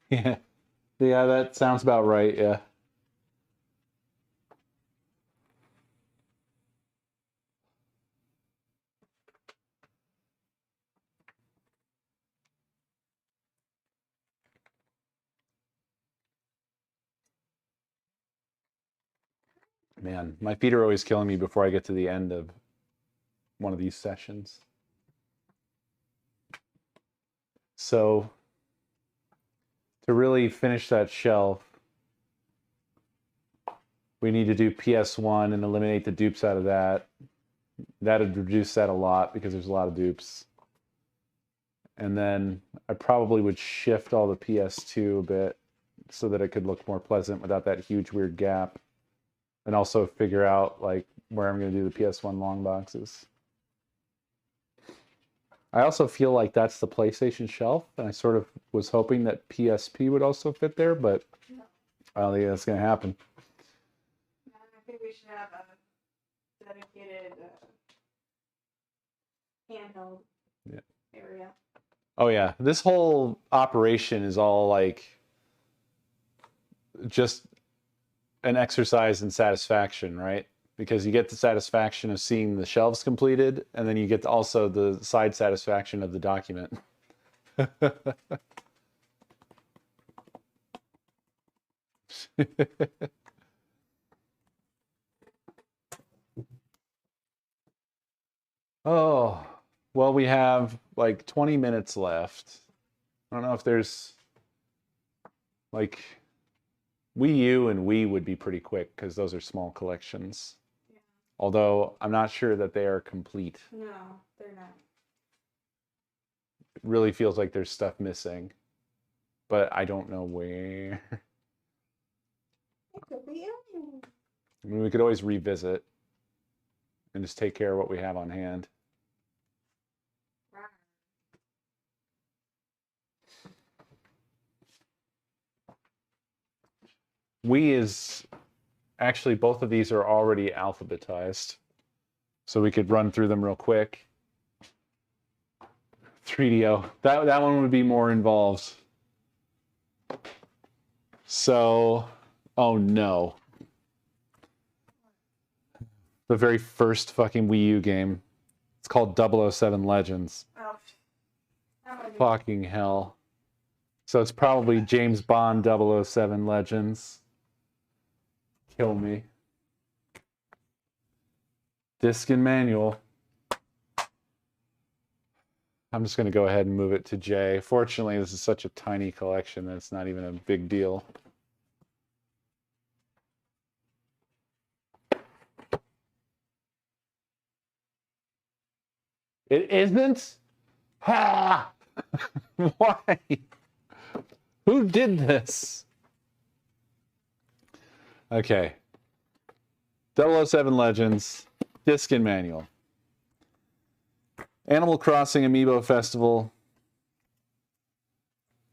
Yeah. Yeah, that sounds about right, yeah. Man, my feet are always killing me before I get to the end of one of these sessions. So, to really finish that shelf, we need to do PS1 and eliminate the dupes out of that. That would reduce that a lot because there's a lot of dupes. And then I probably would shift all the PS2 a bit so that it could look more pleasant without that huge weird gap. And also figure out like where I'm going to do the PS1 long boxes. I also feel like that's the PlayStation shelf, and I sort of was hoping that PSP would also fit there, but I don't think that's going to happen. I think we should have a dedicated handheld area. Oh yeah, this whole operation is all like just an exercise in satisfaction, right? Because you get the satisfaction of seeing the shelves completed, and then you get also the side satisfaction of the document. Oh, well, we have like 20 minutes left. I don't know if there's like Wii U and Wii would be pretty quick because those are small collections. Yeah. Although I'm not sure that they are complete. No, they're not. It really feels like there's stuff missing, but I don't know where. It could be anything. I mean, we could always revisit and just take care of what we have on hand. Wii is actually, both of these are already alphabetized, so we could run through them real quick. 3DO, that one would be more involved. So, oh no. The very first fucking Wii U game. It's called 007 Legends. Oh. Fucking hell. So it's probably James Bond 007 Legends. Kill me. Disc and manual. I'm just going to go ahead and move it to J. Fortunately, this is such a tiny collection that it's not even a big deal. It isn't? Ha! Why? Who did this? Okay. 007 Legends, Disc and Manual. Animal Crossing Amiibo Festival,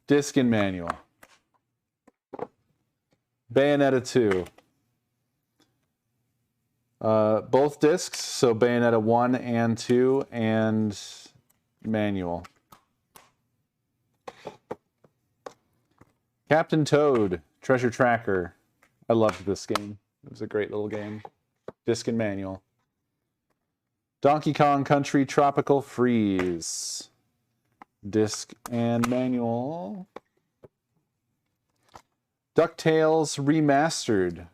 Disc and Manual. Bayonetta 2. Both discs, so Bayonetta 1 and 2, and manual. Captain Toad, Treasure Tracker. I loved this game. It was a great little game. Disc and manual. Donkey Kong Country Tropical Freeze. Disc and manual. DuckTales Remastered.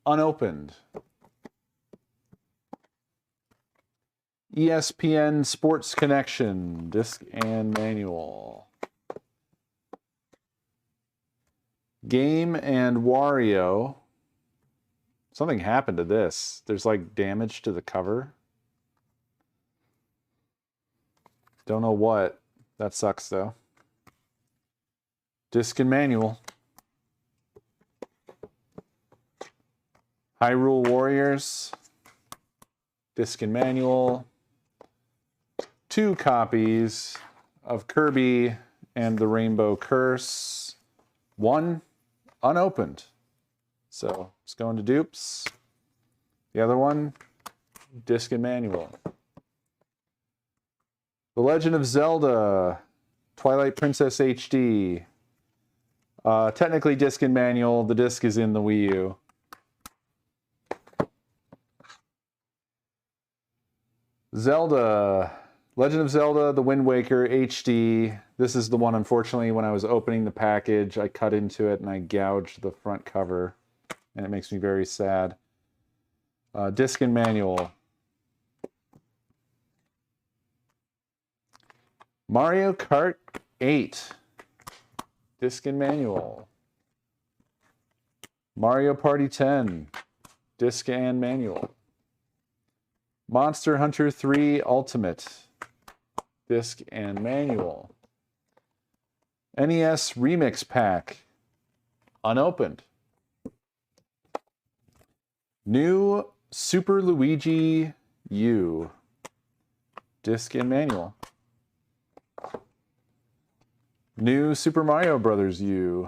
Unopened. ESPN Sports Connection. Disc and manual. Game and Wario. Something happened to this. There's like damage to the cover. Don't know what. That sucks though. Disc and manual. Hyrule Warriors. Disc and manual. 2 copies of Kirby and the Rainbow Curse. 1 unopened. So it's going to dupes. The other one, disc and manual. The Legend of Zelda, Twilight Princess HD. Technically disc and manual. The disc is in the Wii U. Zelda, Legend of Zelda, The Wind Waker HD. This is the one, unfortunately, when I was opening the package, I cut into it and I gouged the front cover. And it makes me very sad. Disc and manual. Mario Kart 8. Disc and manual. Mario Party 10. Disc and manual. Monster Hunter 3 Ultimate. Disc and manual. NES Remix Pack. Unopened. New Super Luigi U. Disc and manual. New Super Mario Brothers U.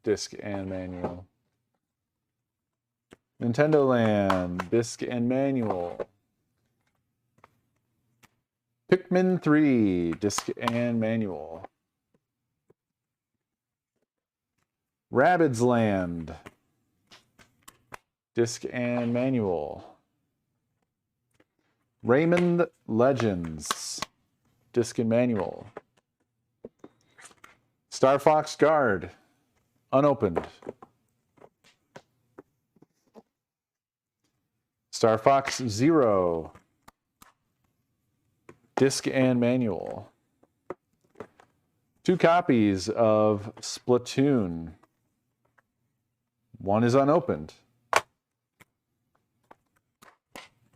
Disc and manual. Nintendo Land. Disc and manual. Pikmin 3. Disc and manual. Rabbids Land. Disc and manual. Rayman Legends. Disc and manual. Star Fox Guard. Unopened. Star Fox Zero. Disc and manual. 2 copies of Splatoon. 1 is unopened.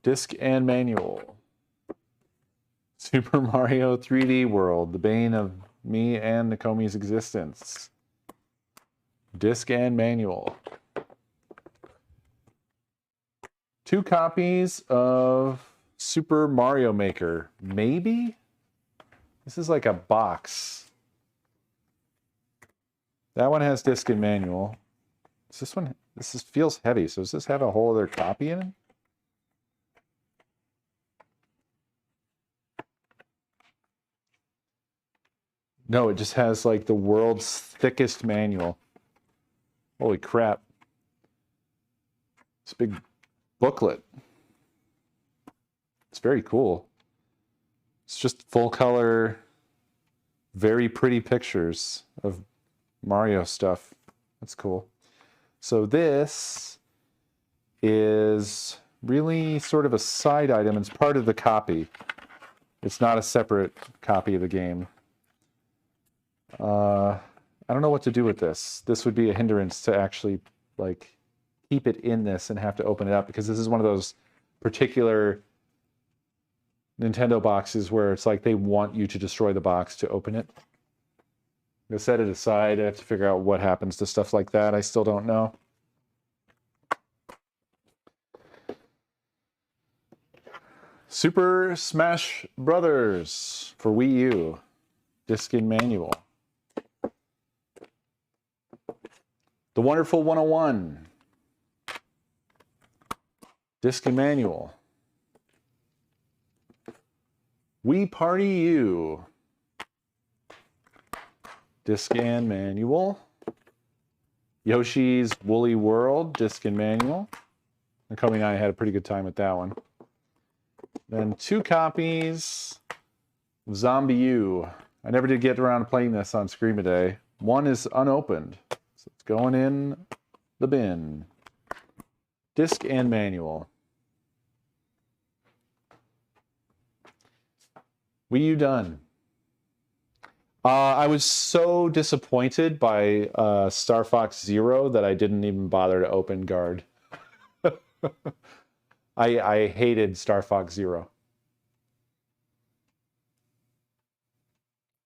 Disc and manual. Super Mario 3D World, the bane of me and Nakomi's existence. Disc and manual. 2 copies of Super Mario Maker. Maybe? This is like a box. That one has disc and manual. This one, feels heavy. So does this have a whole other copy in it? No, it just has like the world's thickest manual. Holy crap. It's a big booklet. It's very cool. It's just full color, very pretty pictures of Mario stuff. That's cool. So this is really sort of a side item. It's part of the copy. It's not a separate copy of the game. I don't know what to do with this. This would be a hindrance to actually like keep it in this and have to open it up, because this is one of those particular Nintendo boxes where it's like they want you to destroy the box to open it. I'm gonna set it aside. I have to figure out what happens to stuff like that. I still don't know. Super Smash Brothers for Wii U. Disc and manual. The Wonderful 101. Disc and manual. Wii Party U. Disc and manual. Yoshi's Woolly World. Disc and manual. Nakomi and I had a pretty good time with that one. Then 2 copies of Zombie U. I never did get around to playing this on Scream-A-Day. 1 is unopened. So it's going in the bin. Disc and manual. Wii U done. I was so disappointed by Star Fox Zero that I didn't even bother to open Guard. I hated Star Fox Zero.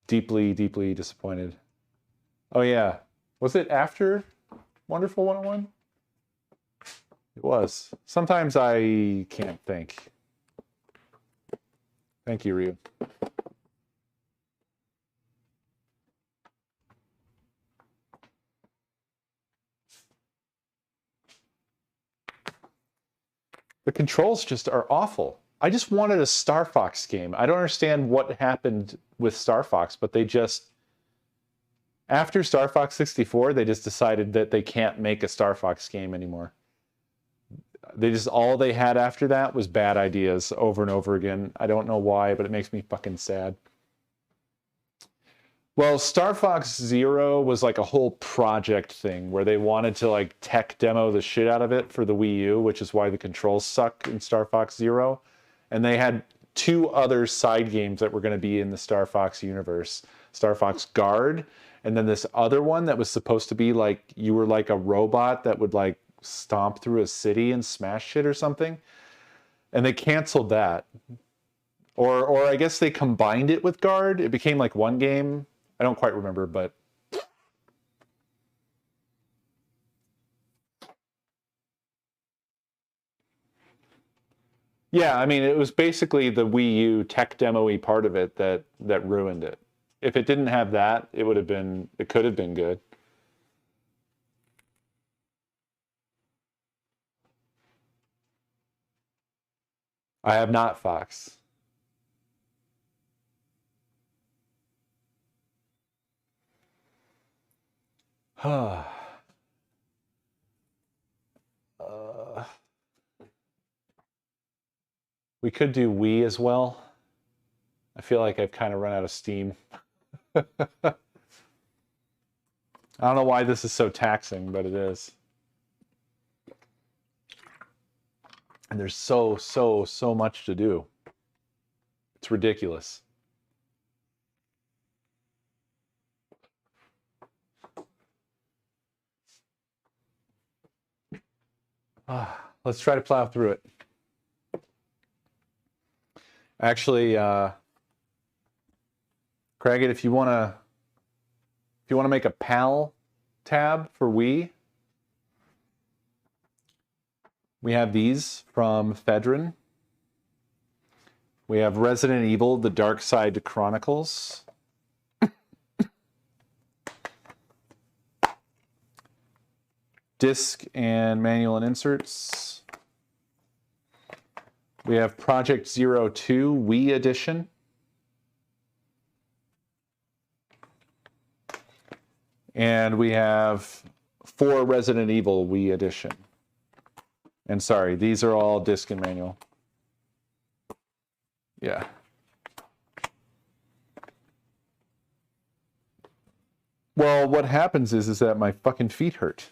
Deeply, deeply disappointed. Oh yeah. Was it after Wonderful 101? It was. Sometimes I can't think. Thank you, Ryu. The controls just are awful. I just wanted a Star Fox game. I don't understand what happened with Star Fox, but they just... After Star Fox 64, they just decided that they can't make a Star Fox game anymore. All they had after that was bad ideas over and over again. I don't know why, but it makes me fucking sad. Well, Star Fox Zero was like a whole project thing where they wanted to like tech demo the shit out of it for the Wii U, which is why the controls suck in Star Fox Zero. And they had two other side games that were going to be in the Star Fox universe, Star Fox Guard, and then this other one that was supposed to be like you were like a robot that would like stomp through a city and smash shit or something. And they canceled that. Or I guess they combined it with Guard. It became like one game. I don't quite remember, but yeah, I mean, it was basically the Wii U tech demo-y part of it that ruined it. If it didn't have that, it could have been good. I have not, Fox. We could do Wii as well. I feel like I've kind of run out of steam. I don't know why this is so taxing, but it is. And there's so much to do. It's ridiculous. Let's try to plow through it. Actually, Craig, if you want to make a PAL tab for Wii, we have these from Fedrin. We have Resident Evil: The Dark Side Chronicles. Disc and manual and inserts. We have Project 02 Wii Edition. And we have 4 Resident Evil Wii Edition. And sorry, these are all disc and manual. Yeah. Well, what happens is that my fucking feet hurt.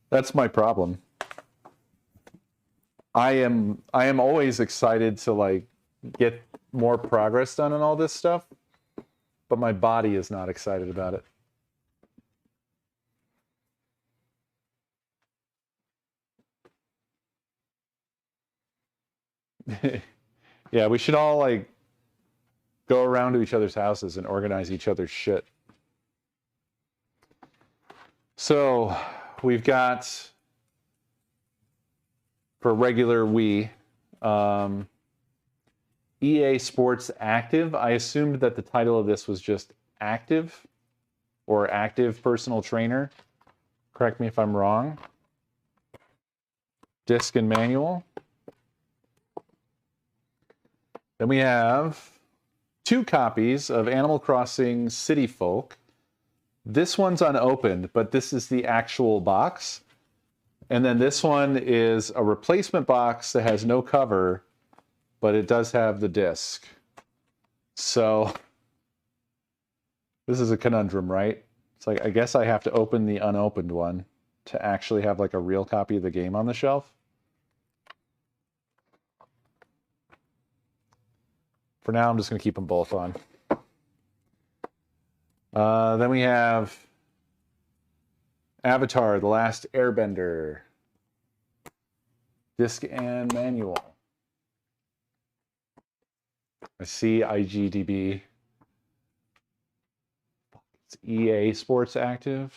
That's my problem. I am always excited to like get more progress done on all this stuff, but my body is not excited about it. Yeah, we should all like go around to each other's houses and organize each other's shit. So we've got, for regular Wii, EA Sports Active. I assumed that the title of this was just Active or Active Personal Trainer. Correct me if I'm wrong. Disc and manual. Then we have 2 copies of Animal Crossing City Folk. This one's unopened, but this is the actual box. And then this one is a replacement box that has no cover, but it does have the disc. So this is a conundrum, right? It's like, I guess I have to open the unopened one to actually have like a real copy of the game on the shelf. For now, I'm just going to keep them both on. Then we have Avatar: The Last Airbender. Disc and manual. I see IGDB. It's EA Sports Active.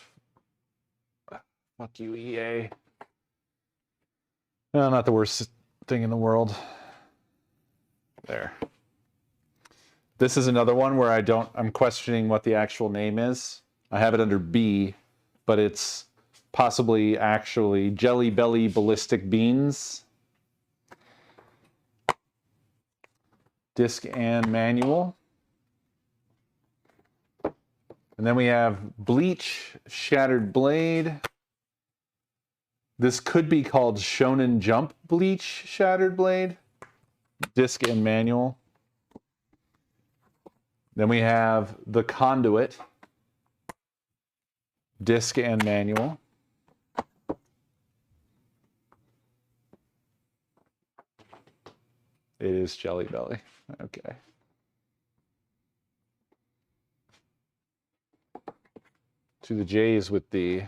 Fuck you, EA. No, not the worst thing in the world. There. This is another one where I'm questioning what the actual name is. I have it under B, but it's possibly actually Jelly Belly Ballistic Beans. Disc and manual. And then we have Bleach Shattered Blade. This could be called Shonen Jump Bleach Shattered Blade. Disc and manual. Then we have The Conduit, disc and manual. It is Jelly Belly. Okay. To the J's with the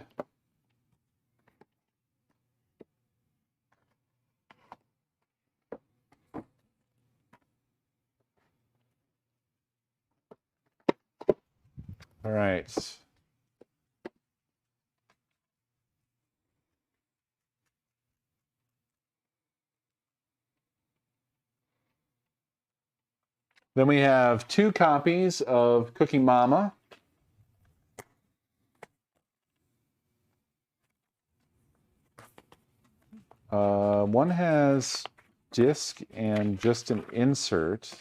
all right. Then we have 2 copies of Cooking Mama. One has disc and just an insert.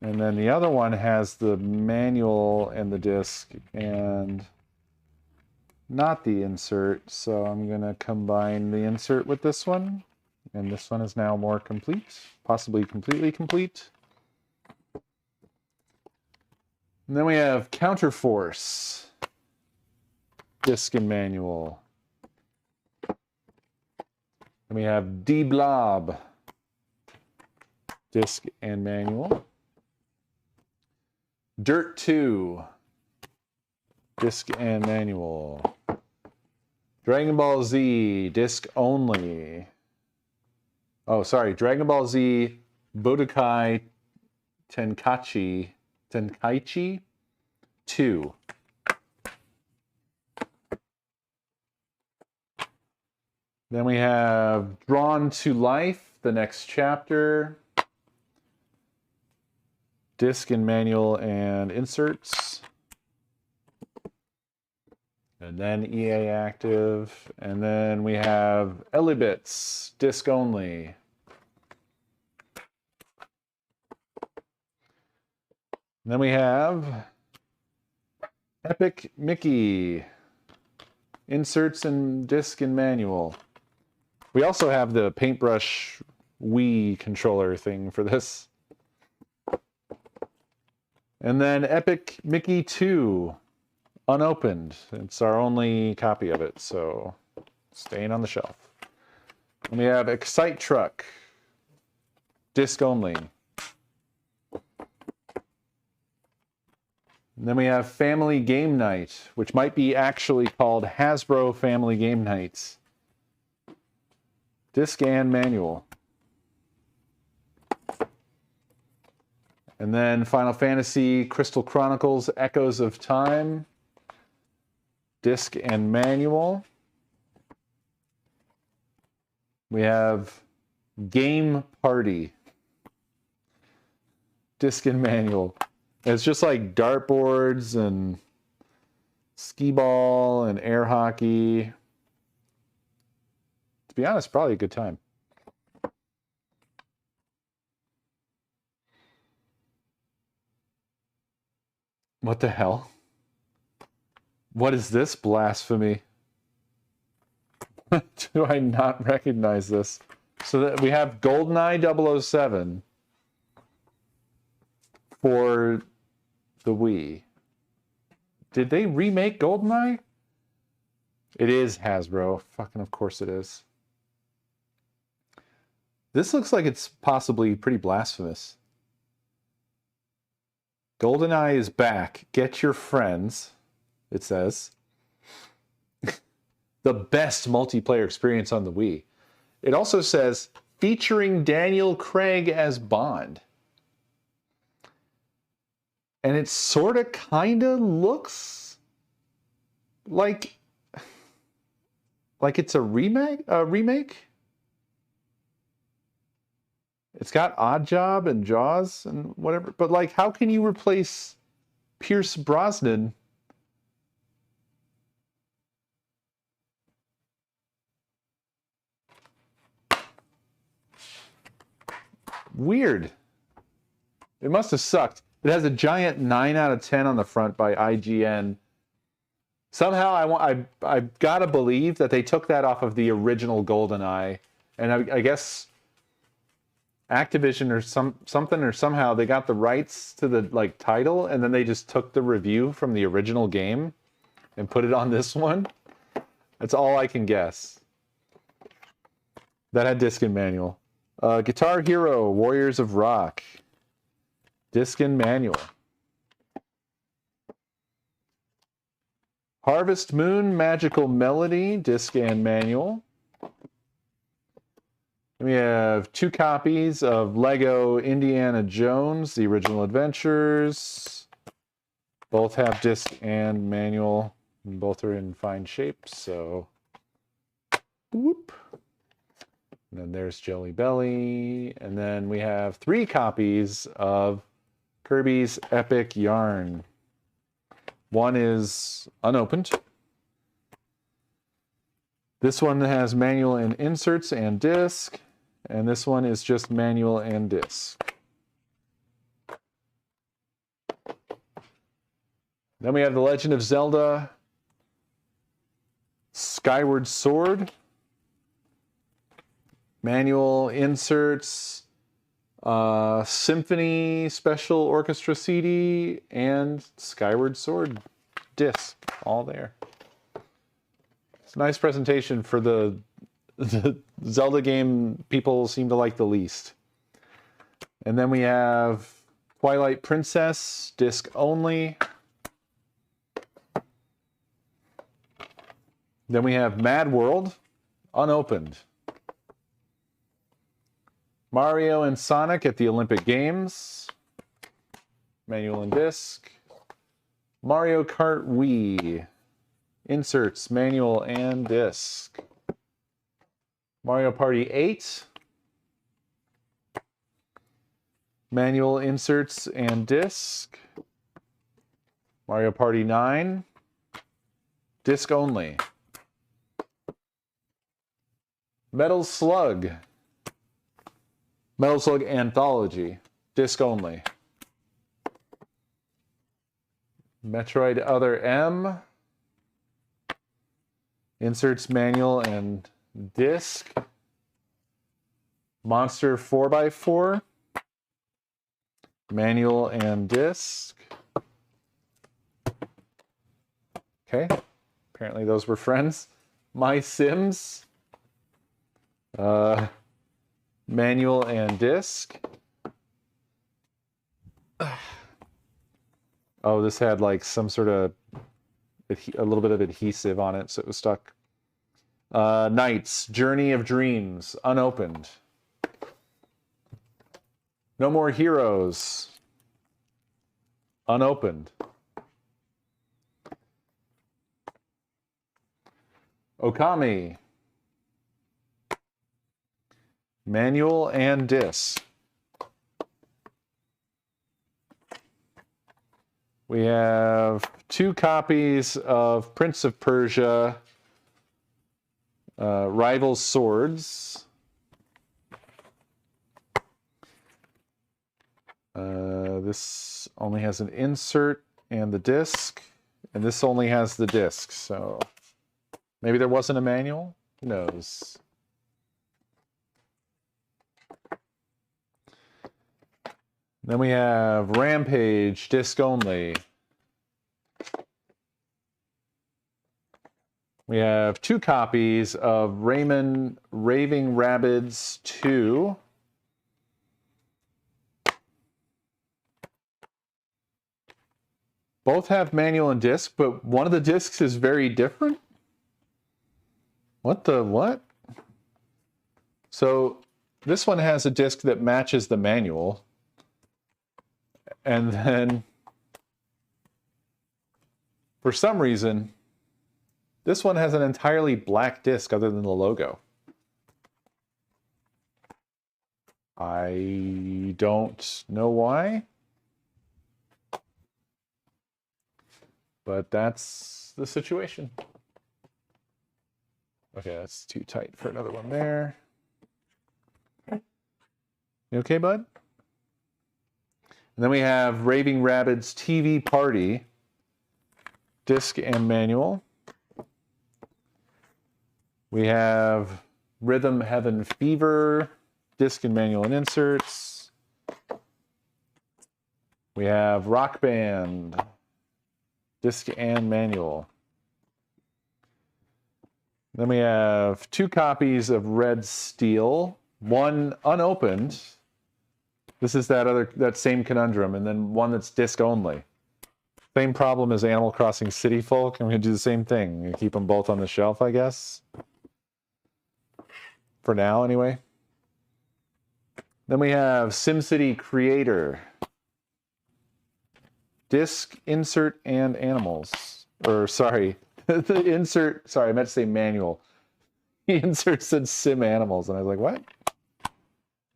And then the other one has the manual and the disc and not the insert. So I'm going to combine the insert with this one. And this one is now more complete, possibly completely complete. And then we have Counterforce, disc and manual. And we have D-Blob, disc and manual. Dirt 2, disc and manual. Dragon Ball Z, disc only. Oh, sorry, Dragon Ball Z Budokai Tenkaichi 2. Then we have Drawn to Life, the next chapter. Disc and manual and inserts. And then EA Active. And then we have Elibits, disc only. And then we have Epic Mickey, inserts and disc and manual. We also have the Paintbrush Wii controller thing for this. And then Epic Mickey 2, unopened. It's our only copy of it, so staying on the shelf. And we have Excite Truck, disc only. And then we have Family Game Night, which might be actually called Hasbro Family Game Nights. Disc and manual. And then Final Fantasy Crystal Chronicles Echoes of Time, disc and manual. We have Game Party, disc and manual. It's just like dartboards and skee ball and air hockey. To be honest, probably a good time. What the hell? What is this blasphemy? Do I not recognize this? So that we have GoldenEye 007 for the Wii. Did they remake GoldenEye? It is Hasbro. Fucking of course it is. This looks like it's possibly pretty blasphemous. GoldenEye is back. Get your friends, it says. The best multiplayer experience on the Wii. It also says, featuring Daniel Craig as Bond. And it sort of kind of looks like it's a remake. It's got Oddjob and Jaws and whatever. But like, how can you replace Pierce Brosnan? Weird. It must have sucked. It has a giant 9 out of 10 on the front by IGN. Somehow I've got to believe that they took that off of the original GoldenEye. And I guess Activision or something or somehow they got the rights to the like title, and then they just took the review from the original game and put it on this one. That's all I can guess. That had disc and manual. Guitar Hero, Warriors of Rock. Disc and manual. Harvest Moon, Magical Melody, disc and manual. We have 2 copies of Lego Indiana Jones, The Original Adventures. Both have disc and manual. And both are in fine shape, so whoop. And then there's Jelly Belly. And then we have 3 copies of Kirby's Epic Yarn. One is unopened. This one has manual and inserts and disc. And this one is just manual and disc. Then we have The Legend of Zelda Skyward Sword. Manual, inserts, Symphony Special Orchestra CD, and Skyward Sword disc, all there. It's a nice presentation for the Zelda game people seem to like the least. And then we have Twilight Princess, disc only. Then we have Mad World, unopened. Mario and Sonic at the Olympic Games. Manual and disc. Mario Kart Wii. Inserts, manual and disc. Mario Party 8. Manual, inserts, and disc. Mario Party 9. Disc only. Metal Slug. Metal Slug Anthology, disc only. Metroid Other M. Inserts, manual, and disc. Monster 4x4. Manual and disc. Okay, apparently those were friends. My Sims. Manual and disc. Oh, this had like some sort of a little bit of adhesive on it, so it was stuck. Knights, Journey of Dreams, unopened. No More Heroes, unopened. Okami. Manual and disc. We have 2 copies of Prince of Persia, Rival Swords. This only has an insert and the disc, and this only has the disc, so maybe there wasn't a manual? Who knows? Then we have Rampage, disc only. We have 2 copies of Rayman Raving Rabbids 2. Both have manual and disc, but one of the discs is very different. What the what? So this one has a disc that matches the manual. And then, for some reason, this one has an entirely black disc other than the logo. I don't know why, but that's the situation. Okay, that's too tight for another one there. You okay, bud? And then we have Raving Rabbids TV Party, disc and manual. We have Rhythm Heaven Fever, disc and manual and inserts. We have Rock Band, disc and manual. Then we have 2 copies of Red Steel, one unopened. This is that same conundrum, and then one that's disc only. Same problem as Animal Crossing City Folk. I'm going to do the same thing. I'm going to keep them both on the shelf, I guess. For now, anyway. Then we have SimCity Creator. Disc, insert, and animals. Or, sorry. The insert, sorry, I meant to say manual. The insert said Sim Animals, and I was like, what?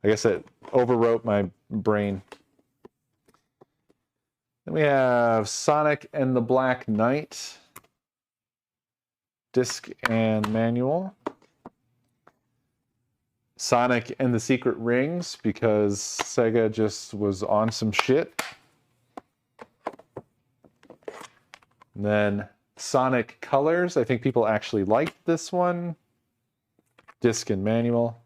I guess it overwrote my brain. Then we have Sonic and the Black Knight. Disc and manual. Sonic and the Secret Rings, because Sega just was on some shit. And then Sonic Colors. I think people actually liked this one. Disc and manual.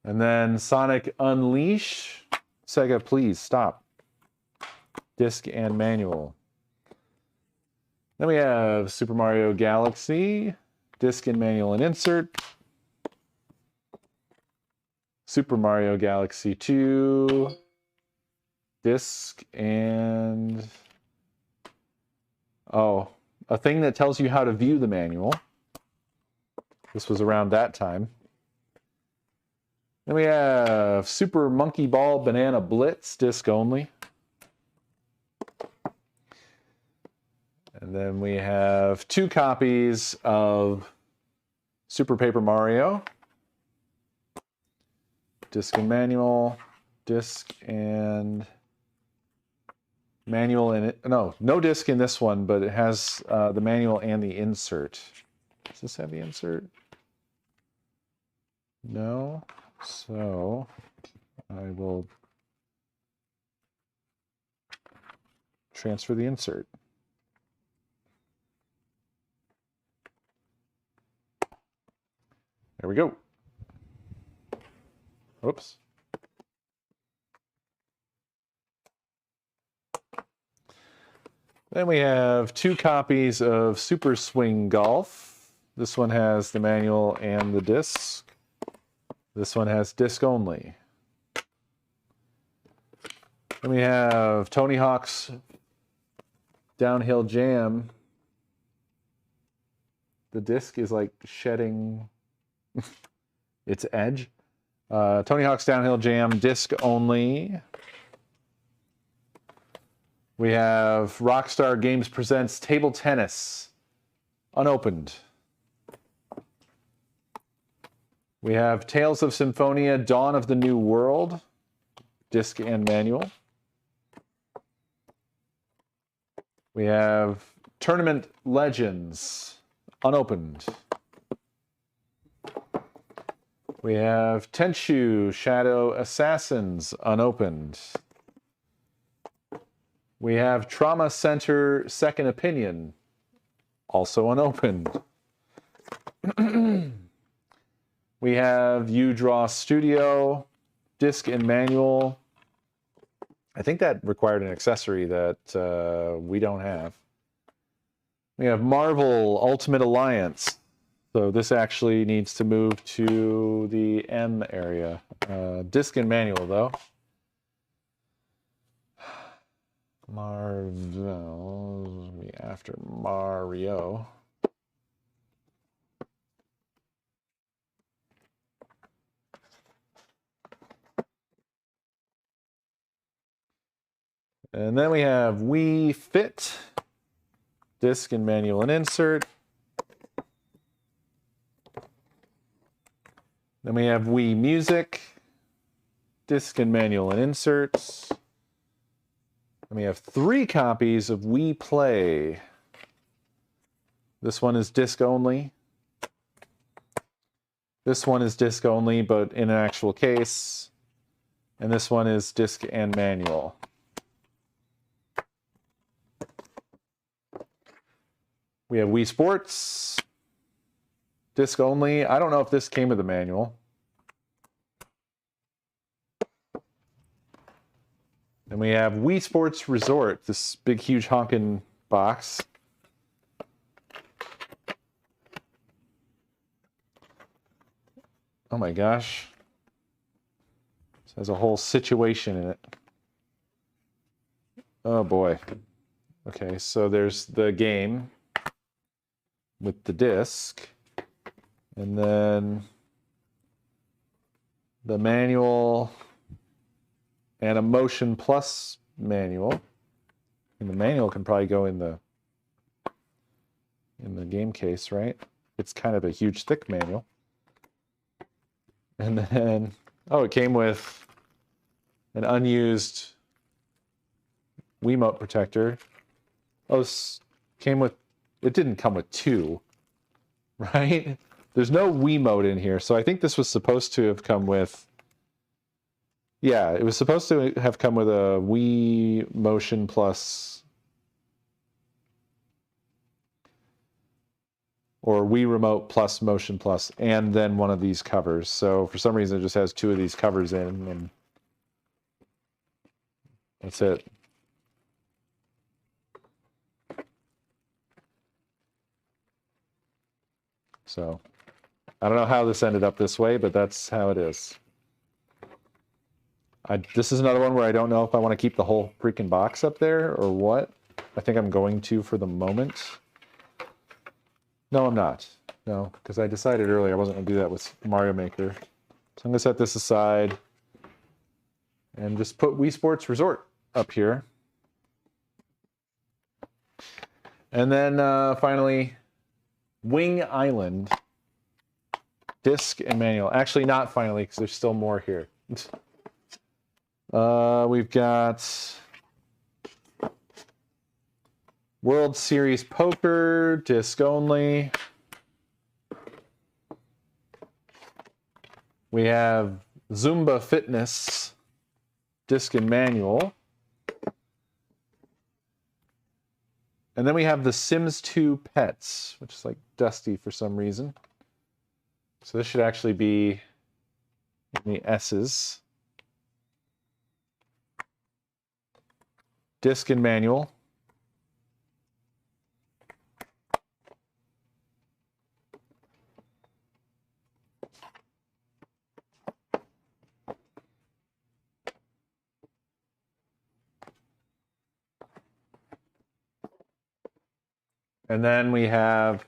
And then Sonic Unleash. Sega, please stop. Disc and manual. Then we have Super Mario Galaxy. Disc and manual and insert. Super Mario Galaxy 2. Disc and... oh, a thing that tells you how to view the manual. This was around that time. Then we have Super Monkey Ball Banana Blitz, disc only. And then we have 2 copies of Super Paper Mario. Disc and manual. Disc and manual in it. No disc in this one, but it has the manual and the insert. Does this have the insert? No. So I will transfer the insert. There we go. Oops. Then we have 2 copies of Super Swing Golf. This one has the manual and the disc. This one has disc only. Then we have Tony Hawk's Downhill Jam. The disc is like shedding its edge. Tony Hawk's Downhill Jam, disc only. We have Rockstar Games Presents Table Tennis, unopened. We have Tales of Symphonia, Dawn of the New World, disc and manual. We have Tournament Legends, unopened. We have Tenchu Shadow Assassins, unopened. We have Trauma Center Second Opinion, also unopened. We have You Draw Studio, disc and manual. I think that required an accessory that we don't have. We have Marvel Ultimate Alliance. So this actually needs to move to the M area. Disc and manual, though. Marvel, after Mario. And then we have Wii Fit, disc and manual and insert. Then we have Wii Music, disc and manual and inserts. And we have 3 copies of Wii Play. This one is disc only. This one is disc only, but in an actual case. And this one is disc and manual. We have Wii Sports, Disc only. I don't know if this came with a manual. Then we have Wii Sports Resort, this big, huge honkin' box. Oh my gosh. This has a whole situation in it. Oh boy. Okay, so there's the game with the disc. And then the manual and a Motion Plus manual. And the manual can probably go in the game case, right? It's kind of a huge, thick manual. And then, oh, it came with an unused Wiimote protector. Oh, this came with, it didn't come with two, right? There's no Wiimote in here, so I think this was supposed to have come with, yeah, it was supposed to have come with a Wii Motion Plus or Wii Remote Plus Motion Plus, and then one of these covers. So for some reason it just has two of these covers in, and that's it. So I don't know how this ended up this way, but that's how it is. This is another one where I don't know if I want to keep the whole freaking box up there or what. I think I'm going to for the moment. No, I'm not. No, because I decided earlier I wasn't going to do that with Mario Maker. So I'm going to set this aside and just put Wii Sports Resort up here. And then finally, Wing Island, disc and manual. Actually, not finally, because there's still more here. We've got World Series Poker, disc only. We have Zumba Fitness, disc and manual. And then we have the Sims 2 Pets, which is like dusty for some reason. So this should actually be in the S's. Disc and manual. And then we have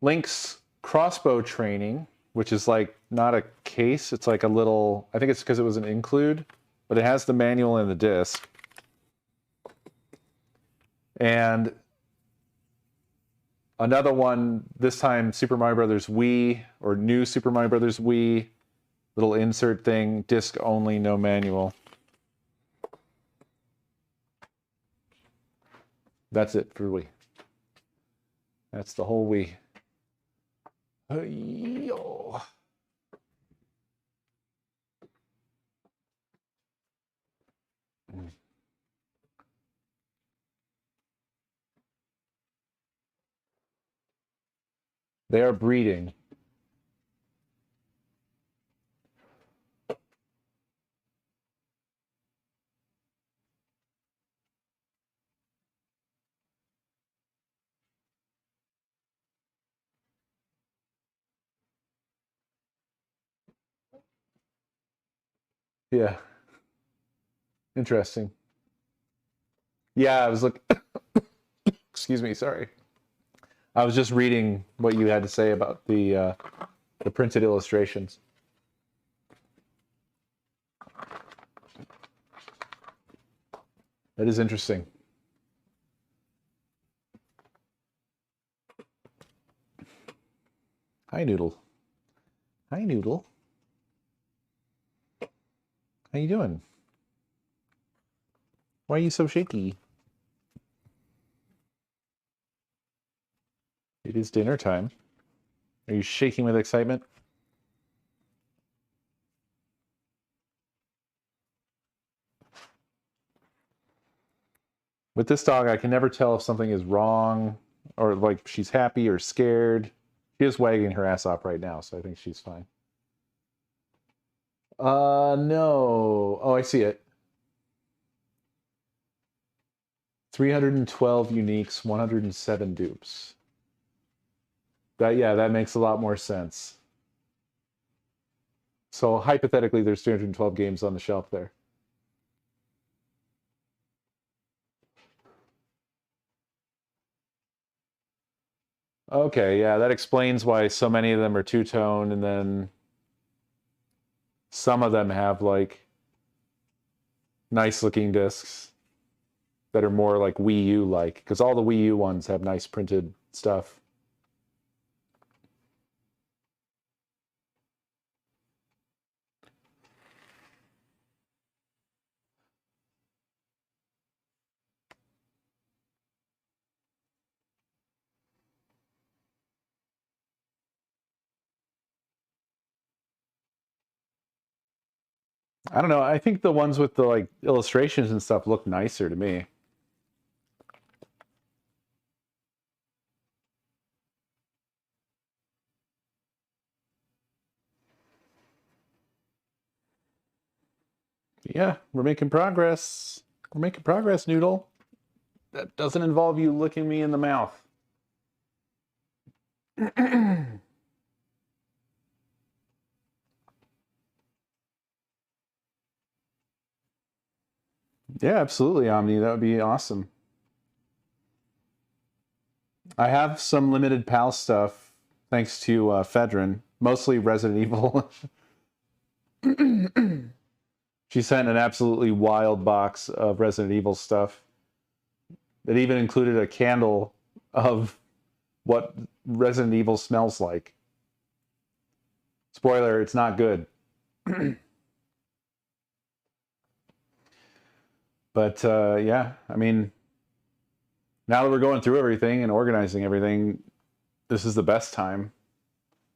Link's crossbow training, which is like not a case. It's like a little, I think it's because it was an include, but it has the manual and the disc. And another one, this time Super Mario Brothers Wii, or new Super Mario Brothers Wii, little insert thing, disc only, no manual. That's it for Wii. That's the whole Wii. Yo. They are breeding. Yeah. Interesting. Yeah, I was looking. Excuse me, sorry. I was just reading what you had to say about the printed illustrations. That is interesting. Hi, Noodle. Hi, Noodle. How you doing? Why are you so shaky? It is dinner time. Are you shaking with excitement? With this dog, I can never tell if something is wrong or like she's happy or scared. She is wagging her ass off right now, so I think she's fine. No. Oh, I see it. 312 uniques, 107 dupes. That makes a lot more sense. So hypothetically, there's 312 games on the shelf there. Okay, yeah, that explains why so many of them are two-tone, and then some of them have like nice-looking discs that are more like Wii U-like, because all the Wii U ones have nice printed stuff. I don't know. I think the ones with the like illustrations and stuff look nicer to me. Yeah, we're making progress. We're making progress, Noodle. That doesn't involve you licking me in the mouth. Yeah, absolutely, Omni. That would be awesome. I have some limited PAL stuff, thanks to Fedrin, mostly Resident Evil. She sent an absolutely wild box of Resident Evil stuff. It even included a candle of what Resident Evil smells like. Spoiler, it's not good. But yeah, I mean, now that we're going through everything and organizing everything, this is the best time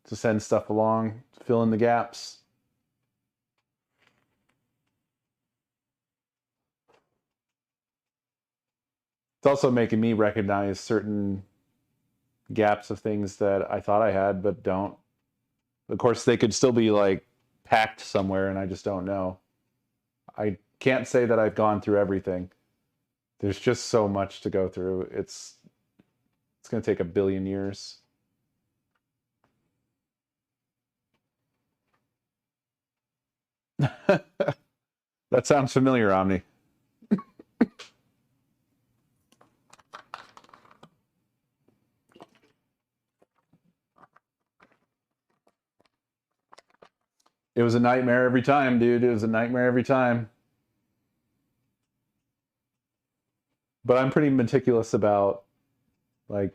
to send stuff along, to fill in the gaps. It's also making me recognize certain gaps of things that I thought I had but don't. Of course, they could still be like packed somewhere and I just don't know. I can't say that I've gone through everything. There's just so much to go through. It's going to take a billion years. That sounds familiar, Omni. It was a nightmare every time, dude. It was a nightmare every time. But I'm pretty meticulous about like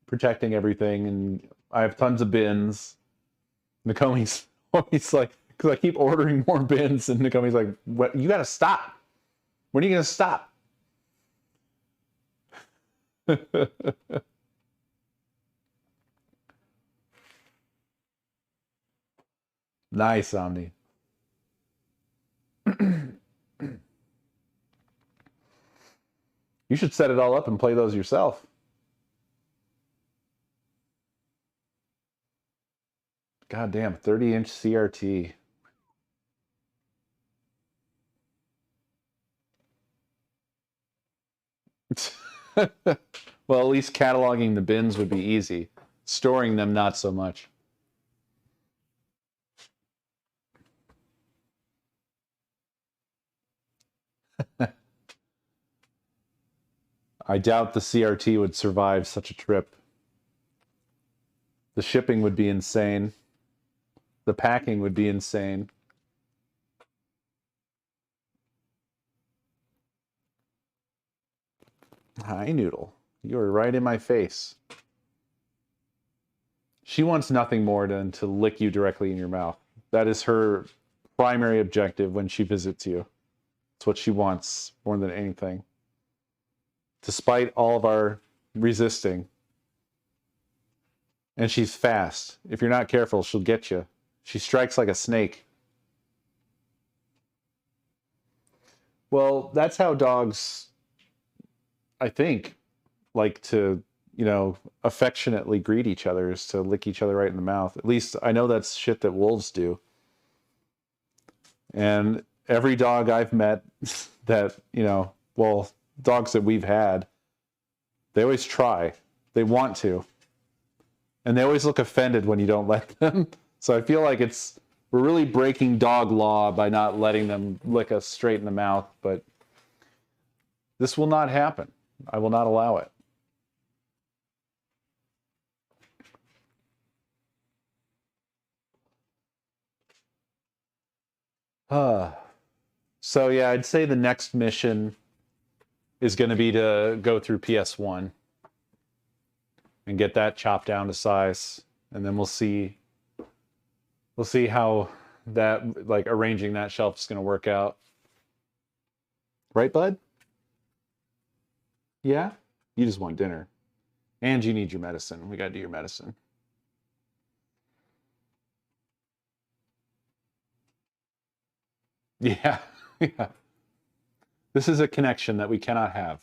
protecting everything, and I have tons of bins. Nakomi's always like, because I keep ordering more bins, and Nakomi's like, "What? You gotta stop. When are you gonna stop?" Nice, Omni. You should set it all up and play those yourself. God damn, 30-inch CRT. Well, at least cataloging the bins would be easy. Storing them, not so much. I doubt the CRT would survive such a trip. The shipping would be insane. The packing would be insane. Hi, Noodle. You are right in my face. She wants nothing more than to lick you directly in your mouth. That is her primary objective when she visits you. It's what she wants more than anything. Despite all of our resisting. And she's fast. If you're not careful, she'll get you. She strikes like a snake. Well, that's how dogs, I think, like to, you know, affectionately greet each other is to lick each other right in the mouth. At least I know that's shit that wolves do. And every dog I've met that, you know, well, dogs that we've had, they always try. They want to. And they always look offended when you don't let them. So I feel like we're really breaking dog law by not letting them lick us straight in the mouth, but this will not happen. I will not allow it. So yeah, I'd say the next mission is going to be to go through PS1 and get that chopped down to size, and then we'll see how that, like, arranging that shelf is going to work out. Right, bud? Yeah? You just want dinner. And you need your medicine. We got to do your medicine. Yeah. Yeah. This is a connection that we cannot have.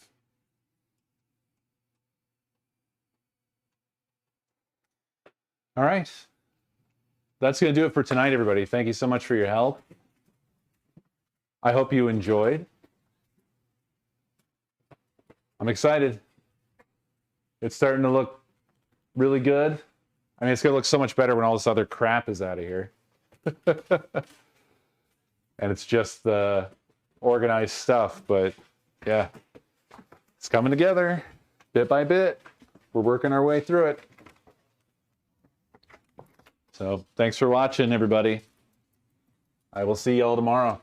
All right. That's going to do it for tonight, everybody. Thank you so much for your help. I hope you enjoyed. I'm excited. It's starting to look really good. I mean, it's going to look so much better when all this other crap is out of here. And it's just the organized stuff, but yeah, it's coming together bit by bit. We're working our way through it. So thanks for watching, everybody. I will see y'all tomorrow.